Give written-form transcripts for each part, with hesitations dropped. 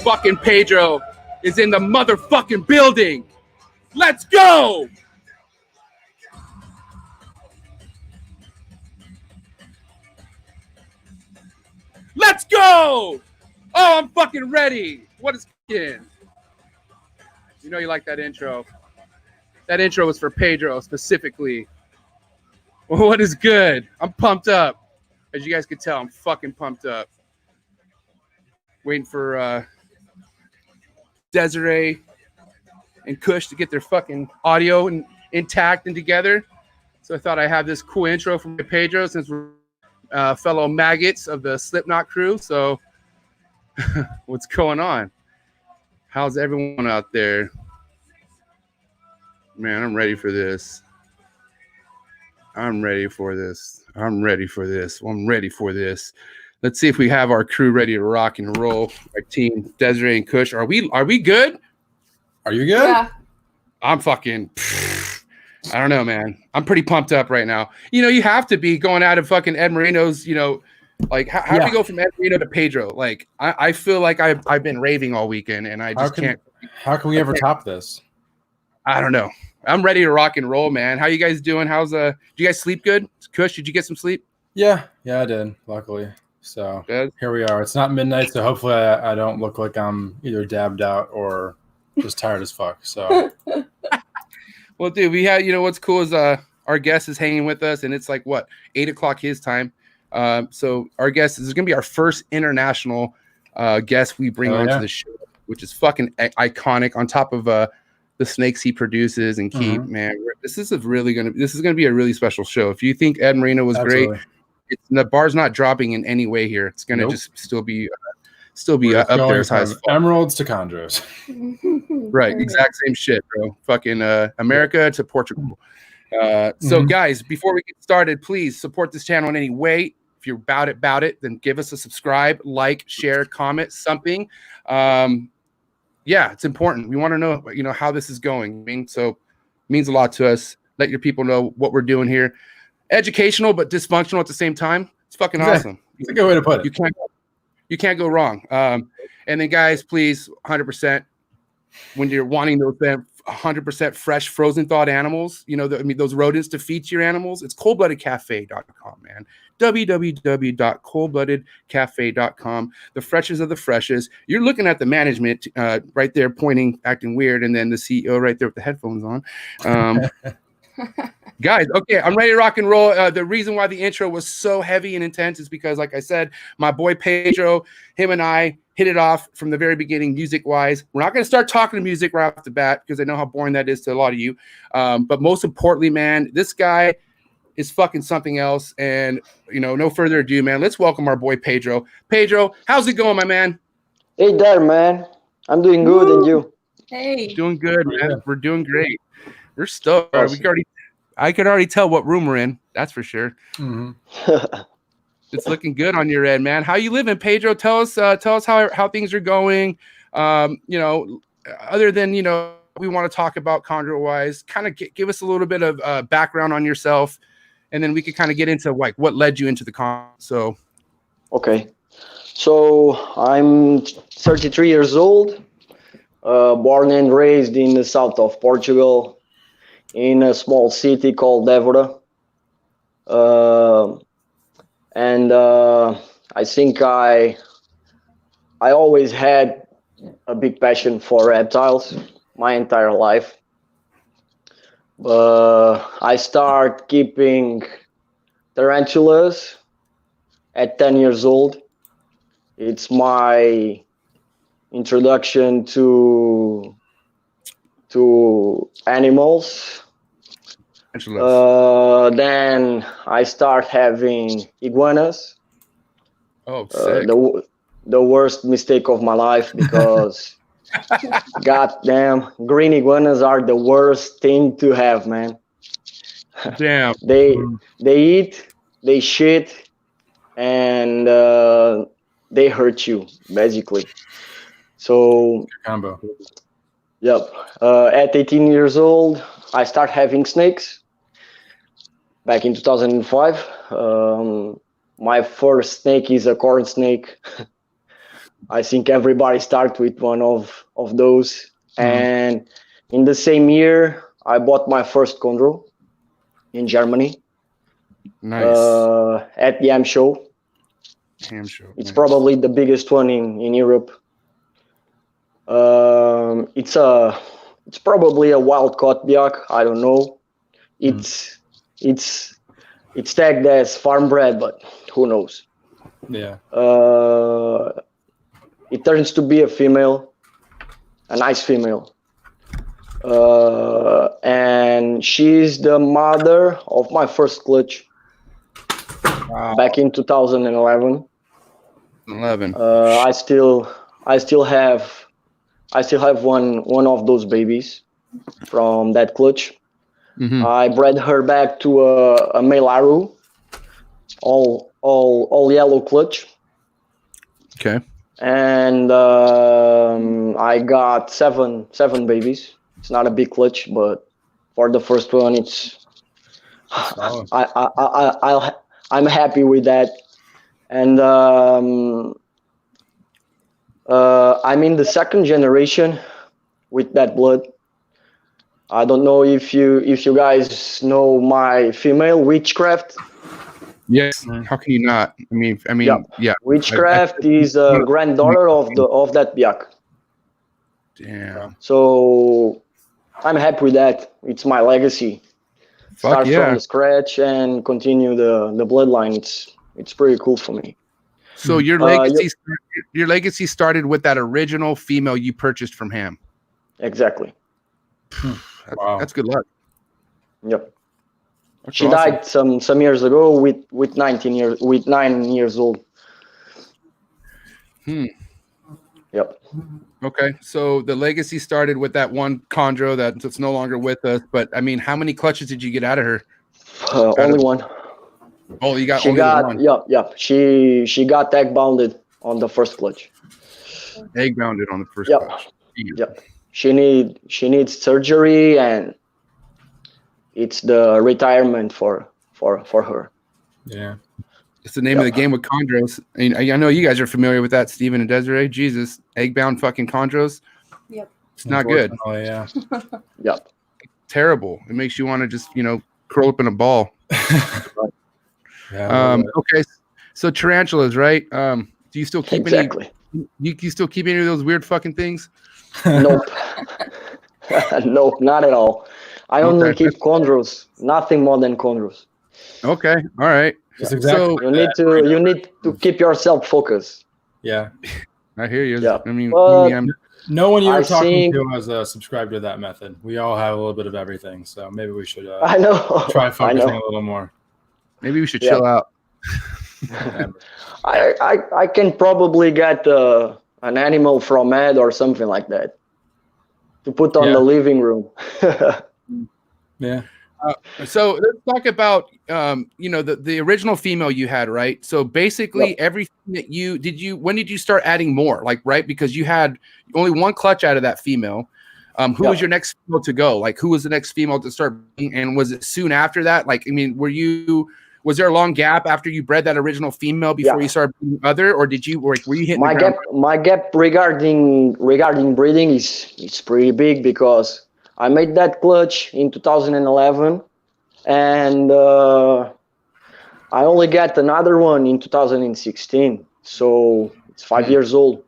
Fucking Pedro is in the motherfucking building. Let's go. Let's go. Oh, I'm fucking ready. What is in? You know you like that intro. That intro was for Pedro specifically. What is good? I'm pumped up. As you guys can tell, I'm fucking pumped up. Waiting for Desiree and KUSH to get their fucking audio intact and together. So I thought I'd have this cool intro from Pedro since we're fellow maggots of the Slipknot crew. So what's going on? How's everyone out there? Man, I'm ready for this. I'm ready for this. I'm ready for this. I'm ready for this. Let's see if we have our crew ready to rock and roll. Our team, Desiree and KUSH. Are we good? Are you good? Yeah. I'm fucking I don't know, man. I'm pretty pumped up right now. You know, you have to be going out of fucking Ed Marino's, you know, like how do we go from Ed Marino to Pedro? Like I feel like I've been raving all weekend and I just can't. How can we ever top this? I don't know. I'm ready to rock and roll, man. How you guys doing? Did you guys sleep good? KUSH, did you get some sleep? Yeah, I did, luckily. So good. Here we are. It's not midnight, so hopefully I don't look like I'm either dabbed out or just tired as fuck. So well, dude, we had, you know, what's cool is our guest is hanging with us and it's like what, 8 o'clock his time. So our guest is gonna be our first international guest we bring onto the show, which is fucking iconic on top of the snakes he produces and keep, man. This is gonna be a really special show. If you think Ed Marino was great, the bar's not dropping in any way here. It's gonna just still be up there as high as emeralds to chondros. Right, exact same shit, bro. Fucking America to Portugal. So guys, before we get started, please support this channel in any way. If you're about it, then give us a subscribe, like, share, comment, something. Yeah, it's important. We want to know, you know, how this is going. I mean, so it means a lot to us. Let your people know what we're doing here. Educational but dysfunctional at the same time. It's fucking awesome. It's a good way to put it. You can't go wrong. And then guys, please, 100%, when you're wanting those 100% fresh frozen thawed animals, you know, those rodents to feed to your animals, it's coldbloodedcafe.com, man. www.coldbloodedcafe.com. The freshest of the freshest. You're looking at the management right there pointing, acting weird, and then the CEO right there with the headphones on. Guys, okay, I'm ready to rock and roll. The reason why the intro was so heavy and intense is because, like I said, my boy Pedro, him and I hit it off from the very beginning, music-wise. We're not going to start talking music right off the bat because I know how boring that is to a lot of you. But most importantly, man, this guy is fucking something else. And, you know, no further ado, man, let's welcome our boy Pedro. Pedro, how's it going, my man? Hey there, man. I'm doing good, and you? Hey. Doing good, man. Yeah. We're doing great. We're stoked. Awesome. I could already tell what room we're in. That's for sure. It's looking good on your end, man. How you living, Pedro? Tell us how things are going. You know, other than, you know, we want to talk about Chondro wise, kind of give us a little bit of background on yourself, and then we could kind of get into like what led you into the Chondro. So, okay. So I'm 33 years old, born and raised in the south of Portugal, in a small city called Évora. And I think I always had a big passion for reptiles my entire life. I started keeping tarantulas at 10 years old. It's my introduction to animals. Then I start having iguanas. Oh, sick. The worst mistake of my life, because goddamn, green iguanas are the worst thing to have, man. Damn. They eat, they shit, and they hurt you basically. So combo. Yep. At 18 years old, I start having snakes. Back in 2005, my first snake is a corn snake. I think everybody starts with one of those. And in the same year, I bought my first Chondro in Germany. Nice. At the AM show. Ham show. It's nice. probably the biggest one in Europe. It's probably a wild caught biak. I don't know. It's tagged as farm bred, but who knows? Yeah. It turns to be a female, a nice female. And she's the mother of my first clutch. Wow. Back in 2011. 11. I still have one of those babies from that clutch. Mhm. I bred her back to a male Aru, all yellow clutch, Okay. and I got seven babies. It's not a big clutch, but for the first one, it's Solid. I'm happy with that. And I'm in the second generation with that blood. I don't know if you guys know my female Witchcraft. Yes. How can you not? I mean, yeah. Witchcraft is a granddaughter of that biak. Damn. So I'm happy with that. It's my legacy. Fuck Start yeah. from the scratch and continue the bloodline. It's pretty cool for me. So your legacy started with that original female you purchased from Ham. Exactly. Wow. That's good luck. Yep. That's She awesome. died some years ago with 9 years old. Yep. Okay. So the legacy started with that one Chondro that's no longer with us. But I mean, how many clutches did you get out of her? Only one. Oh, you got She only got one. Yep. She got egg bounded on the first clutch. Egg bounded on the first Yep. clutch. Yep. She needs surgery, and it's the retirement for her. Yeah. It's the name of the game with chondros. I know you guys are familiar with that, Steven and Desiree. Jesus, egg-bound fucking chondros. Yep. It's not good. Yeah. Yep. Terrible. It makes you want to just, curl up in a ball. Yeah. Okay. So tarantulas, right? Do you still keep Exactly. any? You still keep any of those weird fucking things? Nope. Nope, not at all. I only Okay. keep chondros. Nothing more than chondros. Okay. All right. That's exactly. So You need to keep yourself focused. Yeah. I hear you. Yeah. I mean, But- maybe I'm No one you're I talking think- to has subscribed to that method. We all have a little bit of everything, so maybe we should I know. try I focusing know. a little more. maybe we should Yeah. chill out. I can probably get an animal from Ed or something like that to put on Yeah. the living room. Yeah. So let's talk about the original female you had, right? So basically everything that when did you start adding more? Like, right? Because you had only one clutch out of that female. Who was your next female to go? Like, who was the next female to start? And was it soon after that? Like, I mean, was there a long gap after you bred that original female before you started breeding other, or were you hitting My gap regarding breeding is pretty big, because I made that clutch in 2011, and I only got another one in 2016. So it's 5 years old.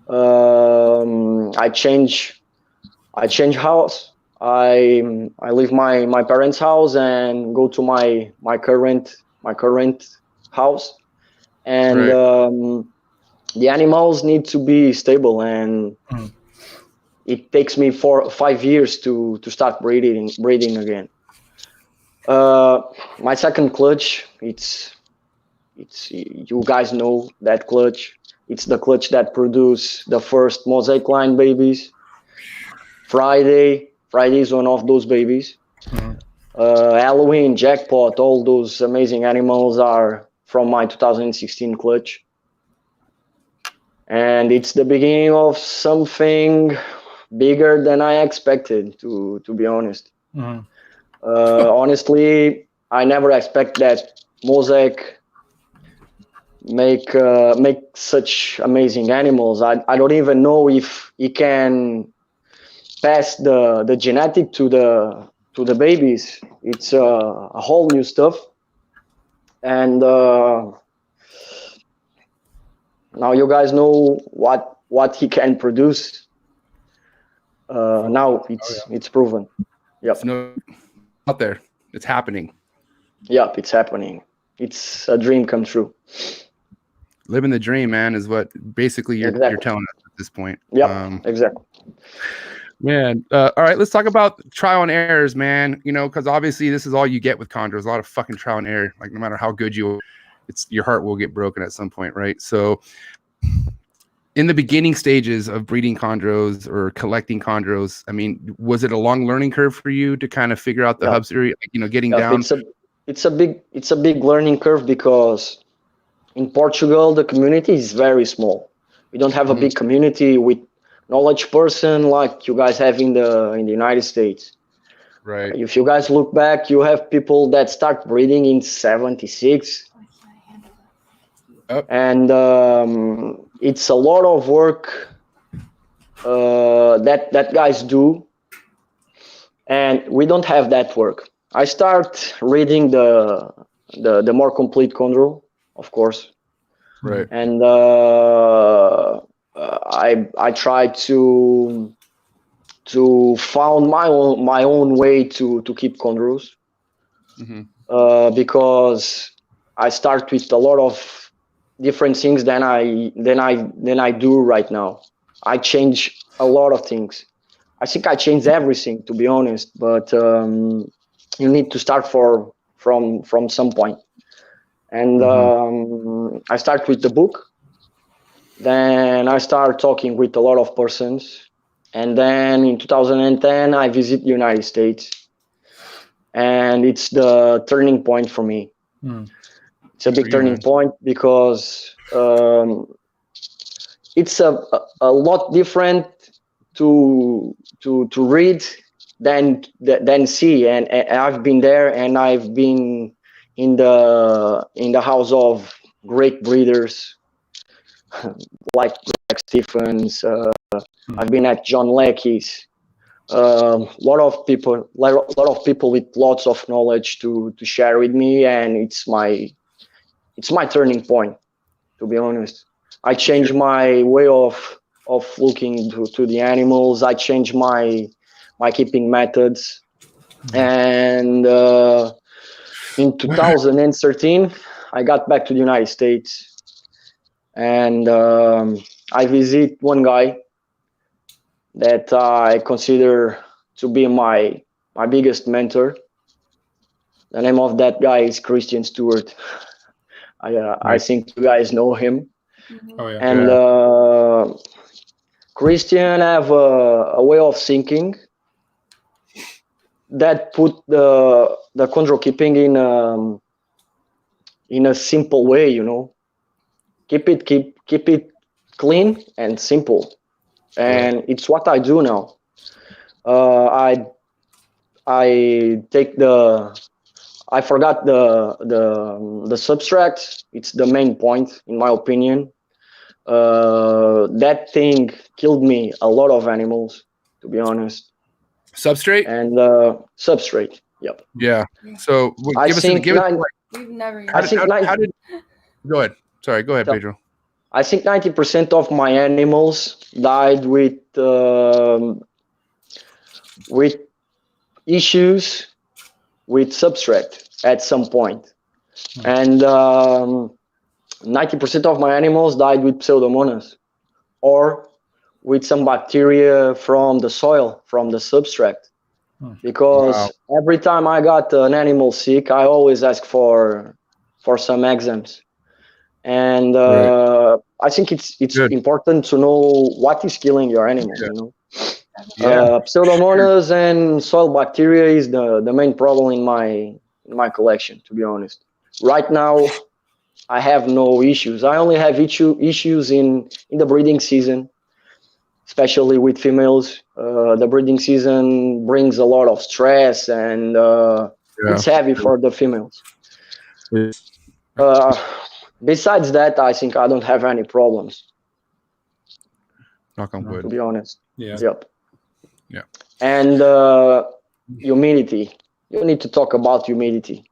I change house. I leave my parents' house and go to my current house, and the animals need to be stable, and it takes me 4 or 5 years to start breeding again. My second clutch, it's you guys know that clutch. It's the clutch that produced the first mosaic line babies. Friday is one of those babies. Halloween, Jackpot, all those amazing animals are from my 2016 clutch. And it's the beginning of something bigger than I expected, to be honest. Honestly, I never expect that mosaic make such amazing animals. I don't even know if he can pass the genetic to the babies. It's a whole new stuff, and now you guys know what he can produce. Now it's proven. Yep. It's no out there. It's happening. Yep, it's happening. It's a dream come true. Living the dream, man, is what basically you're telling us at this point. Yep, exactly. Man, all right, let's talk about trial and errors, man. You know, because obviously this is all you get with chondros. A lot of fucking trial and error. Like no matter how good your heart will get broken at some point, right? So, in the beginning stages of breeding chondros or collecting chondros, I mean, was it a long learning curve for you to kind of figure out the husbandry? Like, you know, getting down. It's a big learning curve because in Portugal the community is very small. We don't have a big community with knowledge person like you guys have in the United States. Right. If you guys look back, you have people that start breeding in 76. And it's a lot of work that guys do, and we don't have that work. I start reading the more complete chondro, of course, right? And I try to found my own way to keep chondros, because I start with a lot of different things than I do right now. I change a lot of things. I think I changed everything, to be honest, but you need to start from some point. And I start with the book, then I start talking with a lot of persons, and then in 2010 I visit the United States, and it's the turning point for me. It's a big turning point because it's a lot different to read than see, and I've been there, and I've been in the house of great breeders like Greg Stephens. I've been at John Leckie's. Lot of people with lots of knowledge to share with me, and it's my turning point, to be honest. I changed my way of looking to the animals. I changed my keeping methods, and in 2013 I got back to the United States, and I visit one guy that I consider to be my biggest mentor. The name of that guy is Christian Stewart. I think you guys know him. Oh yeah. And Christian have a way of thinking that put the chondro keeping in a simple way, you know. Keep it clean and simple, and it's what I do now. I forgot the substract. It's the main point, in my opinion. That thing killed me a lot of animals, to be honest. Substrate? And substrate, yep. Yeah. So give us We've never. Go ahead. Sorry, go ahead, Pedro. I think 90% of my animals died with issues with substrate at some point. And 90% of my animals died with Pseudomonas or with some bacteria from the soil, from the substrate. Because every time I got an animal sick, I always ask for some exams. And I think it's important to know what is killing your animals, you know. Pseudomonas and soil bacteria is the main problem in my collection, to be honest. Right now, I have no issues. I only have issues in the breeding season, especially with females. The breeding season brings a lot of stress, and it's heavy for the females. Besides that, I think I don't have any problems, Knock on to wood. be honest. Yeah. Yep. Yeah. And humidity. You need to talk about humidity.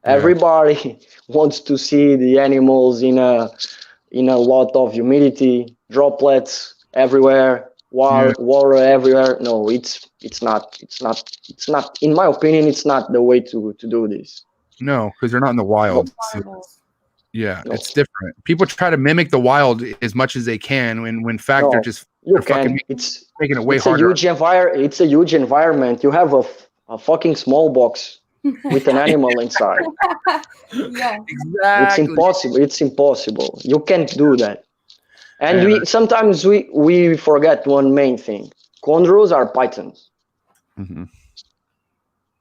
Yeah. Everybody wants to see the animals in a lot of humidity, droplets everywhere, water everywhere. No, it's not. In my opinion, it's not the way to do this. No, because they're not in the wild. So, yeah, No. it's different. People try to mimic the wild as much as they can, when in fact No, they're just You fucking can. It's making it way it's a harder. It's a huge environment. You have a fucking small box with an animal inside. Yeah. Exactly. It's impossible. It's impossible. You can't do that. And Yeah. sometimes we forget one main thing. Chondros are pythons. Mm-hmm.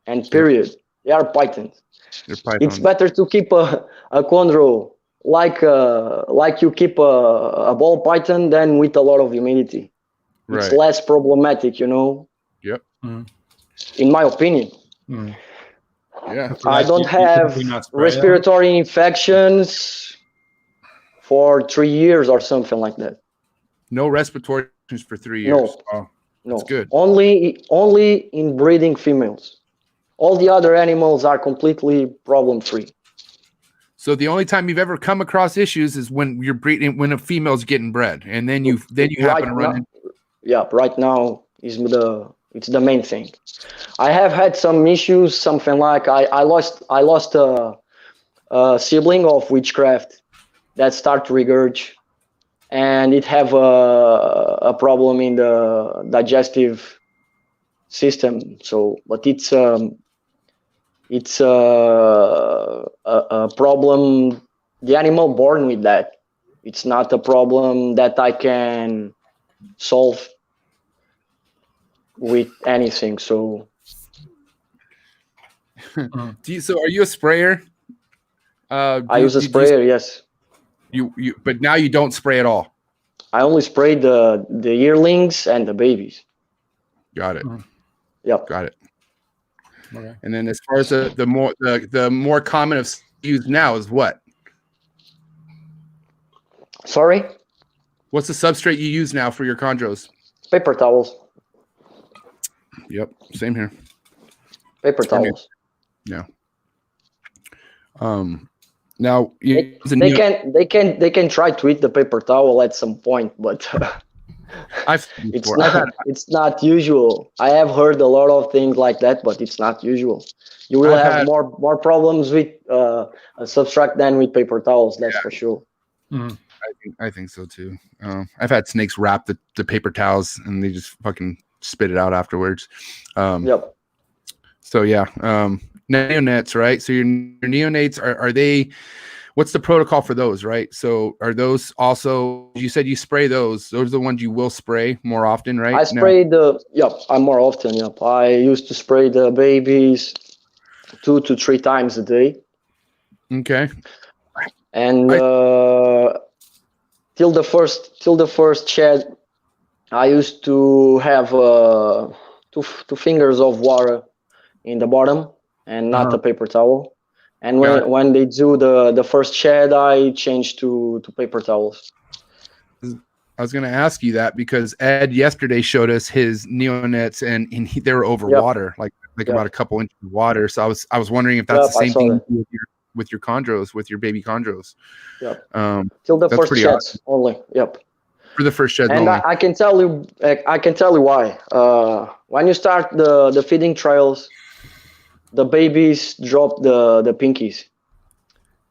And period. They are pythons. They're pythons. It's better to keep a chondro like you keep a ball python than with a lot of humidity. It's Right. less problematic, Yep. in my opinion. Yeah. I don't have respiratory infections for 3 years or something like that. No respiratory issues for 3 years. Oh, No, That's good. Only in breeding females. All the other animals are completely problem free. So the only time you've ever come across issues is when you're breeding, when a female's getting bred, and then you happen to run into. Yeah, right now it's the main thing. I have had some issues, something like I lost a sibling of witchcraft that start to regurge, and it have a problem in the digestive system. So, but it's a problem. The animal born with that. It's not a problem that I can solve with anything. So So are you a sprayer? I use a sprayer. Yes, but now you don't spray at all. I only spray the yearlings and the babies. Got it. Yep. Got it. okay. And then as far as the more common of used now is what? Sorry, What's the substrate you use now for your chondros? paper towels. Yep, same here. Paper towels. Yeah. Now They can try to eat the paper towel at some point, but it's not usual. I have heard a lot of things like that, but it's not usual. You will have more problems with a substrate than with paper towels. That's for sure. I think so too. I've had snakes wrap the paper towels and they just fucking spit it out afterwards. Yep. So yeah, neonates, right? So your neonates are they? What's the protocol for those, right? So are those also? You said you spray those. Those are the ones you will spray more often, right? I spray I'm more often. Yep. I used to spray the babies 2 to 3 times a day. Okay. And till the first shed, I used to have 2 fingers of water in the bottom and not a paper towel. And when they do the first shed, I change to paper towels. I was going to ask you that because Ed yesterday showed us his neonates and they were over water, like about a couple inches of water. So I was wondering if that's the same thing with your chondros, with your baby chondros. Yep. Till the first sheds only. Yep. For the first sheds and only. I can tell you why. When you start the feeding trials, the babies drop the pinkies,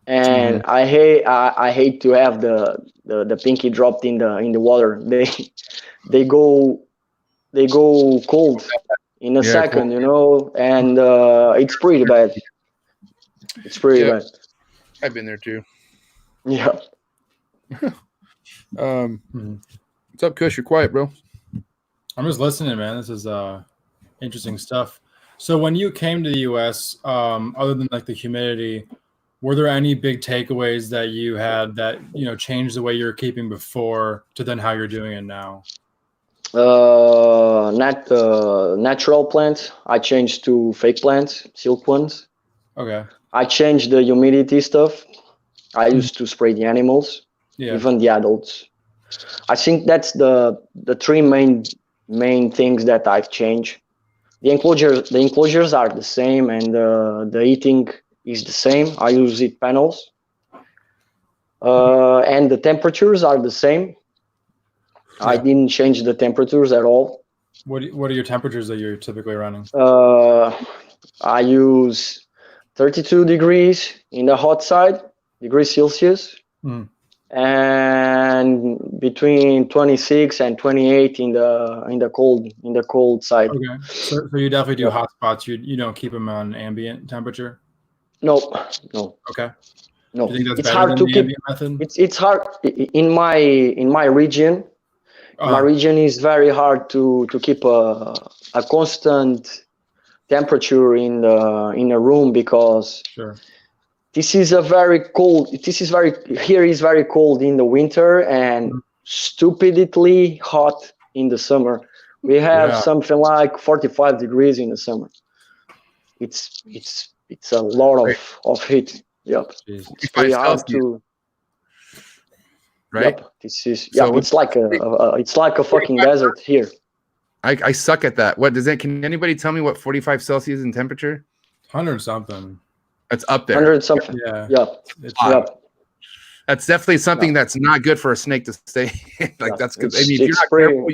and I hate to have the pinky dropped in the water. They go cold in a second, and it's pretty bad. It's pretty bad. I've been there too. Yeah. What's up, Kush? You're quiet, bro. I'm just listening, man. This is interesting stuff. So when you came to the U.S., other than like the humidity, were there any big takeaways that you had that changed the way you were keeping before to then how you're doing it now? Natural plants. I changed to fake plants, silk ones. Okay. I changed the humidity stuff. I used to spray the animals, Yeah. even the adults. I think that's the three main things that I've changed. The enclosures are the same, and the heating is the same. I use heat panels, and the temperatures are the same. I Yeah. didn't change the temperatures at all. What are your temperatures that you're typically running? I use 32 degrees in the hot side, degrees Celsius, and between 26 and 28 in the cold side. Okay, so you definitely do hot spots. You don't keep them on ambient temperature. No. Okay. No. Do you think that's It's better hard than to the keep. ambient method? It's hard in my region. My region is very hard to keep a constant temperature in a room, because Sure. this is very cold in the winter and stupidly hot in the summer. We have something like 45 degrees in the summer. It's a lot of heat. Yep. It's pretty hard to. Right. Yep. This is it's like a fucking desert here. I suck at that. What does that? Can anybody tell me what 45 Celsius in temperature? 100 something. That's up there. 100 something. Yeah. Yep. That's definitely something that's not good for a snake to stay in. That's good. I mean, if you're not careful,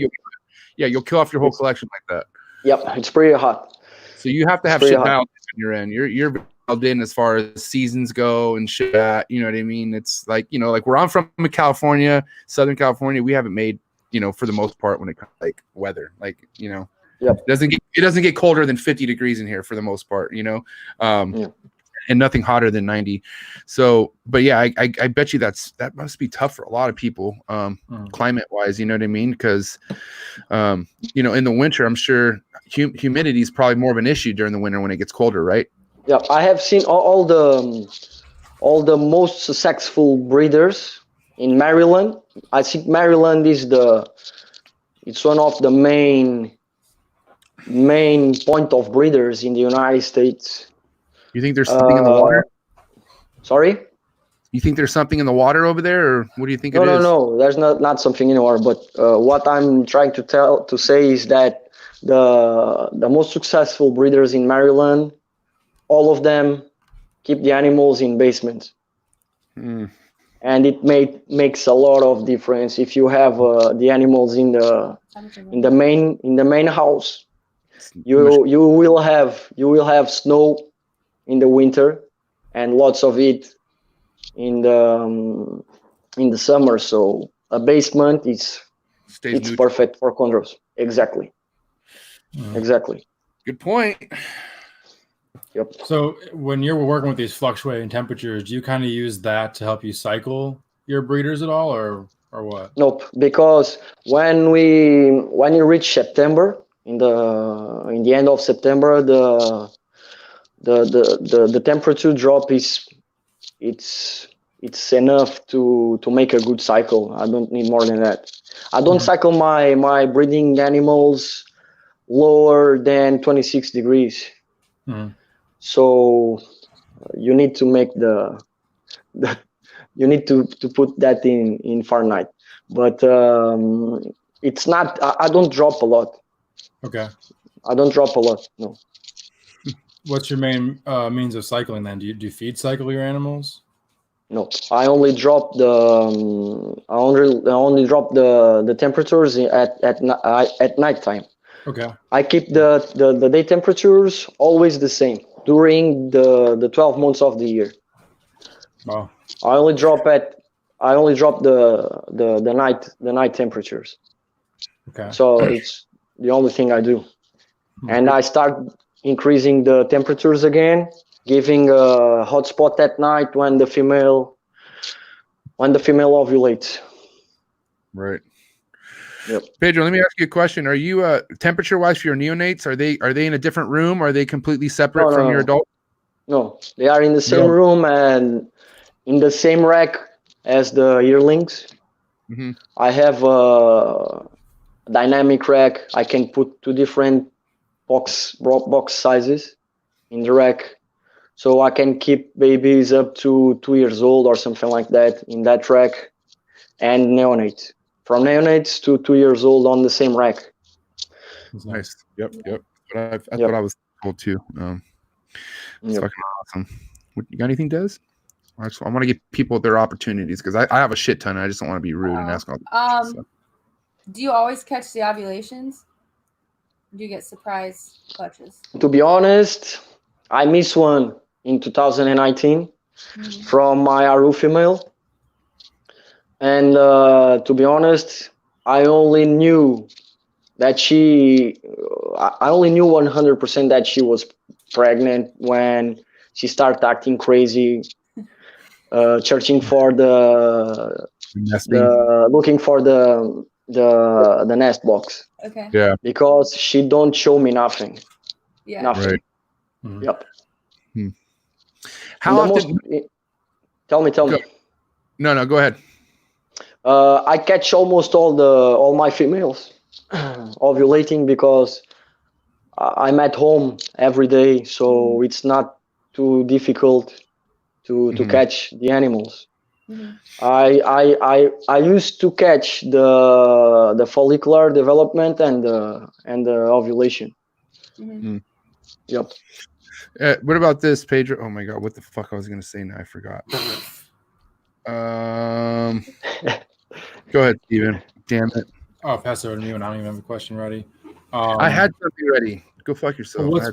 you'll kill off your whole collection like that. Yep, it's pretty hot. So you have to have shit dialed on your end. You're dialed in as far as seasons go and shit. You know what I mean? It's like, like where I'm from in California, Southern California, we haven't made, for the most part when it comes to like weather, like, Yep. it doesn't get colder than 50 degrees in here for the most part, and nothing hotter than 90. So, but yeah, I bet you that must be tough for a lot of people, climate wise, you know what I mean? Because, in the winter, I'm sure humidity is probably more of an issue during the winter when it gets colder, right? Yeah, I have seen all the most successful breeders in Maryland. I think Maryland is it's one of the main point of breeders in the United States. You think there's something in the water? Sorry? You think there's something in the water over there, or what do you think it is? No. There's not something in the water. But what I'm trying to say is that the most successful breeders in Maryland, all of them keep the animals in basements, and it makes a lot of difference. If you have the animals in the main house, you will have snow in the winter and lots of it in the summer. So a basement it's perfect for chondros. Exactly. Good point. Yep. So when you're working with these fluctuating temperatures, do you kind of use that to help you cycle your breeders at all, or what? Nope. Because when you reach September, in the end of September, the temperature drop it's enough to make a good cycle. I don't need more than that. I don't cycle my breeding animals lower than 26 degrees. So you need to make you need to put that in Fahrenheit. But it's not. I don't drop a lot. Okay. I don't drop a lot. No. What's your main means of cycling then? Do you feed cycle your animals? No, I only drop the temperatures at nighttime. Okay. I keep the day temperatures always the same during the 12 months of the year. Wow. I only drop the night temperatures. Okay. So it's the only thing I do. And I start increasing the temperatures again, giving a hot spot at night when the female ovulates. Right. Yep. Pedro, let me ask you a question. Are you temperature wise for your neonates? Are they in a different room? Are they completely separate from your adult? No, they are in the same room and in the same rack as the yearlings. I have a dynamic rack. I can put two different box sizes in the rack, so I can keep babies up to 2 years old or something like that in that rack, and neonates from neonates to 2 years old on the same rack. Nice. Yep. That's Yep. what I was told too. It's Yep. fucking awesome. You got anything, Des? I want to give people their opportunities because I have a shit ton. I just don't want to be rude and ask all the questions, so. Do you always catch the ovulations? Do you get surprise clutches? To be honest, I missed one in 2019 from my Aru female. And to be honest, I only knew 100% that she was pregnant when she started acting crazy, searching for looking for the nest box. Okay. Yeah. Because she don't show me nothing. Yeah. Nothing. Right. Mhm. Yep. How often? Tell me. No, go ahead. I catch almost all my females ovulating because I'm at home every day, so it's not too difficult to catch the animals. I used to catch the follicular development and the ovulation. Yep. What about this, Pedro? Oh my god, what the fuck I was gonna say now? I forgot. Go ahead, Steven. Damn it. Oh, pass it over to me when I don't even have a question ready. I had something ready. Go fuck yourself. What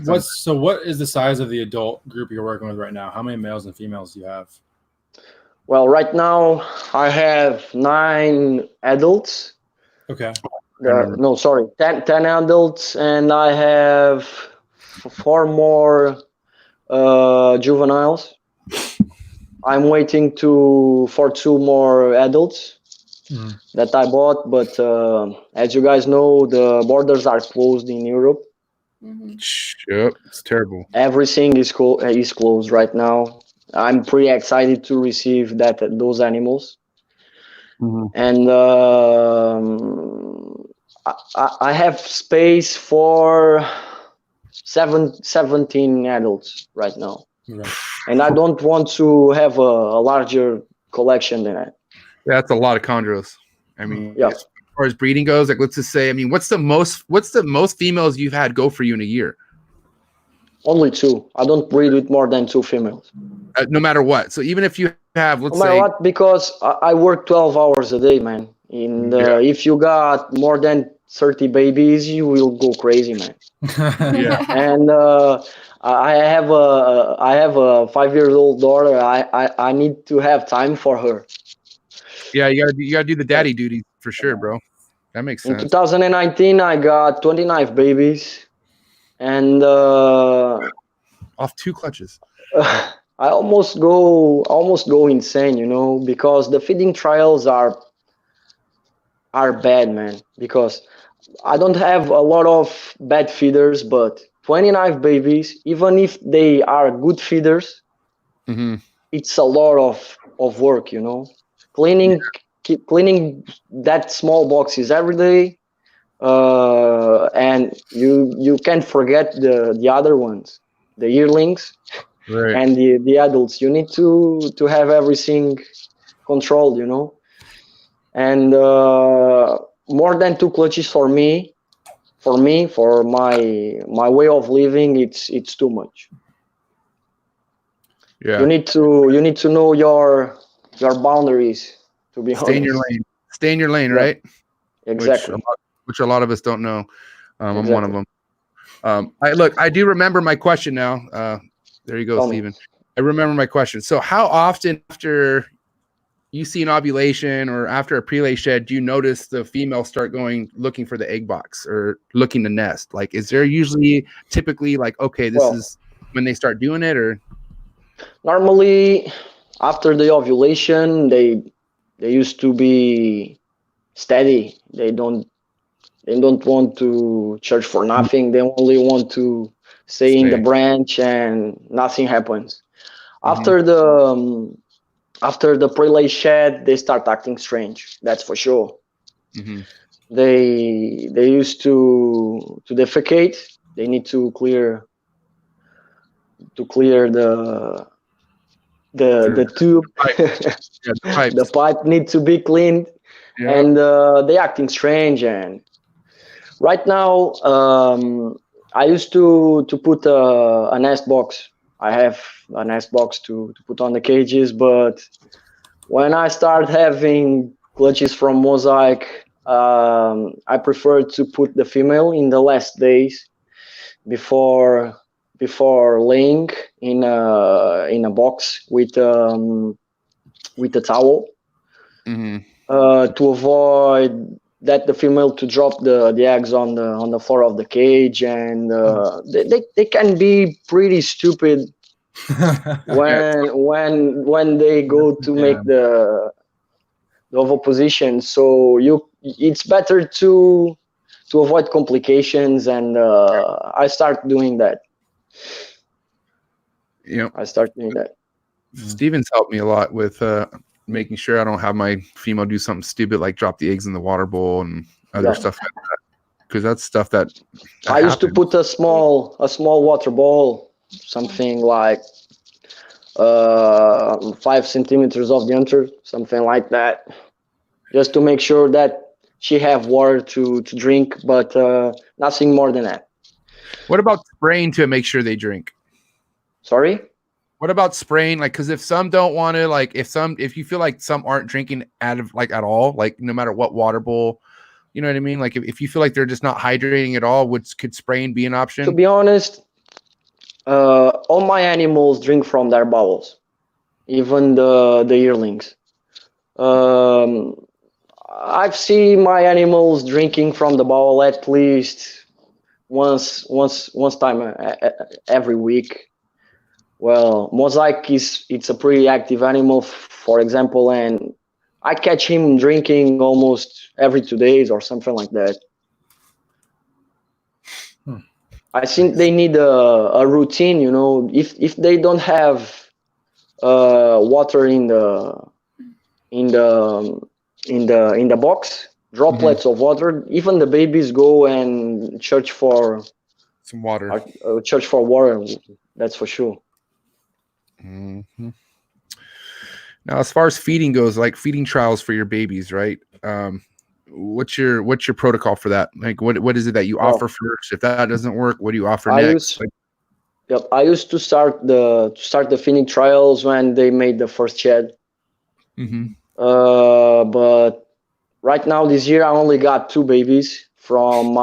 is the size of the adult group you're working with right now? How many males and females do you have? Well, right now I have 9 adults. Okay. 10 adults, and I have 4 more juveniles. I'm waiting for 2 more adults that I bought, but as you guys know, the borders are closed in Europe. Yep, it's terrible. Everything is closed right now. I'm pretty excited to receive those animals. And I have space for 17 adults right now. Right. And I don't want to have a larger collection than that. That's a lot of chondros. I mean, yeah. As far as breeding goes, like let's just say, I mean, what's the most females you've had go for you in a year? Only 2. I don't breed with more than 2 females. No matter what. So even if you have, let's say, no matter what, because I work 12 hours a day, man. If you got more than 30 babies, you will go crazy, man. Yeah. And I have a 5-year-old daughter. I need to have time for her. Yeah, you gotta do the daddy duties for sure, bro. That makes sense. In 2019, I got 29 babies, and off 2 clutches. I almost go insane, because the feeding trials are bad, man. Because I don't have a lot of bad feeders, but 29 babies, even if they are good feeders, it's a lot of work, keep cleaning that small boxes every day, and you can't forget the other ones, the yearlings. Right. And the adults. You need to have everything controlled, and more than 2 clutches for my way of living, it's too much. Yeah. You need to know your boundaries, to be honest. Stay in your lane, right? Exactly. Which a lot of us don't know. I'm one of them. I do remember my question now. There you go, Steven. I remember my question. So how often after you see an ovulation or after a prelay shed, do you notice the female start looking for the egg box or looking to nest? Like, is there typically like, okay, this is when they start doing it? Or normally after the ovulation, they used to be steady. They don't want to search for nothing. They only want to stay in the branch and nothing happens. After the prelay shed, they start acting strange. That's for sure. They used to defecate. They need to clear to clear the tube. Yeah, the pipes. The pipe needs to be cleaned, Yeah. and they acting strange. And right now, I used to put a nest box. I have a nest box to put on the cages, but when I start having clutches from Mosaic, I prefer to put the female in the last days before laying in a box with a towel, to avoid that the female to drop the eggs on the floor of the cage, and they can be pretty stupid when they go to make the oviposition. So it's better to avoid complications, and I start doing that. I start doing that. Steven's helped me a lot with making sure I don't have my female do something stupid like drop the eggs in the water bowl and other stuff like that. Because that's stuff that I used to put a small water bowl, something like 5 centimeters of diameter, something like that, just to make sure that she have water to drink, but nothing more than that. What about spraying to make sure they drink? Sorry? What about spraying? Like, because if some don't want to, like, if you feel like some aren't drinking at all, like no matter what water bowl, you know what I mean? Like, if you feel like they're just not hydrating at all, could spraying be an option? To be honest, all my animals drink from their bowels, even the yearlings. I've seen my animals drinking from the bowl at least once time every week. Well, Mosaic it's a pretty active animal, for example, and I catch him drinking almost every 2 days or something like that. I think they need a routine, you know. If they don't have water in the box, droplets of water, even the babies go and search for some water. Search for water, that's for sure. Now, as far as feeding goes, like feeding trials for your babies, right? What's your protocol for that? Like, what is it that you offer first? If that doesn't work, what do you offer next? I used to start the feeding trials when they made the first shed. But right now this year I only got 2 babies from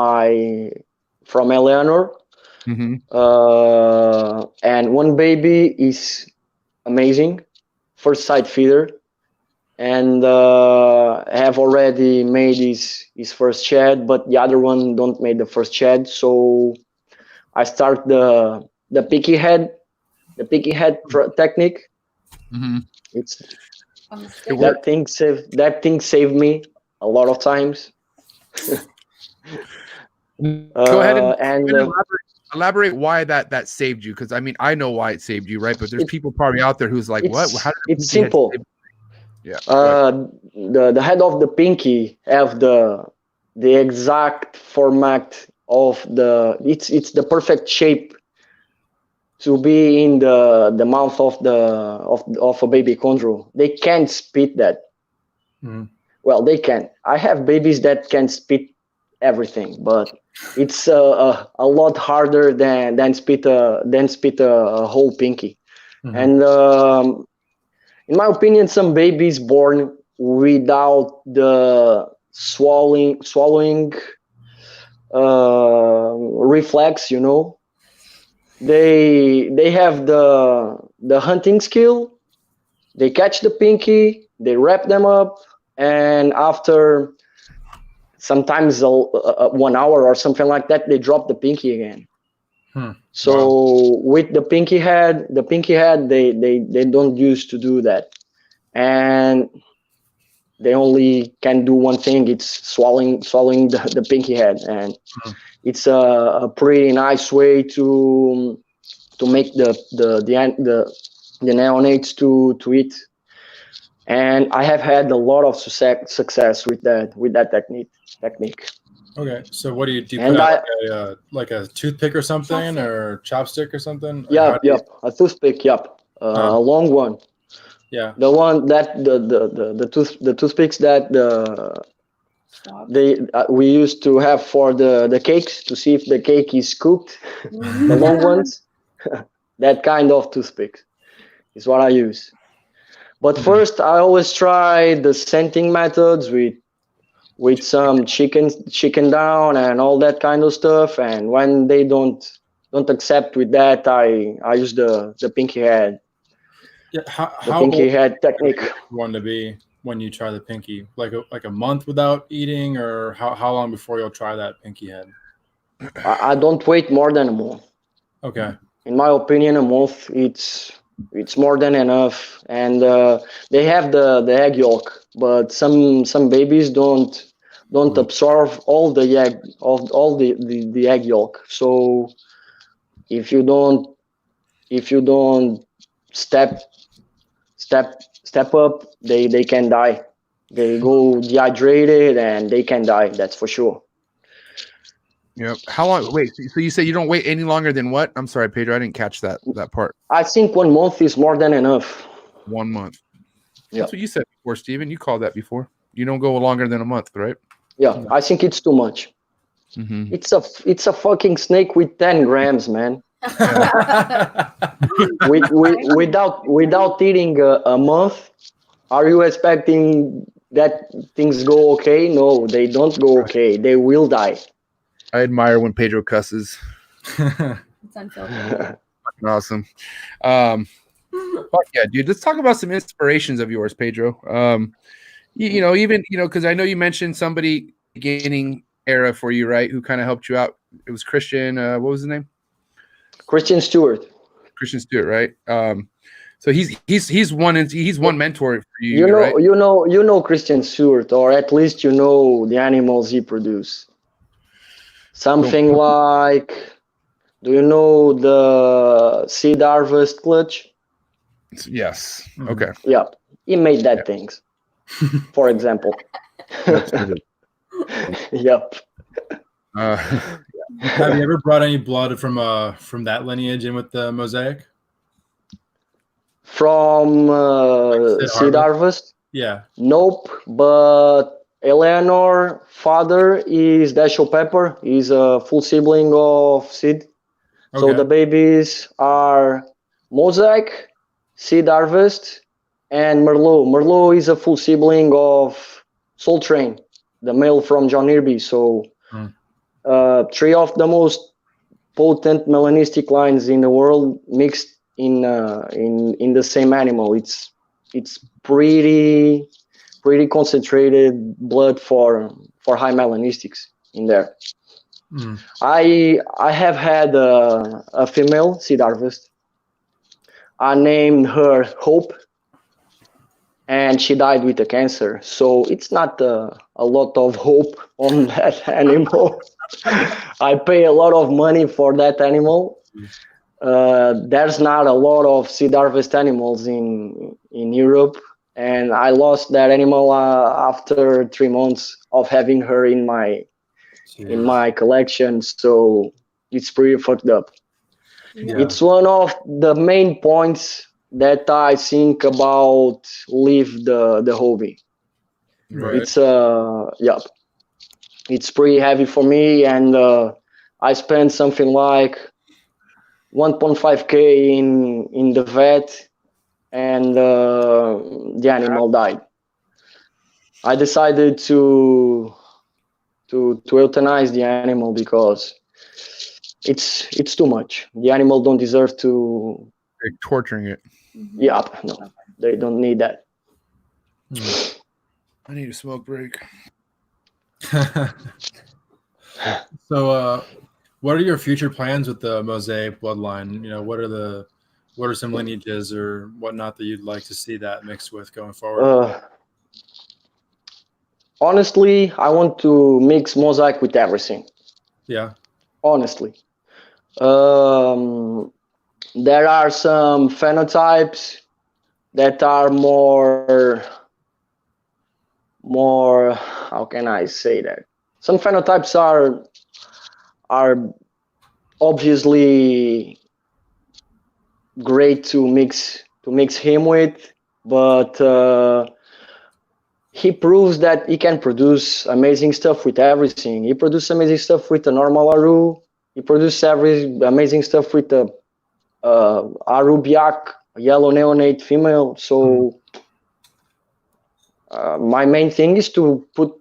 Eleanor. And one baby is amazing, first sight feeder, and have already made his first shed, but the other one don't make the first shed. So I start the picky head technique. It's that thing saved me a lot of times. Go ahead and elaborate why that saved you, because I mean I know why it saved you, right? But there's people probably out there who's like, what? How did it's simple. Yeah. The head of the pinky have the exact format of it's the perfect shape to be in the mouth of a baby chondro. They can't spit that. Well, they can. I have babies that can spit everything, but it's a lot harder than spit a whole pinky. And in my opinion, some babies born without the swallowing reflex, you know, they have the hunting skill. They catch the pinky, they wrap them up, and after sometimes 1 hour or something like that, they drop the pinky again. So with the pinky head, they don't used to do that, and they only can do one thing. It's swallowing the pinky head, and it's a pretty nice way to make the neonates to eat. And I have had a lot of success with that technique. Okay, so what do you And put out like a toothpick or something, or chopstick or something? Or how Yep, do you- yep, a toothpick, yep, a long one. Yeah. The one that the toothpicks that Swab. we used to have for the cakes to see if the cake is cooked. The long ones, that kind of toothpick is what I use. But first, I always try the scenting methods with some chicken down and all that kind of stuff. And when they don't accept with that, I use the pinky head. Yeah. The How pinky old head technique. you want to be when you try the pinky? Like a month without eating, or how long before you'll try that pinky head? I don't wait more than a month. Okay. In my opinion, a month it's more than enough. And they have the egg yolk, but some babies don't absorb all the egg of all the egg yolk. So if you don't step up, they can die. They go dehydrated and they can die. That's for sure. Yep. How long? Wait. So you say you don't wait any longer than what? I'm sorry, Pedro. I didn't catch that part. I think 1 month is more than enough. 1 month. Yeah. That's what you said before, Steven. You called that before. You don't go longer than a month, right? Yeah, I think it's too much. Mm-hmm. It's a fucking snake with 10 grams, man. Without eating a month, are you expecting that things go okay? No, they don't go okay. They will die. I admire when Pedro cusses. It's unfiltered. Fucking awesome. Fuck yeah, dude. Let's talk about some inspirations of yours, Pedro. Even because I know you mentioned somebody beginning era for you, right? Who kind of helped you out. It was Christian. What was his name? Christian Stewart. Christian Stewart, right? So he's one mentor for you. You know, right? you know Christian Stewart, or at least you know the animals he produced. Something like, do you know the seed harvest clutch? Yes. Mhm. Okay. Yeah, he made that things, for example. Yep. Have you ever brought any blood from that lineage in with the mosaic? From seed harvest? Yeah. Nope, but Eleanor father is Dashiell Pepper. He's a full sibling of Sid. So Okay. the babies are Mosaic, Seed Harvest, and Merlot. Merlot is a full sibling of Soul Train, the male from John Irby. So three of the most potent melanistic lines in the world mixed in the same animal. It's pretty concentrated blood for high melanistics in there. I have had a female seed harvest. I named her Hope, and she died with a cancer. So it's not a lot of hope on that animal. I pay a lot of money for that animal. There's not a lot of seed harvest animals in Europe, and I lost that animal after 3 months of having her in my collection. So it's pretty fucked up. Yeah. It's one of the main points that I think about leave the hobby. Right. It's pretty heavy for me, and I spent something like 1.5K in the vet, and the animal died. I decided to euthanize the animal because it's too much. The animal don't deserve to. They're torturing it. Yeah, no, they don't need that. I need a smoke break. So, what are your future plans with the mosaic bloodline? What are some lineages or whatnot that you'd like to see that mixed with going forward? Honestly, I want to mix mosaic with everything. Yeah. Honestly, there are some phenotypes that are more. How can I say that? some phenotypes are obviously great to mix him with, but he proves that he can produce amazing stuff with everything. He produces amazing stuff with a normal Aru. He produces amazing stuff with the Aru Biak, yellow neonate female. So my main thing is to put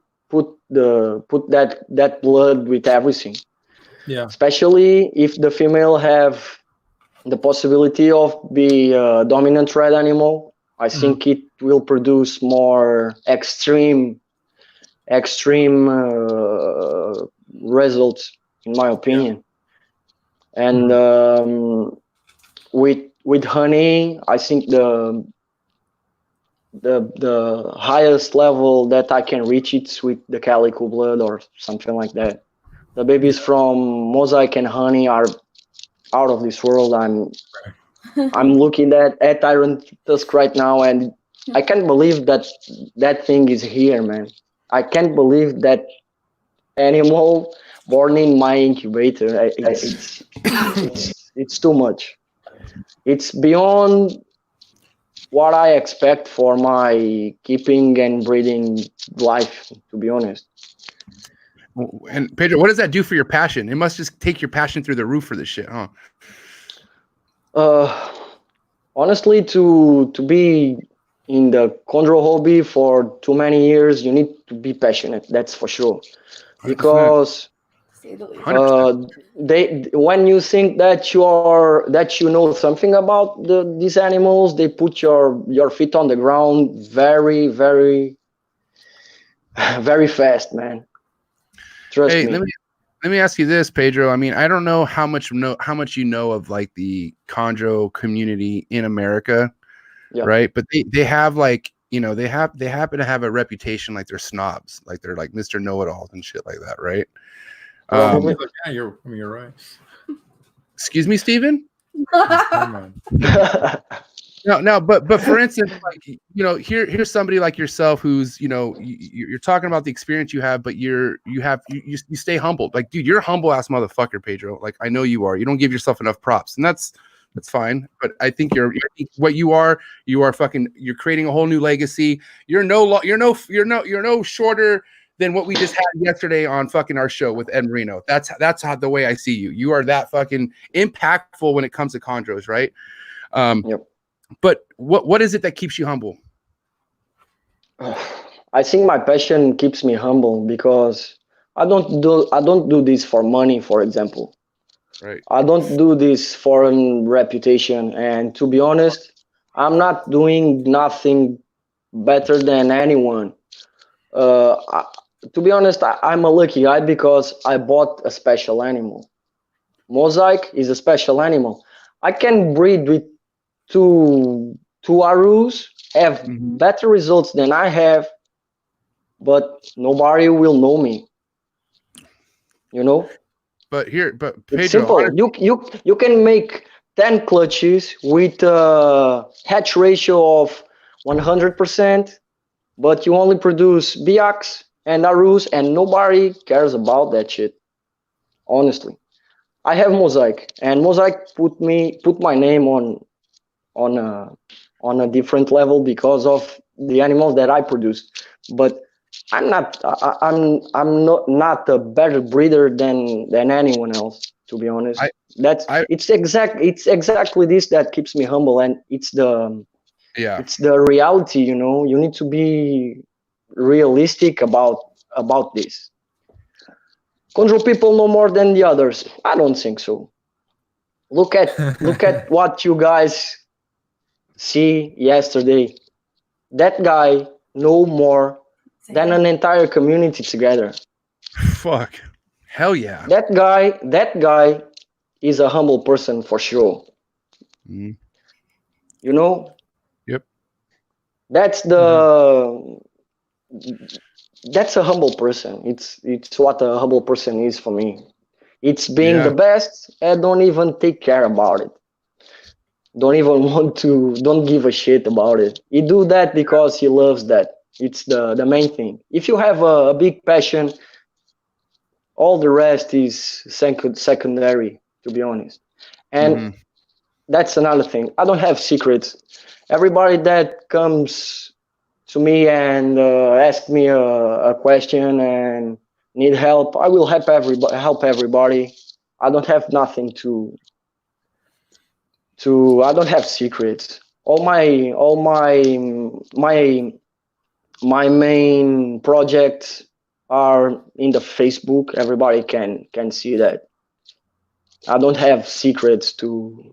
that blood with everything. Yeah. Especially if the female have the possibility of be a dominant red animal. I think it will produce more extreme results, in my opinion. Yeah. And with honey, I think the highest level that I can reach it's with the calico blood or something like that. The babies from Mosaic and honey are out of this world. I'm looking at Iron Tusk right now, and I can't believe that thing is here, man. I can't believe that animal born in my incubator. It's too much. It's beyond what I expect for my keeping and breeding life, to be honest. And Pedro, what does that do for your passion? It must just take your passion through the roof for this shit, huh? Honestly, to be in the Chondro hobby for too many years, you need to be passionate. That's for sure. Because when you think that you know something about these animals, they put your feet on the ground very, very, very fast, man. Trust me. Let me ask you this, Pedro. I mean, I don't know how much you know of like the Chondro community in America, right? But they have like, you know, they happen to have a reputation like they're snobs, like they're like Mr. Know-it-all and shit like that, right? Yeah, you're right. Excuse me, Steven? No, but for instance, like, you know, here's somebody like yourself who's, you know, you're talking about the experience you have, but you stay humble. Like, dude, you're a humble ass motherfucker, Pedro. Like, I know you are. You don't give yourself enough props, and that's fine. But I think you're creating a whole new legacy. You're no shorter than what we just had yesterday on fucking our show with Ed Marino. That's how the way I see you. You are that fucking impactful when it comes to chondros, right? Yep. But what is it that keeps you humble? I think my passion keeps me humble because I don't do this for money, for example. Right. I don't do this for a reputation, and to be honest, I'm not doing nothing better than anyone. To be honest, I'm a lucky guy because I bought a special animal. Mosaic is a special animal. I can breed with two Arus, have better results than I have, but nobody will know me. You know? But Pedro, it's simple. You can make 10 clutches with a hatch ratio of 100%, but you only produce Biaks and Arus, and nobody cares about that shit. Honestly, I have Mosaic, and Mosaic put my name on a different level because of the animals that I produce. But I'm not a better breeder than anyone else, to be honest. It's exactly this that keeps me humble, and it's the reality, you know. You need to be realistic about this. Chondro people know more than the others. I don't think so. Look at what you guys see yesterday. That guy know more than an entire community together. Fuck. Hell yeah. That guy is a humble person for sure. You know? Yep. That's a humble person. It's what a humble person is for me. It's being the best and don't even take care about it. Don't give a shit about it. He do that because he loves that. It's the main thing. If you have a big passion, All the rest is secondary, to be honest. And that's another thing. I don't have secrets. Everybody that comes to me and ask me a question and need help, I will help everybody. I don't have nothing to. I don't have secrets. All my main projects are in the Facebook. Everybody can see that. I don't have secrets to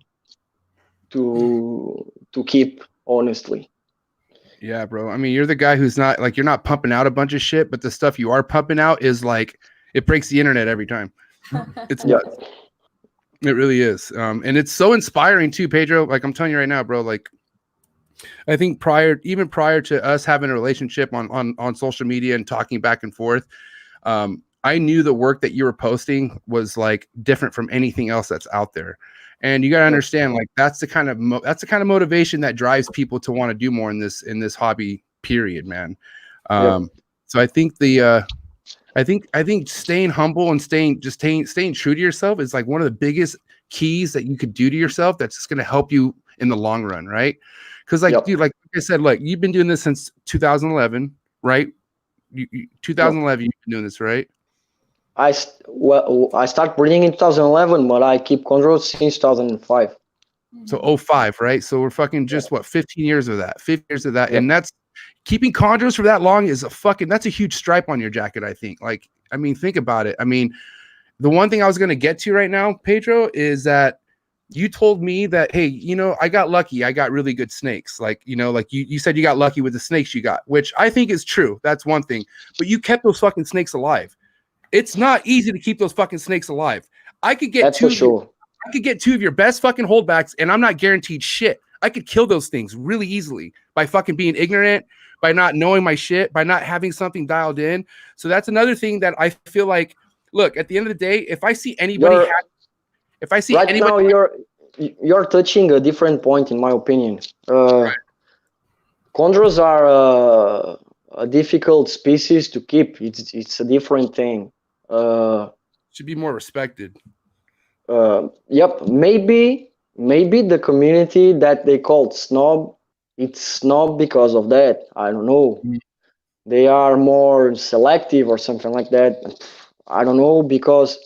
keep, honestly. Yeah, bro. I mean, you're the guy who's not like, you're not pumping out a bunch of shit, but the stuff you are pumping out is like, it breaks the internet every time. It's Yeah. It really is. And it's so inspiring too, Pedro. Like, I'm telling you right now, bro, like, I think even prior to us having a relationship on social media and talking back and forth, I knew the work that you were posting was like different from anything else that's out there. And you got to understand, like, that's the kind of motivation that drives people to want to do more in this hobby, period, man. So I think I think staying humble and staying true to yourself is like one of the biggest keys that you could do to yourself. That's just going to help you in the long run, right? Because like, dude, like I said, like, you've been doing this since 2011, right? 2011, you've been doing this, right? I started breeding in 2011, but I keep Chondro since 2005. So 05, right? So we're fucking just 15 years of that. 50 years of that. And that's keeping chondros for that long is that's a huge stripe on your jacket, I think. Like, I mean, think about it. I mean, the one thing I was going to get to right now, Pedro, is that you told me that, hey, you know, I got lucky. I got really good snakes. Like, you know, like you said, you got lucky with the snakes you got, which I think is true. That's one thing. But you kept those fucking snakes alive. It's not easy to keep those fucking snakes alive. I could get two of your best fucking holdbacks, and I'm not guaranteed shit. I could kill those things really easily by fucking being ignorant, by not knowing my shit, by not having something dialed in. So that's another thing that I feel like, look, at the end of the day, if I see anybody now you're touching a different point, in my opinion. Chondros are a difficult species to keep. It's a different thing. Should be more respected. Yep, maybe the community that they called snob, it's snob because of that. I don't know. They are more selective or something like that. I don't know, because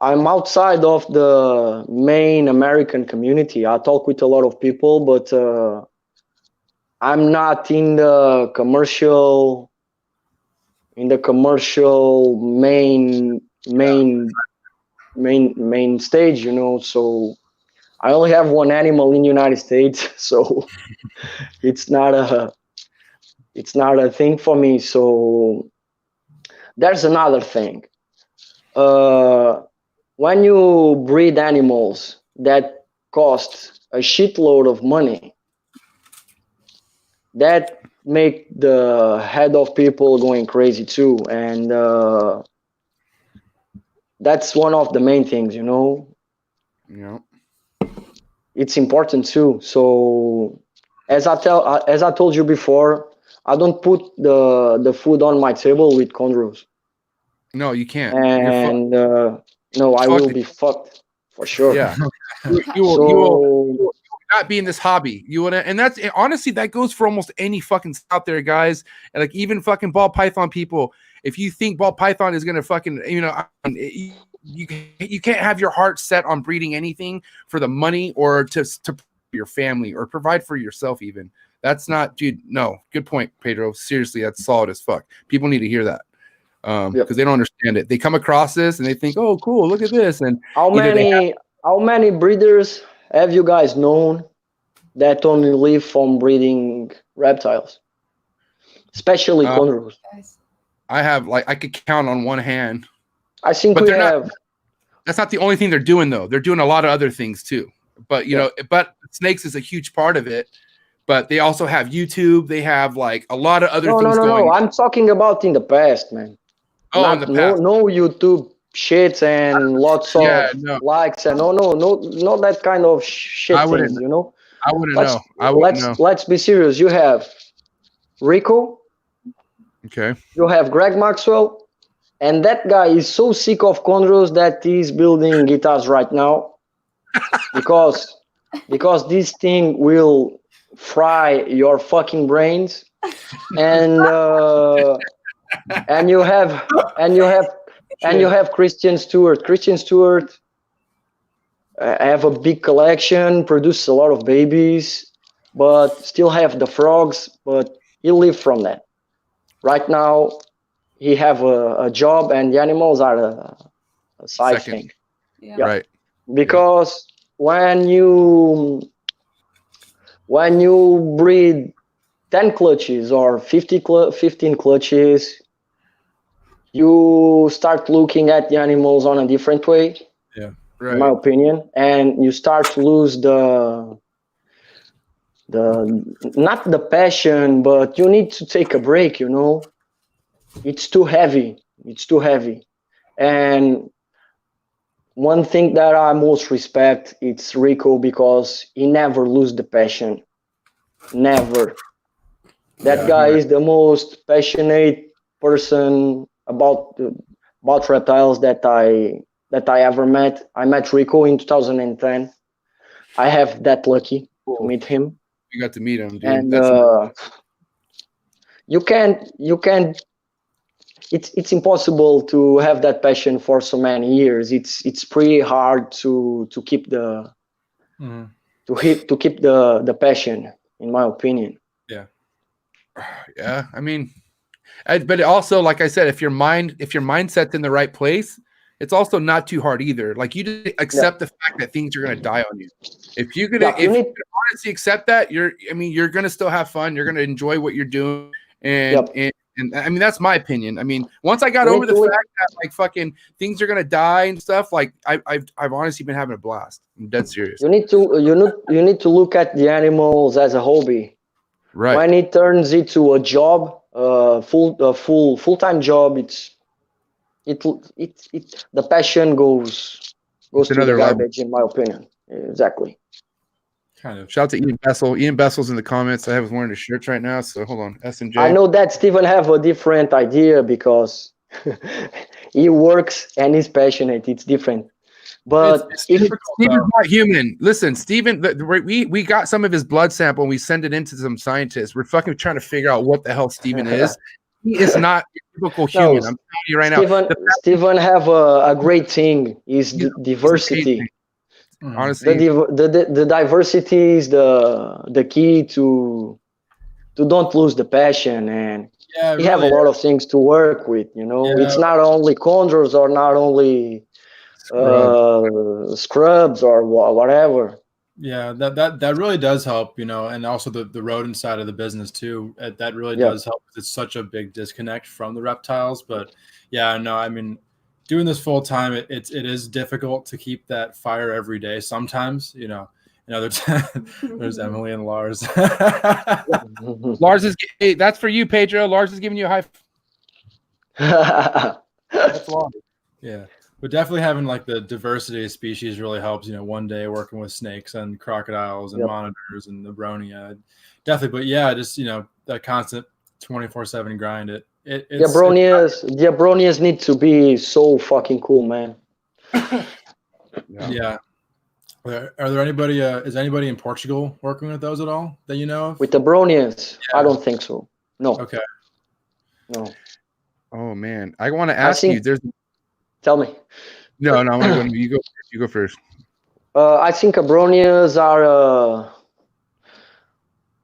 I'm outside of the main American community. I talk with a lot of people, but I'm not in the commercial main stage, you know. So I only have one animal in the United States, so it's not a thing for me. So there's another thing. When you breed animals that cost a shitload of money, that make the head of people going crazy too, and that's one of the main things, you know. Yeah, it's important too. So as I told you before, I don't put the food on my table with chondros. No, you can't. And no, I will be fucked for sure. Yeah, you will not be in this hobby. You would, and that's honestly, that goes for almost any fucking out there, guys. And like, even fucking ball python people, if you think ball python is gonna fucking, you know, you can't have your heart set on breeding anything for the money or to your family or provide for yourself. Even that's not, dude. No, good point, Pedro. Seriously, that's solid as fuck. People need to hear that. Because they don't understand it. They come across this and they think, "Oh, cool! Look at this!" And how many breeders have you guys known that only live from breeding reptiles, especially chondros? I have, like, I could count on one hand. I think that's not the only thing they're doing, though. They're doing a lot of other things too. But you know, but snakes is a huge part of it. But they also have YouTube. They have like a lot of other things going. No. I'm talking about in the past, man. Oh, in the past. No YouTube shits and lots of likes and no, not that kind of shit thing, you know. I wouldn't know. Let's be serious. You have Rico. Okay. You have Greg Maxwell. And that guy is so sick of chondros that he's building guitars right now because this thing will fry your fucking brains, and you have Christian Stewart. Christian Stewart have a big collection, produce a lot of babies, but still have the frogs. But he live from that. Right now, he have a job, and the animals are a side thing. Yeah. Right. Because when you breed 10 clutches or 15 clutches, you start looking at the animals on a different way. Yeah. Right. In my opinion, and you start to lose the not the passion, but you need to take a break. It's too heavy. And one thing that I most respect, it's Rico, because he never lose the passion. Never. That guy is the most passionate person about reptiles that I ever met. I met Rico in 2010. I have that lucky to meet him. You got to meet him, dude. And That's you can't. It's impossible to have that passion for so many years. It's pretty hard to keep the to keep the passion, in my opinion. Yeah. I mean, but also, like I said, if your mindset's in the right place, it's also not too hard either. Like, you just accept the fact that things are going to die on you. If you can honestly accept that, you're going to still have fun. You're going to enjoy what you're doing. And I mean, that's my opinion. I mean, once I got over the fact that like fucking things are going to die and stuff, like I've honestly been having a blast. I'm dead serious. You need to look at the animals as a hobby. Right. When it turns into a job, full-time job, the passion goes to the garbage, in my opinion. Exactly. Kind of. Shout out to Ian Bessel. Ian Bessel's in the comments. I have wearing his shirts right now, so hold on. S&J. I know that Steven have a different idea he works and he's passionate. It's different. But Steven's not human. Listen, Steven, we got some of his blood sample and we send it into some scientists. We're fucking trying to figure out what the hell Steven is. He is not a typical human. I'm telling you right now. Steven have a great thing. Is diversity. Honestly, the diversity is the key to don't lose the passion, and you have a lot of things to work with. It's not only chondros or not only scrubs or whatever. Yeah, that really does help, and also the rodent side of the business too. That really does help. It's such a big disconnect from the reptiles, but yeah, no, I mean, doing this full time, it is difficult to keep that fire every day. Sometimes, other times, there's Emily and Lars. Lars that's for you, Pedro. Lars is giving you a high. That's Lars. Yeah. But definitely having like the diversity of species really helps, one day working with snakes and crocodiles and monitors and the Bronia. Definitely. But yeah, just, that constant 24/7 grind. The Bronias need to be so fucking cool, man. Yeah. Are there anybody, is anybody in Portugal working with those at all that you know of? With the Bronias? Yeah. I don't think so. No. Okay. No. Oh man. I want to ask you, tell me. No, I'm going to you go first. You go first. I think Abronias are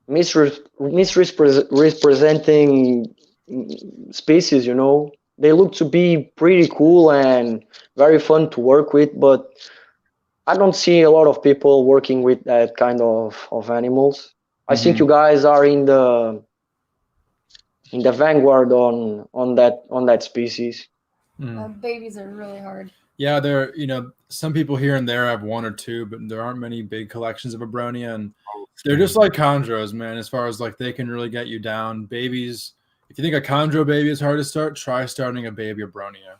misrepresenting species, They look to be pretty cool and very fun to work with, but I don't see a lot of people working with that kind of animals. I think you guys are in the vanguard on that species. Babies are really hard. Yeah, they're, some people here and there have one or two, but there aren't many big collections of Abronia, and they're just like chondros, man, as far as like they can really get you down. Babies, if you think a chondro baby is hard to start, try starting a baby Abronia.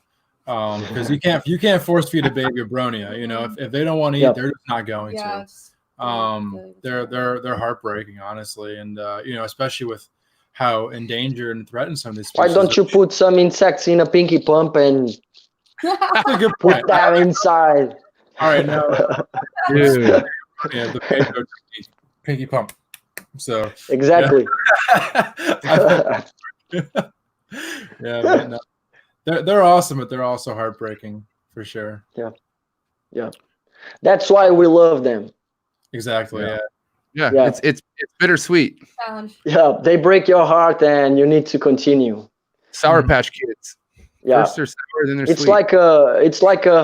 Because you can't force feed a baby Abronia. If they don't want to eat, they're just not going to. They're heartbreaking, honestly, and especially with how endangered and threatened some of these Why species don't you put some insects in a pinky pump and That's a good put point. them inside? All right, now Dude. yeah, the Pedro pinky pump. So Exactly. yeah, but no. They're awesome, but they're also heartbreaking for sure. Yeah. That's why we love them. Exactly. Yeah. Yeah. Yeah, Yeah. it's bittersweet. Challenge. Yeah, they break your heart and you need to continue. Sour Mhm. Patch Kids. Yeah. First they're sour, then they're It's sweet. like a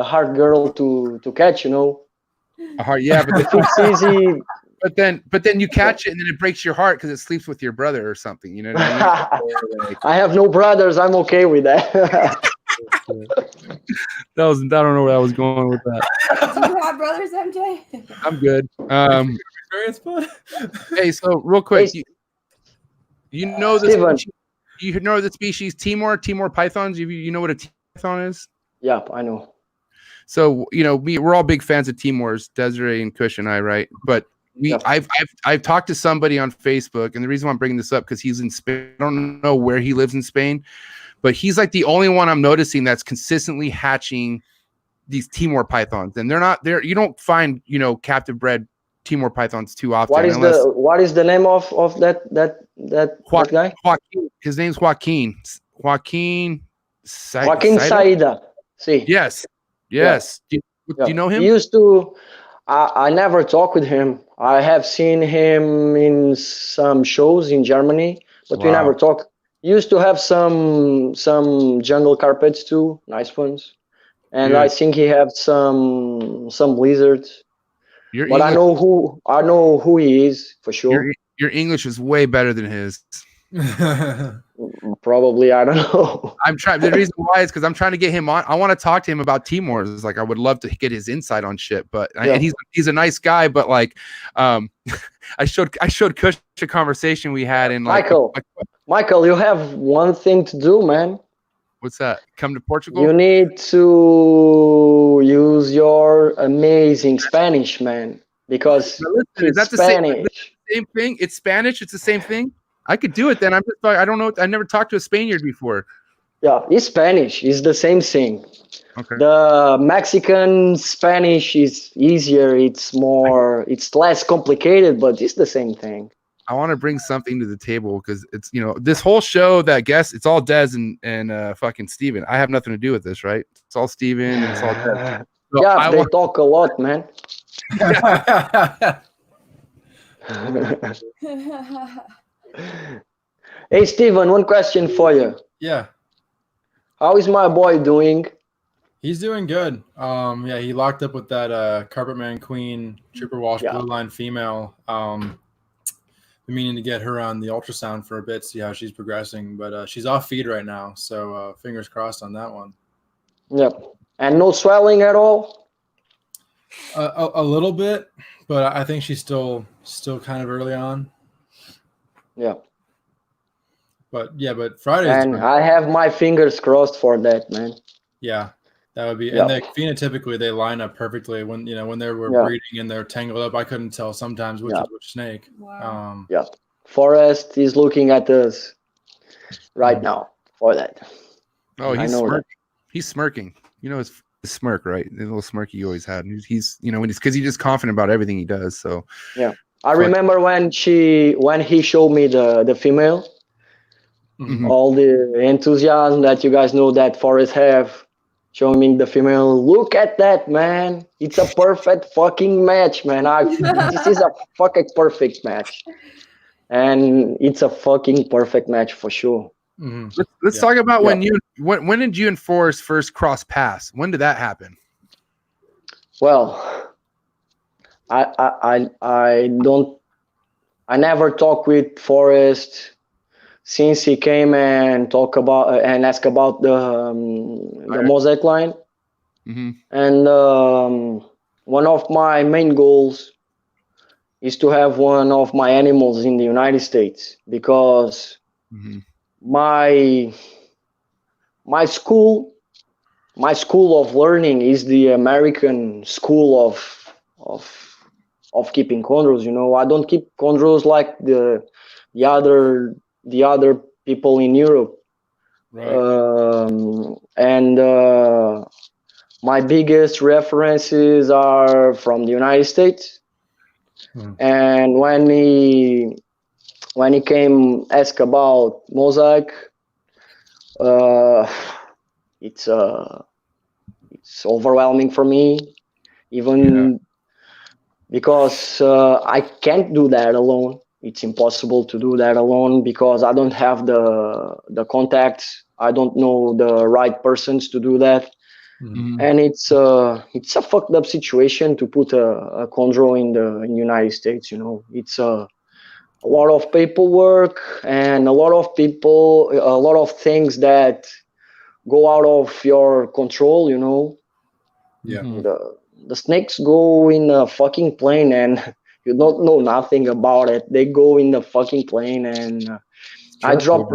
hard girl to catch, you know. A heart, yeah, but If it's easy, but then you catch it and then it breaks your heart because it sleeps with your brother or something. You know what I mean? Or like, I have no brothers. I'm okay with that. I don't know where I was going with that. Do you have brothers, MJ? I'm good. Experience, bud. Hey, so real quick, Hey, you know the Steven. species, you know the species Timor pythons. You know what a Timor python is? Yeah, I know. So we're all big fans of Timors, Desiree and Kush and I, right? But Yeah. I've talked to somebody on Facebook, and the reason why I'm bringing this up because he's in Spain. I don't know where he lives in Spain, but he's like the only one I'm noticing that's consistently hatching these Timor pythons, and they're not there. You don't find captive bred Timor pythons too often. What is the name of that guy? Joaquin? His name's Joaquin. Joaquin Saida. See. Yes. Do you know him? He used to. I never talked with him. I have seen him in some shows in Germany, but we Wow. never talked. He used to have some jungle carpets too, nice ones, and I Dude. think he have some lizards. Your But I know who he is for sure. your English is way better than his. Probably, I don't know. I'm trying. The reason why is because I'm trying to get him on. I want to talk to him about Timors. It's like I would love to get his insight on shit. But Yeah. and he's a nice guy. But like, I showed Kush a conversation we had in like Michael, you have one thing to do, man. what's that? Come to Portugal. You need to use your amazing Spanish, man, because Listen, is that it's the Spanish. same thing? It's Spanish. It's the same thing. I could do it then. I'm just like I don't know. I never talked to a Spaniard before. Yeah, it's Spanish. It's the same thing. Okay. The Mexican Spanish is easier. It's less complicated, but it's the same thing. I want to bring something to the table because it's this whole show that it's all Des and fucking Steven. I have nothing to do with this, right? It's all Steven and it's all Des. So Yeah, they talk a lot, man. Hey, Steven, one question for you. Yeah, How is my boy doing? he's doing good. Yeah, he locked up with that Carpetman Queen Trooper Walsh Yeah. Blue Line female. Been meaning to get her on the ultrasound for a bit, see how she's progressing, but she's off feed right now, so fingers crossed on that one. Yep. And no swelling at all? A little bit, but I think she's still kind of early on. Yeah. But Friday. And I have my fingers crossed for that, man. Yeah, that would be. Yeah. And they phenotypically they line up perfectly when they were Yeah. breeding and they're tangled up. I couldn't tell sometimes which Yeah. is which snake. Wow. Forrest is looking at us right now for that. Oh, I he's know that. smirking. He's smirking. His smirk, right? The little smirk he always had. He's because he's just confident about everything he does. So I remember when he showed me the female, Mhm. all the enthusiasm that you guys know that Forrest have, showing me the female. Look at that, man! It's a perfect fucking match, man. This is a fucking perfect match, and it's a fucking perfect match for sure. Mhm. let's Yeah. talk about when did you and Forrest first cross paths? When did that happen? Well, I never talk with Forrest since he came and talk about and ask about the mosaic line. Mm-hmm. And one of my main goals is to have one of my animals in the United States, because Mm-hmm. my school of learning is the American school of keeping chondros. You know, I don't keep chondros like the other people in Europe. Right. And my biggest references are from the United States. And when he came ask about mosaic, it's overwhelming for me, even because I can't do that alone. It's impossible to do that alone because I don't have the contacts. I don't know the right persons to do that. And it's a fucked up situation to put a chondro in the United States. You know, it's a lot of paperwork and a lot of things that go out of your control. You know, the snakes go in a fucking plane and you don't know nothing about it. They go in the fucking plane, and I drop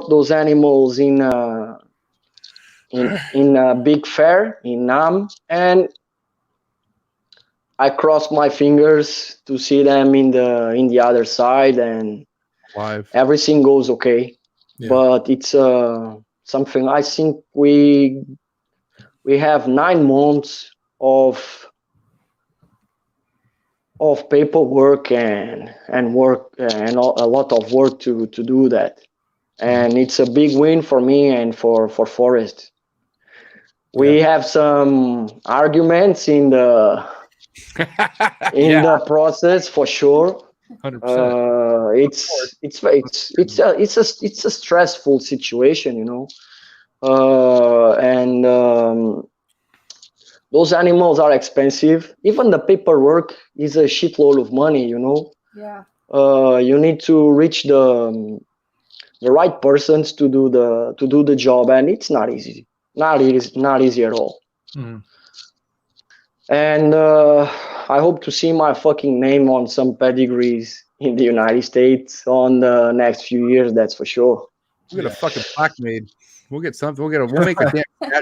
those animals in a big fair in Nam, and I cross my fingers to see them in the other side, and Live. everything goes okay. But it's something. I think we have 9 months of paperwork and work and a lot of work to do that, and it's a big win for me and for FORREST. We have some arguments in the the process for sure. 100%. It's a stressful situation, you know, and those animals are expensive. Even the paperwork is a shitload of money, you know. Yeah. You need to reach the right persons to do the job, and it's not easy. Not easy at all. And I hope to see my fucking name on some pedigrees in the United States on the next few years. That's for sure. We'll get a fucking plaque made. We'll get something. We'll make a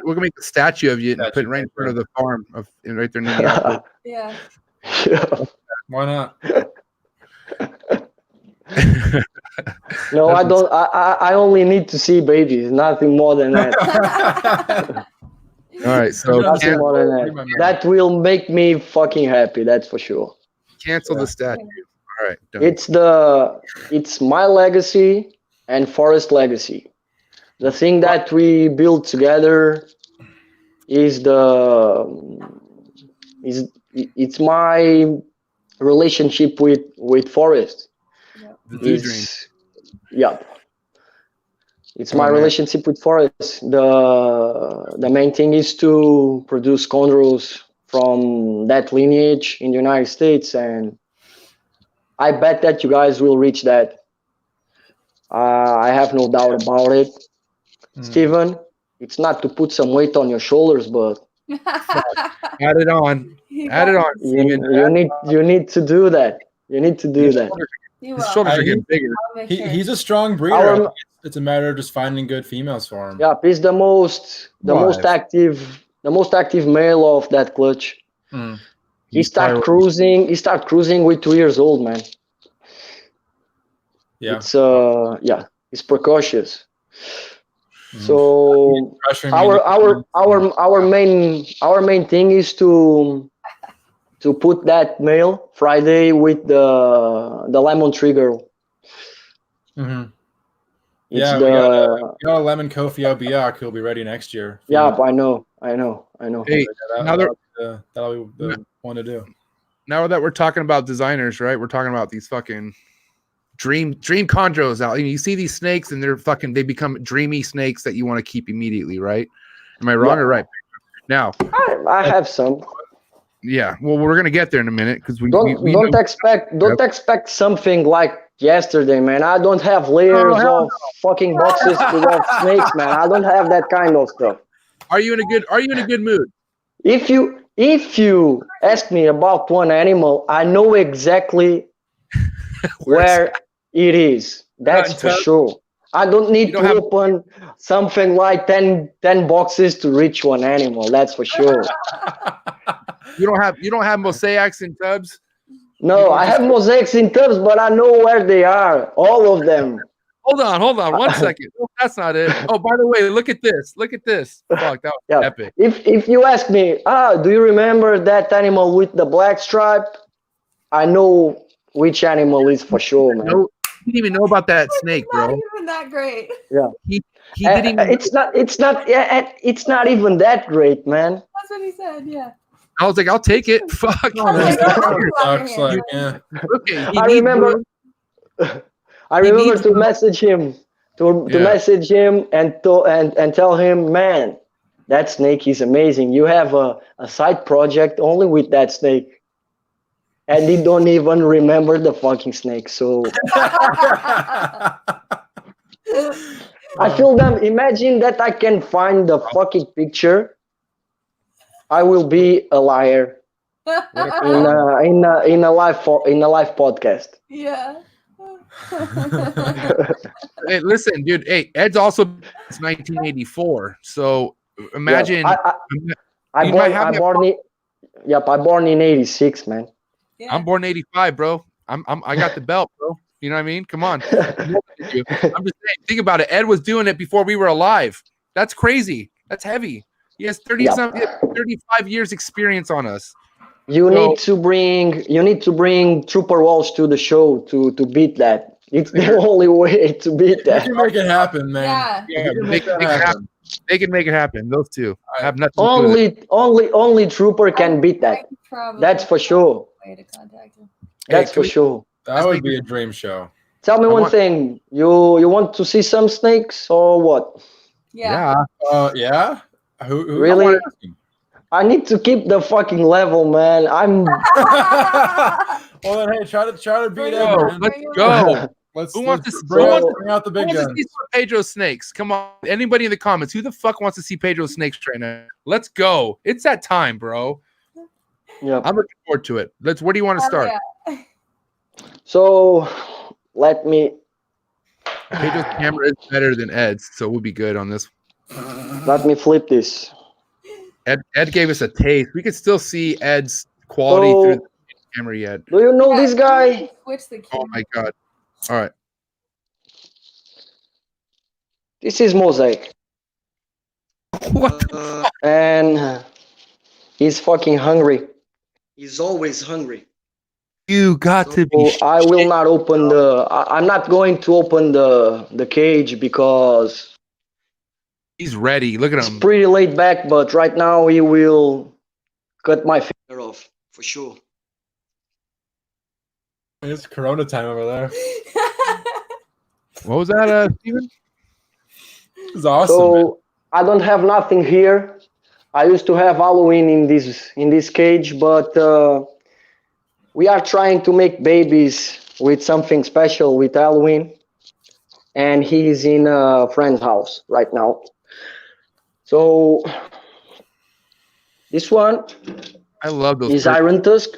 we're gonna make a statue of you and put it right in front of the farm right there in Minneapolis. Yeah. Why not? No, I don't. I only need to see babies, nothing more than that. All right, so Nothing more than that. That will make me fucking happy. That's for sure. Cancel the statue. All right, done. It's my legacy and FORREST legacy. The thing that we built together is it's my relationship with FORREST. The dream. Yeah. It's my relationship with FORREST. The main thing is to produce chondros from that lineage in the United States, and I bet that you guys will reach that. I have no doubt about it. Steven, it's not to put some weight on your shoulders, but Add it on. Add it on, Steven. you need to do that. You need to do that. His shoulders are getting bigger. He's a strong breeder. It's a matter of just finding good females for him. Yeah, he's the most active male of that clutch. He start cruising with 2 years old, man. Yeah. It's he's precocious. So our main thing is to put that male Friday with the lemon tree girl. We got a lemon Kofi Biak who'll be ready next year. Yeah, I know. Hey, that'll be the one to do. Now that we're talking about designers, right? We're talking about these fucking dream chondros out. You see these snakes and they become dreamy snakes that you want to keep immediately, right? Am I wrong or right? Now I have some. Yeah, well, we're gonna get there in a minute because we don't expect something like yesterday, man. I don't have layers of fucking boxes full of snakes, man. I don't have that kind of stuff. Are you in a good mood? If you ask me about one animal, I know exactly where it is. That's for sure. I don't need don't to have- open something like 10 boxes to reach one animal. That's for sure. You don't have mosaics in tubs. No, don't I just- have mosaics in tubs, but I know where they are. All of them. Hold on, 1 second. Oh, that's not it. Oh, by the way, look at this. Look at this. Fuck, that was Yeah. epic. If you ask me, do you remember that animal with the black stripe? I know which animal is for sure, man. No, he didn't even know about that snake, Not bro. even that great. He didn't even. It's not even that great, man. That's what he said. Yeah. I was like, I'll take it. Fuck. Oh, man, that kinda sucks. Yeah. Like, yeah. Okay, he I needs remember. room. I He remember needs to room. message him, to Yeah. message him and tell him, man, that snake is amazing. You have a side project only with that snake, and he don't even remember the fucking snake. So I feel them. Imagine that I can find the fucking picture. I will be a liar in a live podcast. Yeah. Hey, listen, dude. Hey, Ed's also it's 1984. So imagine. Yeah, I You born, might have I that- born in, yep, I born in '86, man. Yeah. I'm born 85, bro. I got the belt, bro. You know what I mean? Come on. I'm just saying, think about it. Ed was doing it before we were alive. That's crazy. That's heavy. He has 35 years experience on us. You need to bring Trooper Walsh to the show to beat that. It's the only way to beat You that. can make it happen, man. Yeah. Yeah, You can they make can that make it happen. happen. They can make it happen. Those two have nothing to do with it. Only Trooper can beat I that. could probably That's for sure. way to contact him. That's Hey, for can we- sure. That would be a dream show. Tell me I one want- thing. You want to see some snakes or what? Yeah. Yeah. Who Really? I wanna- I need to keep the fucking level, man. I'm Well then, hey, try to beat Bring Ed, Go, man. let's go. Let's Who wants let's to- bring who out, wants bring out the Who big wants to guns. see some Pedro snakes? Come on, anybody in the comments? Who the fuck wants to see Pedro snakes right now? Let's go. It's that time, bro. yeah. I'm looking forward to it. Where do you want to Hell start? yeah. So let me Pedro's camera is better than Ed's, so we'll be good on this. flip this. Ed gave us a taste. We could still see Ed's quality So- through the camera yet. Do you know this guy? Switch the Oh camera. my god. All right. This is Mosaic, What the and he's fucking hungry. He's always hungry. You got to be. So I will not open I'm not going to open the cage because He's ready. Look at it's him. pretty laid back. But right now he will cut my finger off for sure. It's Corona time over there. What was that, Steven? This is awesome. man. So I don't have nothing here. I used to have Halloween in this cage, but we are trying to make babies with something special with Halloween, and he's in a friend's house right now. So this one I love those. is Iron Tusk.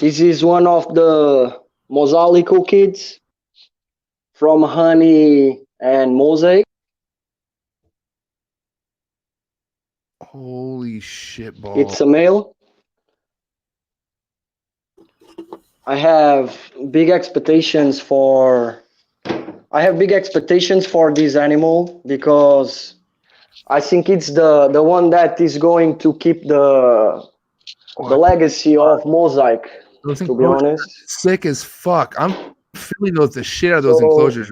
This is one of the Mosalico kids from Honey and Mosaic. Holy shit, ball. It's a male. I have big expectations for this animal because I think it's the one that is going to keep the legacy of Mosaic, Those to be enclosures honest. are sick as fuck. I'm feeling the shit out of those So- enclosures.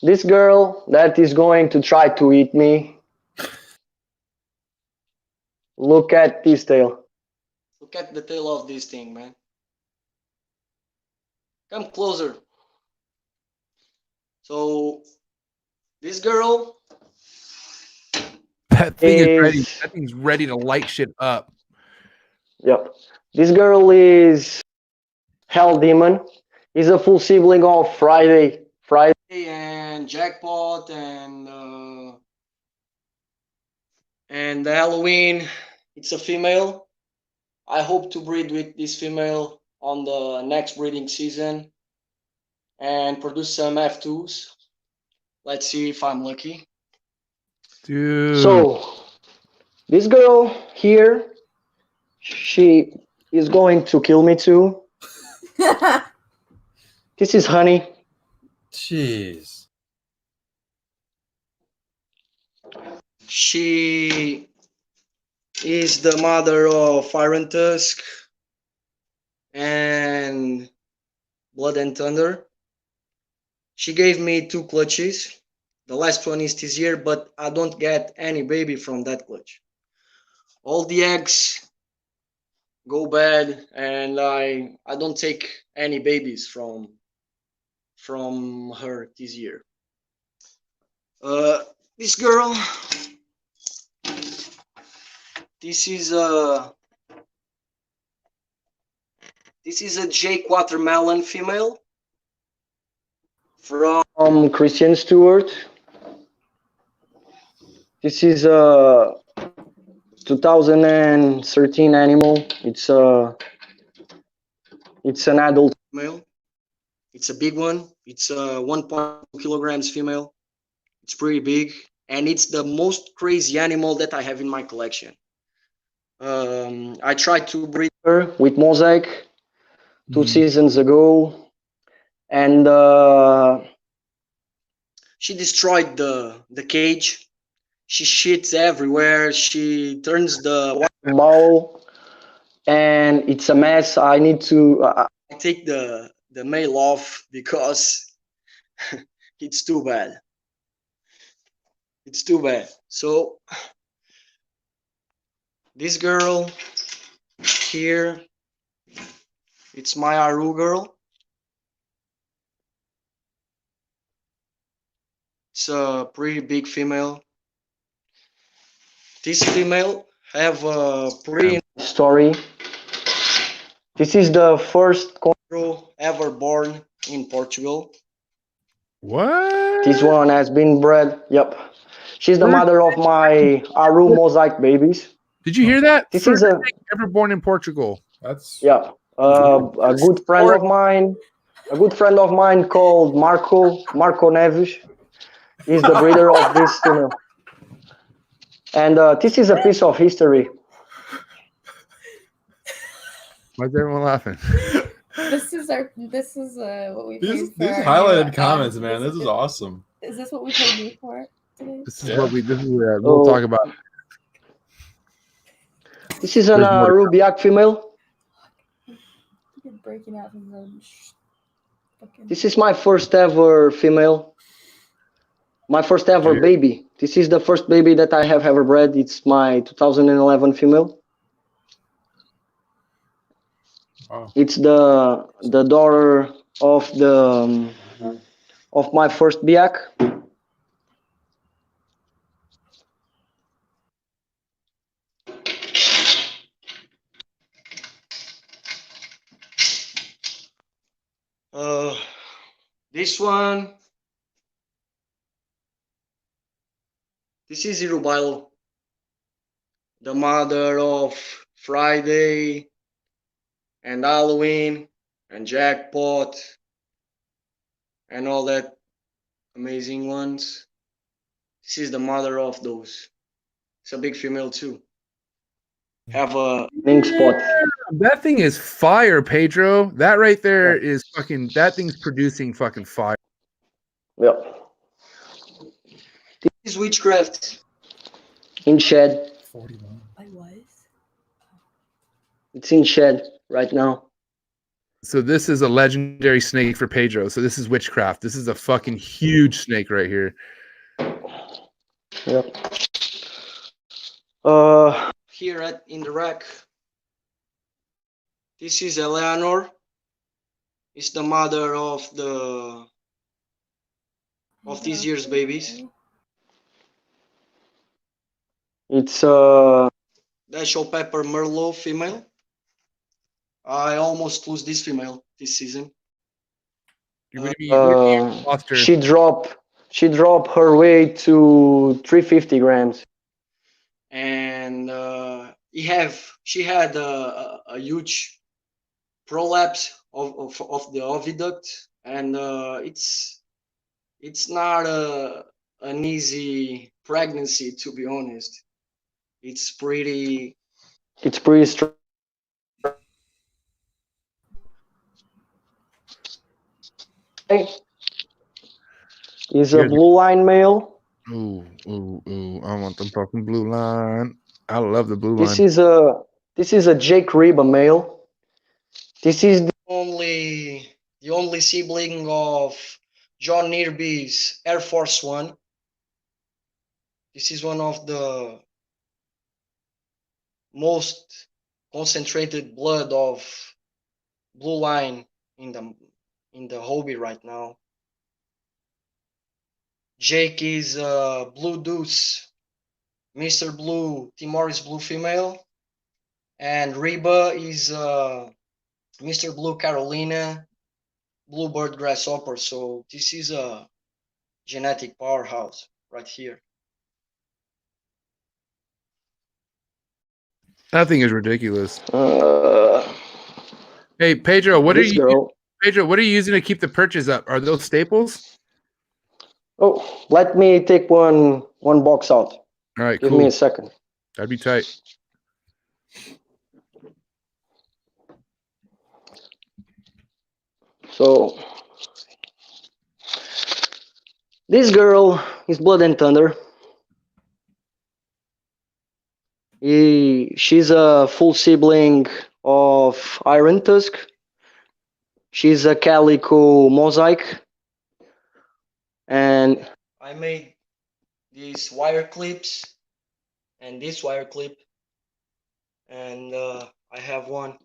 This girl that is going to try to eat me. Look at this tail. Look at the tail of this thing, man. Come closer. So, this girl That thing is ready. is- That thing's ready to light shit up. Yep. This girl is Hell Demon. He's a full sibling of Friday and Jackpot and Halloween. It's a female. I hope to breed with this female on the next breeding season. and produce some F2s. Let's see if I'm lucky. Dude. So this girl here, she is going to kill me too. This is Honey. Jeez. She is the mother of Iron Tusk and Blood and Thunder. She gave me 2 clutches. The last one is this year, but I don't get any baby from that clutch. All the eggs go bad, and I don't take any babies from her this year. This girl, this is a Jake Watermelon female from Christian Stewart. This is a 2013 animal. It's an adult female. It's a big one. It's 1.2 kilograms female. It's pretty big, and it's the most crazy animal that I have in my collection. I tried to breed her with Mosaic 2 seasons ago, and she destroyed the cage. She shits everywhere. She turns the water bowl, and it's a mess. I need to take the male off because it's too bad. It's too bad. So this girl here, it's my Aru girl. It's a pretty big female. This female have a pretty story. This is the first Chondro ever born in Portugal. What? This one has been bred. Yep. She's the mother of my Aru mosaic babies. Did you hear that? This First is a snake ever born in Portugal. That's yeah. A good friend of mine. A good friend of mine called Marco Neves. He's the breeder of this female. And this is a piece of history. Why is everyone laughing? This is what we these paid for. highlighted comments, man. This is awesome. Is this what we paid you for today? This is what we'll talk about. This is an Rubiac female. You're breaking out from the This is my first ever female. My first ever baby. This is the first baby that I have ever bred. It's my 2011 female. Wow. It's the daughter of my first biak. This one. This is Irubilo, the mother of Friday and Halloween and Jackpot and all that amazing ones. This is the mother of those. It's a big female too. Have a pink spot. That thing is fire, Pedro. That right there is fucking. That thing's producing fucking fire. Yep. This is witchcraft in shed. 41. I was. It's in shed right now. So this is a legendary snake for Pedro. So this is witchcraft. This is a fucking huge snake right here. Yep. Here in the rack, this is Eleanor. It's the mother of this year's babies. It's Dashiell Pepper Merlot female. I almost lose this female this season. She dropped her weight to 350 grams, and she had a huge prolapse of the oviduct and it's not an easy pregnancy, to be honest. It's pretty strong. Is a blue line male. Ooh. I want the fucking blue line. I love the blue This line. is a Jake Reba male. This is the only sibling of John Nearby's Air Force One. This is one of the most concentrated blood of blue line in the hobby right now. Jake is Blue Deuce, Mr. Blue, Timor's Blue female, and Reba is Mr. Blue Carolina, Bluebird Grasshopper. So this is a genetic powerhouse right here. That thing is ridiculous. Uh, Hey, Pedro, what are this you girl. Pedro, what are you using to keep the perches up? Are those staples? Oh, let me take one box out. All right, Give cool. me a second. That'd be tight. So this girl is Blood and Thunder. She's a full sibling of Iron Tusk. She's a calico mosaic. And I made these wire clips and this wire clip. And I have one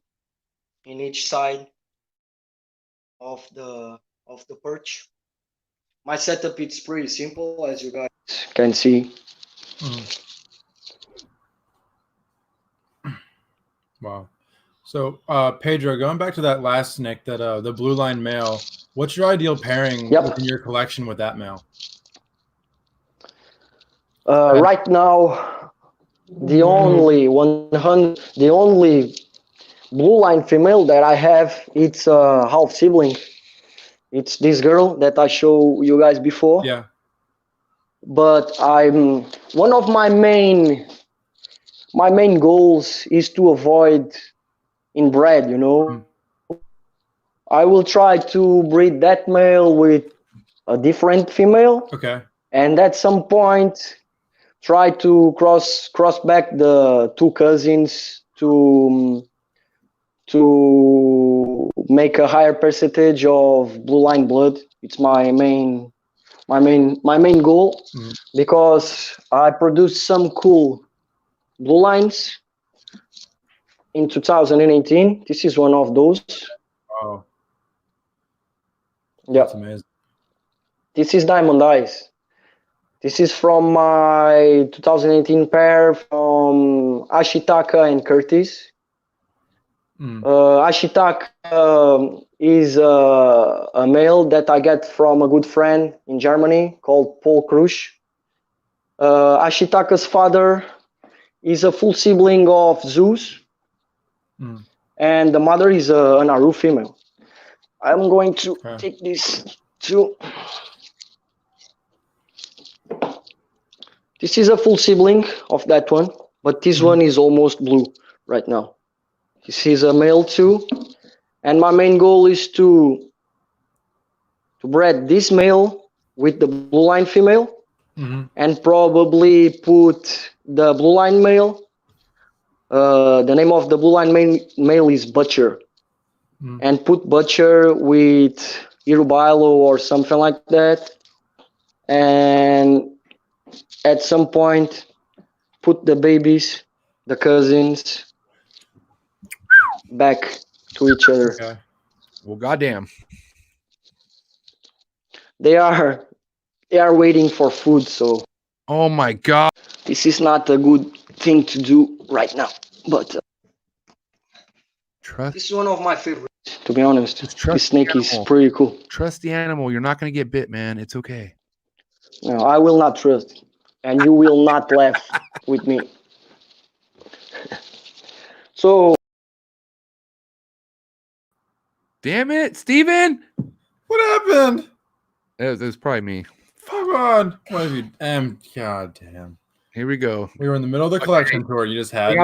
in each side of the perch. My setup is pretty simple, as you guys can see. Wow. So, Pedro, going back to that last snake, that the blue line male, what's your ideal pairing within your collection with that male? Right now, the only blue line female that I have, it's a half sibling. It's this girl that I show you guys before. Yeah. But one of my main goals is to avoid inbred, you know. I will try to breed that male with a different female. Okay. And at some point try to cross back the two cousins to make a higher percentage of blue line blood. It's my main goal, because I produced some cool blue lines in 2018. This is one of those. Wow. Yeah. That's amazing. This is Diamond Eyes. This is from my 2018 pair from Ashitaka and Curtis. Ashitaka is a male that I get from a good friend in Germany called Paul KUSH. Ashitaka's father is a full sibling of Zeus, and the mother is an Aru female. I'm going to take this too. This is a full sibling of that one, but this one is almost blue right now. This is a male too, and my main goal is to bred this male with the blue line female, and probably put the blue line male. The name of the blue line male is Butcher, and put Butcher with Irubilo or something like that, and at some point put the babies, the cousins, back to each other. Okay. Well, goddamn. They are waiting for food, so. Oh my god. This is not a good thing to do right now, but this is one of my favorites, to be honest. This snake is pretty cool. Trust the animal. You're not going to get bit, man. It's okay. No, I will not trust, and you will not laugh with me. So. Damn it, Steven! What happened? It was probably me. Fuck on. What have you? God damn. Here we go. We were in the middle of the collection tour. You just had.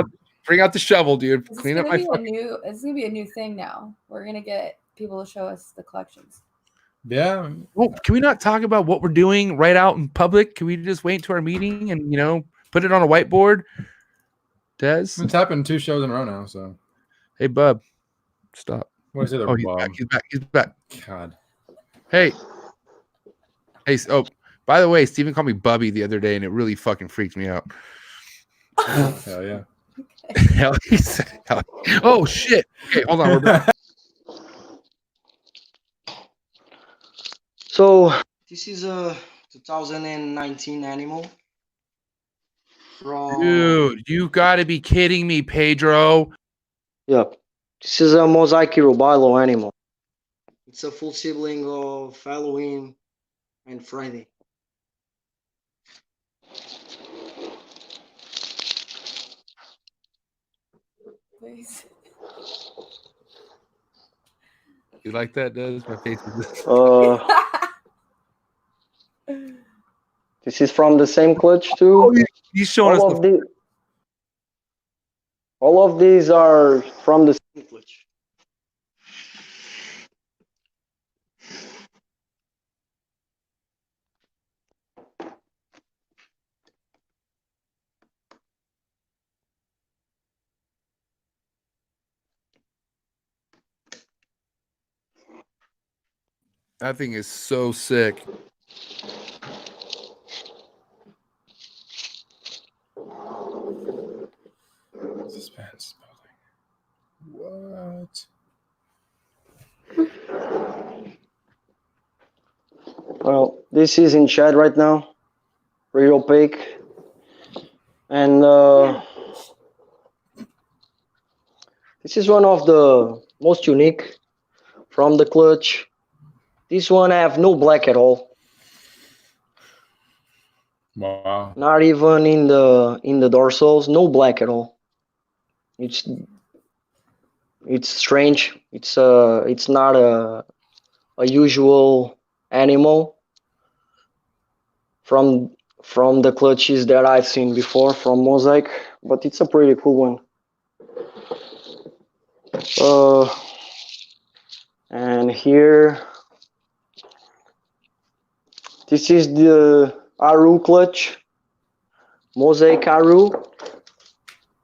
Bring out the shovel, dude. This Clean is up gonna my. be it's gonna be a new thing now. We're gonna get people to show us the collections. Yeah. Oh, can we not talk about what we're doing right out in public? Can we just wait to our meeting and put it on a whiteboard? Des, It's happened 2 shows in a row now. So. hey, bub, stop. What is it? Oh, he's back. He's back. He's back. God. Hey. Oh, by the way, Steven called me Bubby the other day, and it really fucking freaked me out. Hell yeah. Hell, he said, hell. Oh shit. Okay, hold on. We're back. So this is a 2019 animal. Dude, you gotta be kidding me, Pedro. Yeah, this is a mosaic rubilo animal. It's a full sibling of Halloween and Friday. Please. You like that, Des? My face is This is from the same clutch too. Oh, he's showing us all of these are from the same clutch. That thing is so sick. This man's building. What? Well, this is in shed right now, pretty opaque, and this is one of the most unique from the clutch. This one have no black at all. Wow. Not even in the dorsals, no black at all. It's strange. It's not a usual animal from the clutches that I've seen before from Mosaic, but it's a pretty cool one. And here, this is the Aru clutch, Mosaic Aru.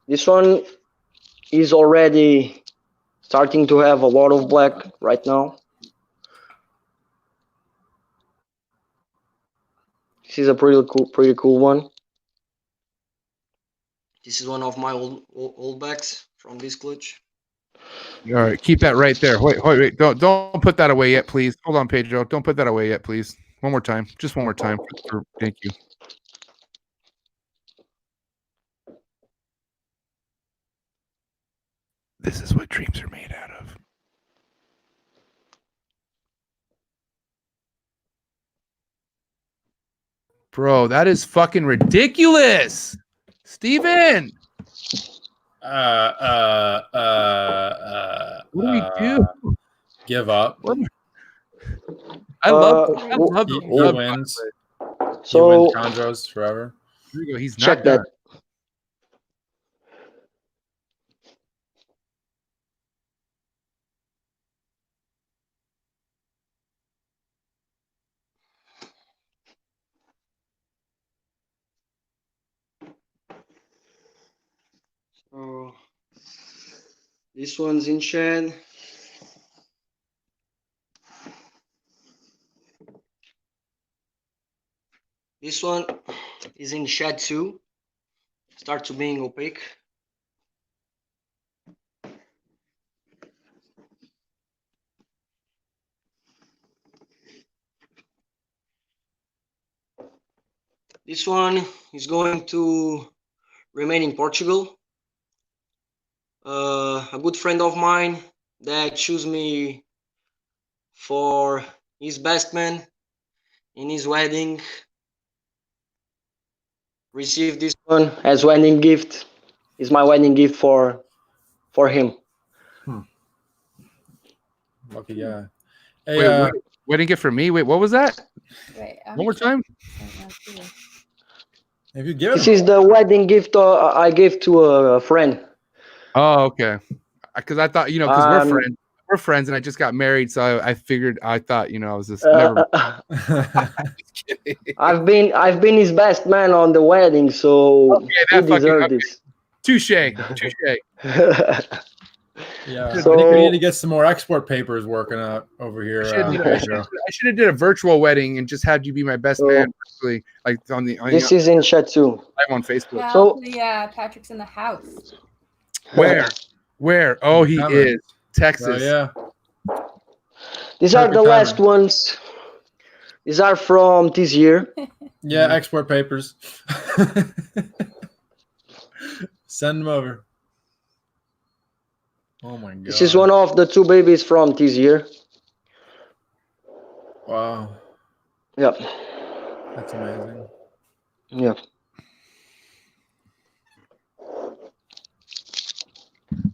This one is already starting to have a lot of black right now. This is a pretty cool one. This is one of my old backs from this clutch. All right, keep that right there. Wait. Don't put that away yet, please. Hold on, Pedro. Don't put that away yet, please. One more time. Just one more time. Thank you. This is what dreams are made out of. Bro, that is fucking ridiculous. Steven! What do we do? Give up. I love He wins. So he wins Chondros forever. Here we go. He's check not done. that. So this one's in shed. This one is in shed too. Start to being opaque. This one is going to remain in Portugal. A good friend of mine that chose me for his best man in his wedding received this one as wedding gift. Is my wedding gift for him. Lucky guy. Hey, Wedding gift for me. Wait, what was that? Wait, One more time. If you give This it, is the wedding gift I gave to a friend. Oh, okay. Because I thought, because we're Um, friends. We're friends, and I just got married, so I figured, I thought, I was just never. Just kidding. I've been his best man on the wedding, so Okay, he that fucking deserved okay. this. Touche. yeah. So- I think we need to get some more export papers working out over here. I should have did a virtual wedding and just had you be my best man, virtually, like on This is in chat too. live on Facebook. Well, So- yeah, Patrick's in the house. Where? Oh, he Coming. is Texas. Oh yeah. These are Perfect the last timing. ones. These are from this year. Yeah, export papers. Send them over. Oh my god. This is one of the 2 babies from this year. Wow. Yep. That's amazing. Yep.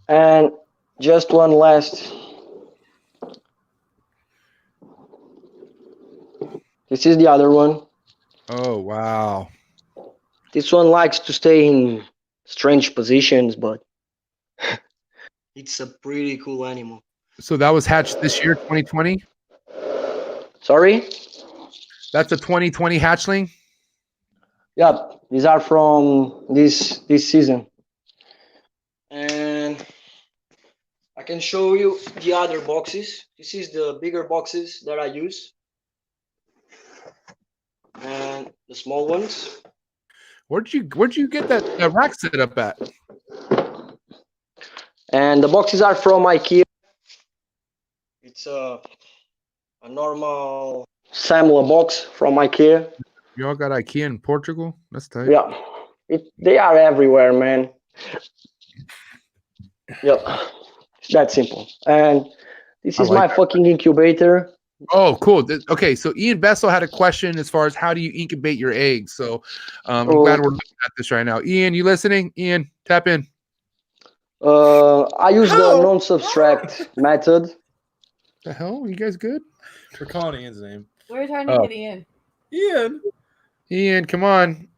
And just one last. This is the other one. Oh, wow. This one likes to stay in strange positions, but it's a pretty cool animal. So that was hatched this year, 2020. Sorry? That's a 2020 hatchling. Yep, these are from this season. And I can show you the other boxes. This is the bigger boxes that I use. And the small ones. Where'd you get that rack set up at? And the boxes are from IKEA. It's a normal Samla box from IKEA. Y'all got IKEA in Portugal? That's tight. Yeah, they are everywhere, man. Yep, it's that simple. And this is my fucking incubator. Oh, cool. Okay, so Ian Bessel had a question as far as how do you incubate your eggs. So I'm glad we're looking at this right now. Ian, you listening? Ian, tap in. I use the non-subtract method. The hell? You guys good? We're calling Ian's name. We're trying to get in. Ian. Ian, come on.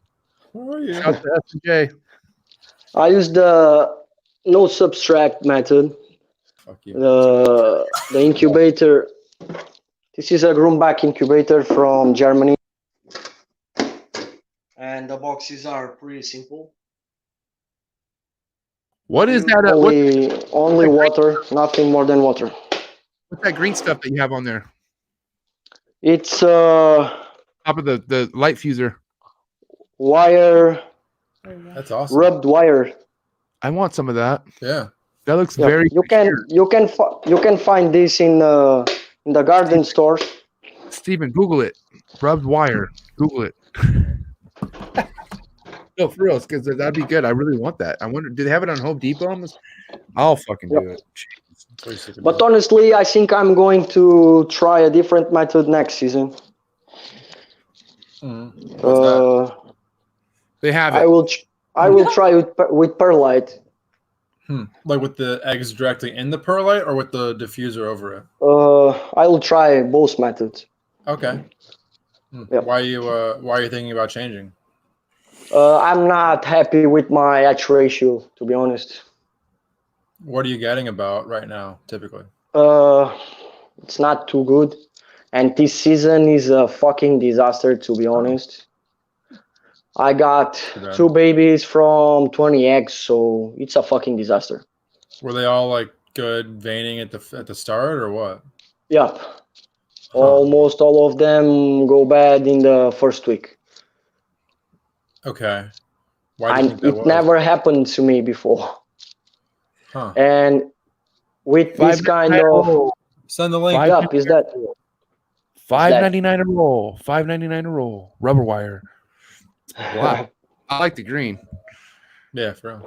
How are you? Shout to S&J. I use the no subtract method. Fuck you. The incubator. This is a Grumback incubator from Germany. And the boxes are pretty simple. What is that? Only water, nothing more than water. What's that green stuff that you have on there? It's Top of the light fuser. wire, That's awesome. rubbed wire. I want some of that. Yeah. That looks Yeah, very. you can find this in the garden stores. Steven, Google it. Rubbed wire. Google it. No, for real, because that'd be good. I really want that. I wonder, do they have it on Home Depot? I'll fucking do it. Jeez. But honestly, I think I'm going to try a different method next season. What's that? They have it. I will try with perlite. Like with the eggs directly in the perlite or with the diffuser over it? I will try both methods. Okay. Yep. Why are you thinking about changing? I'm not happy with my hatch ratio, to be honest. What are you getting about right now, typically? It's not too good, and this season is a fucking disaster, to be honest. I got 2 babies from 20 eggs, so it's a fucking disaster. Were they all like good veining at the start or what? Yep. Almost all of them go bad in the first week. Okay. Why do you think that It was? never happened to me before. Huh. And with this kind of Send the link. yep, is that $5.99 a roll. $5.99 a roll. Rubber wire. Wow. I like the green. Yeah, for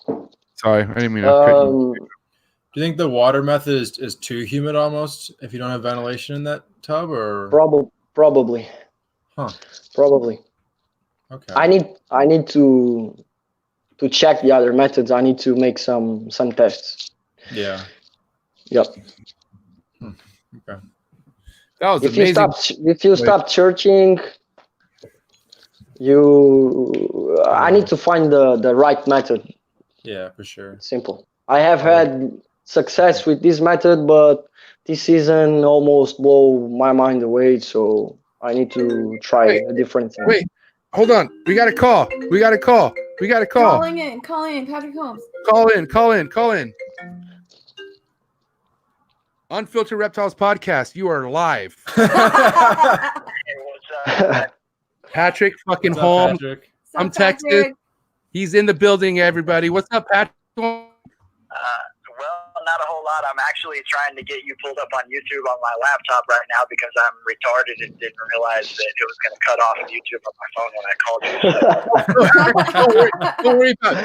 real. Sorry, I didn't mean to cut you. Do you think the water method is too humid almost if you don't have ventilation in that tub or probably. Huh. Probably. Okay. I need to check the other methods. I need to make some tests. Yeah. Yep. Okay. That was If amazing. if you stop searching, I need to find the right method. Yeah, for sure. Simple. I have had success with this method, but this season almost blew my mind away. So I need to try a different thing. Wait, hold on. We got a call. Calling in, Patrick Holmes. Call in. Unfiltered Reptiles Podcast. You are live. Hey, what's up? Patrick fucking What's up, Holmes. Patrick? I'm Texas. He's in the building, everybody. What's up, Patrick? Well, not a whole lot. I'm actually trying to get you pulled up on YouTube on my laptop right now because I'm retarded and didn't realize that it was going to cut off YouTube on my phone when I called you. So,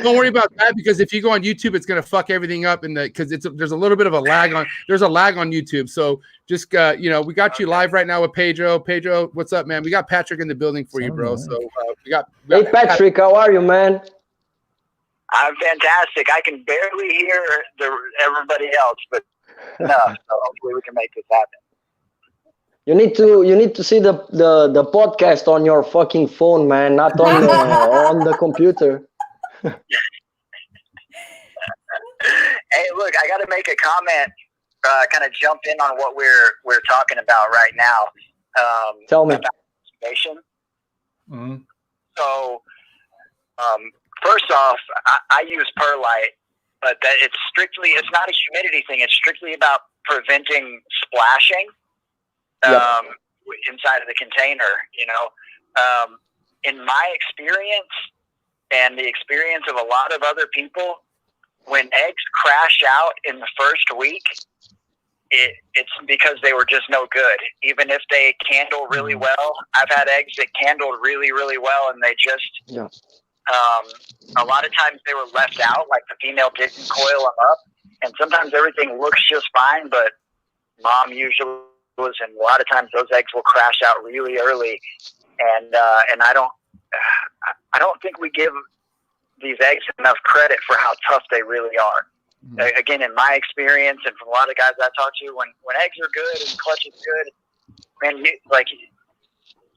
Don't worry about that, because if you go on YouTube, it's gonna fuck everything up because there's a little bit of a lag on YouTube. So just we got you live right now with Pedro. Pedro, what's up, man? We got Patrick in the building for you, bro. So we got Hey Patrick, how are you, man? I'm fantastic. I can barely hear everybody else, but no. So hopefully we can make this happen. You need to see the podcast on your fucking phone, man, not on on the computer. Hey, look, I got to make a comment. Kind of jump in on what we're talking about right now. Tell me. About incubation. Mm-hmm. So, first off, I use perlite, but it's not a humidity thing. It's strictly about preventing splashing inside of the container. In my experience and the experience of a lot of other people, when eggs crash out in the first week, it's because they were just no good. Even if they candle really well, I've had eggs that candled really, really well, and they just a lot of times they were left out, like the female didn't coil them up, and sometimes everything looks just fine, but mom usually was, and a lot of times those eggs will crash out really early, and I don't think we give these eggs enough credit for how tough they really are. Mm-hmm. Again, in my experience, and from a lot of guys I talk to, when eggs are good and clutch is good, man,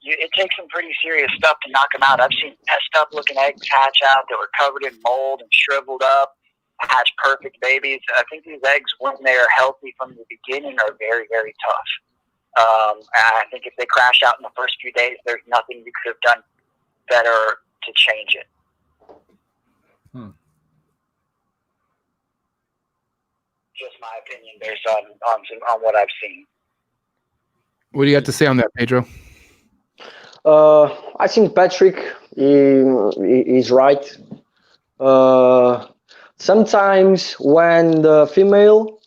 it takes some pretty serious stuff to knock them out. I've seen messed up looking eggs hatch out that were covered in mold and shriveled up, hatch perfect babies. I think these eggs, when they're healthy from the beginning, are very, very tough. And I think if they crash out in the first few days, there's nothing you could have done better to change it. Just my opinion based on what I've seen. What do you have to say on that, Pedro? I think Patrick is right. Sometimes when the female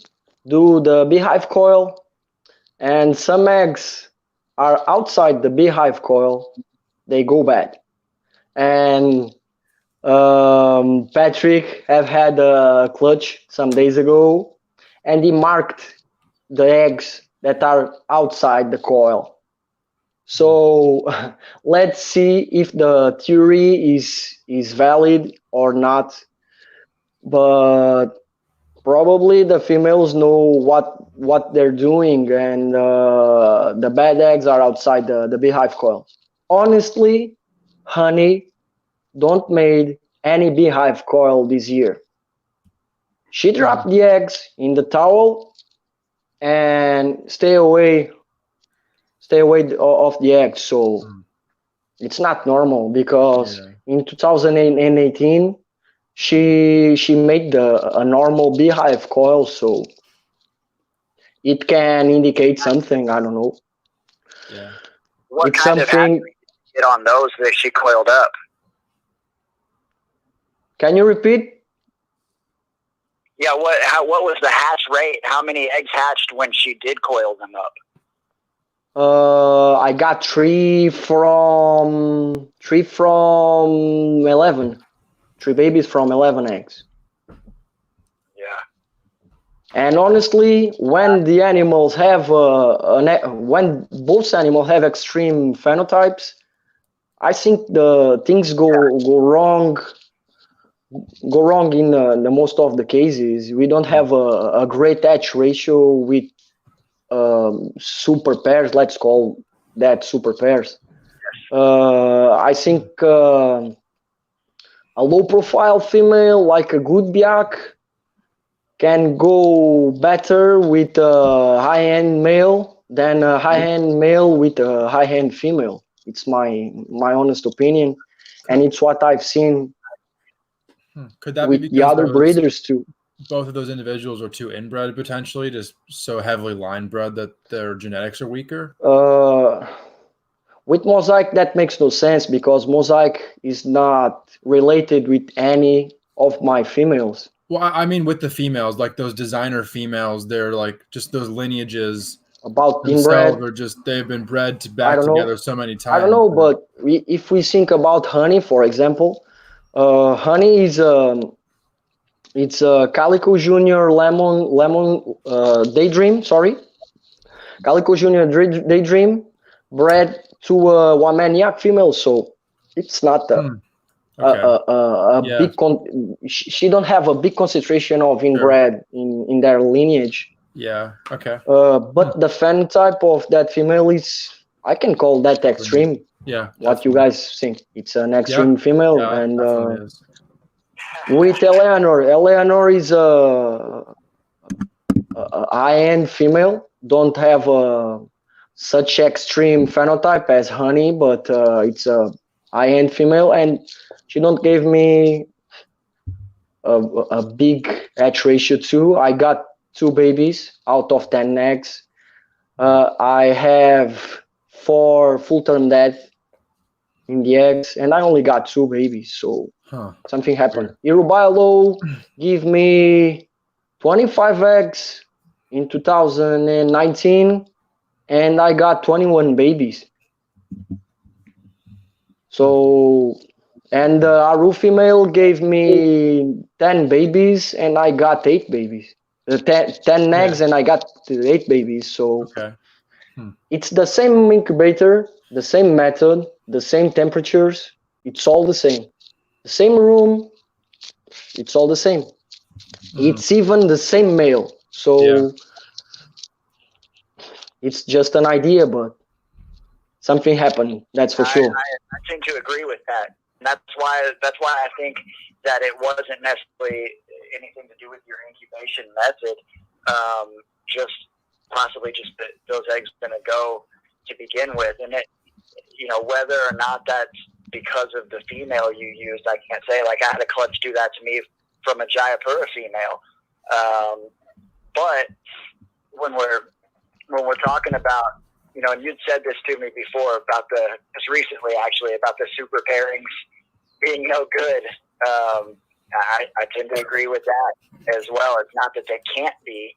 do the beehive coil and some eggs are outside the beehive coil, they go bad. And Patrick have had a clutch some days ago, and he marked the eggs that are outside the coil. So let's see if the theory is valid or not. But probably the females know what they're doing, and the bad eggs are outside the beehive coil. Honestly, honey don't made any beehive coil this year. She dropped the eggs in the towel and stay away of the eggs. So it's not normal, because in 2018 she made a normal beehive coil, so it can indicate something. I don't know. Yeah. What it's kind something. Of get on those that she coiled up? Can you repeat? Yeah, what was the hatch rate? How many eggs hatched when she did coil them up? I got 3 from 11. 3 babies from 11 eggs. Yeah. And honestly, when the animals have when both animals have extreme phenotypes, I think the things go wrong. Go wrong in the most of the cases. We don't have a great hatch ratio with super pairs, let's call that super pairs. I think a low profile female like a good biak can go better with a high end male than a high end male with a high end female. It's my honest opinion, and it's what I've seen Could that with be the other breeders too. both of those individuals are too inbred potentially, just so heavily line bred that their genetics are weaker? With mosaic, that makes no sense because mosaic is not related with any of my females. Well, I mean, with the females, like those designer females, they're like just those lineages About themselves inbred, are just they've been bred to I back don't know. together so many times. I don't know, but if we think about honey, for example, honey is it's a Calico Junior Lemon Daydream. Sorry, Calico Junior Daydream bred to a Womaniac female, so it's not a Yeah. big. She don't have a big concentration of inbred in their lineage. Yeah. Okay. But the phenotype of that female is, I can call that extreme. Yeah. What you guys think? It's an extreme female, Yeah, and definitely is. with Eleanor is a high-end female. Don't have such extreme phenotype as Honey, but it's a high-end female, and she don't give me a big hatch ratio too. I got 2 babies out of 10 eggs. I have 4 full-term dead in the eggs, and I only got 2 babies, so something happened. Irubailo give me 25 eggs in 2019, and I got 21 babies. So, and Aru female gave me 10 babies, and I got 8 babies. 10 eggs, and I got 8 babies. So it's the same incubator, the same method, the same temperatures. It's all the same. The same room. It's all the same. It's even the same male. So it's just an idea, but something happened. That's for sure. I tend to agree with that. And that's why I think that it wasn't necessarily anything to do with your incubation method. Just possibly just that those eggs are going to go to begin with, and it, whether or not that's because of the female you used, I can't say. Like, I had a clutch do that to me from a Jayapura female. But when we're talking about, and you'd said this to me before about just recently actually, about the super pairings being no good. I tend to agree with that as well. It's not that they can't be.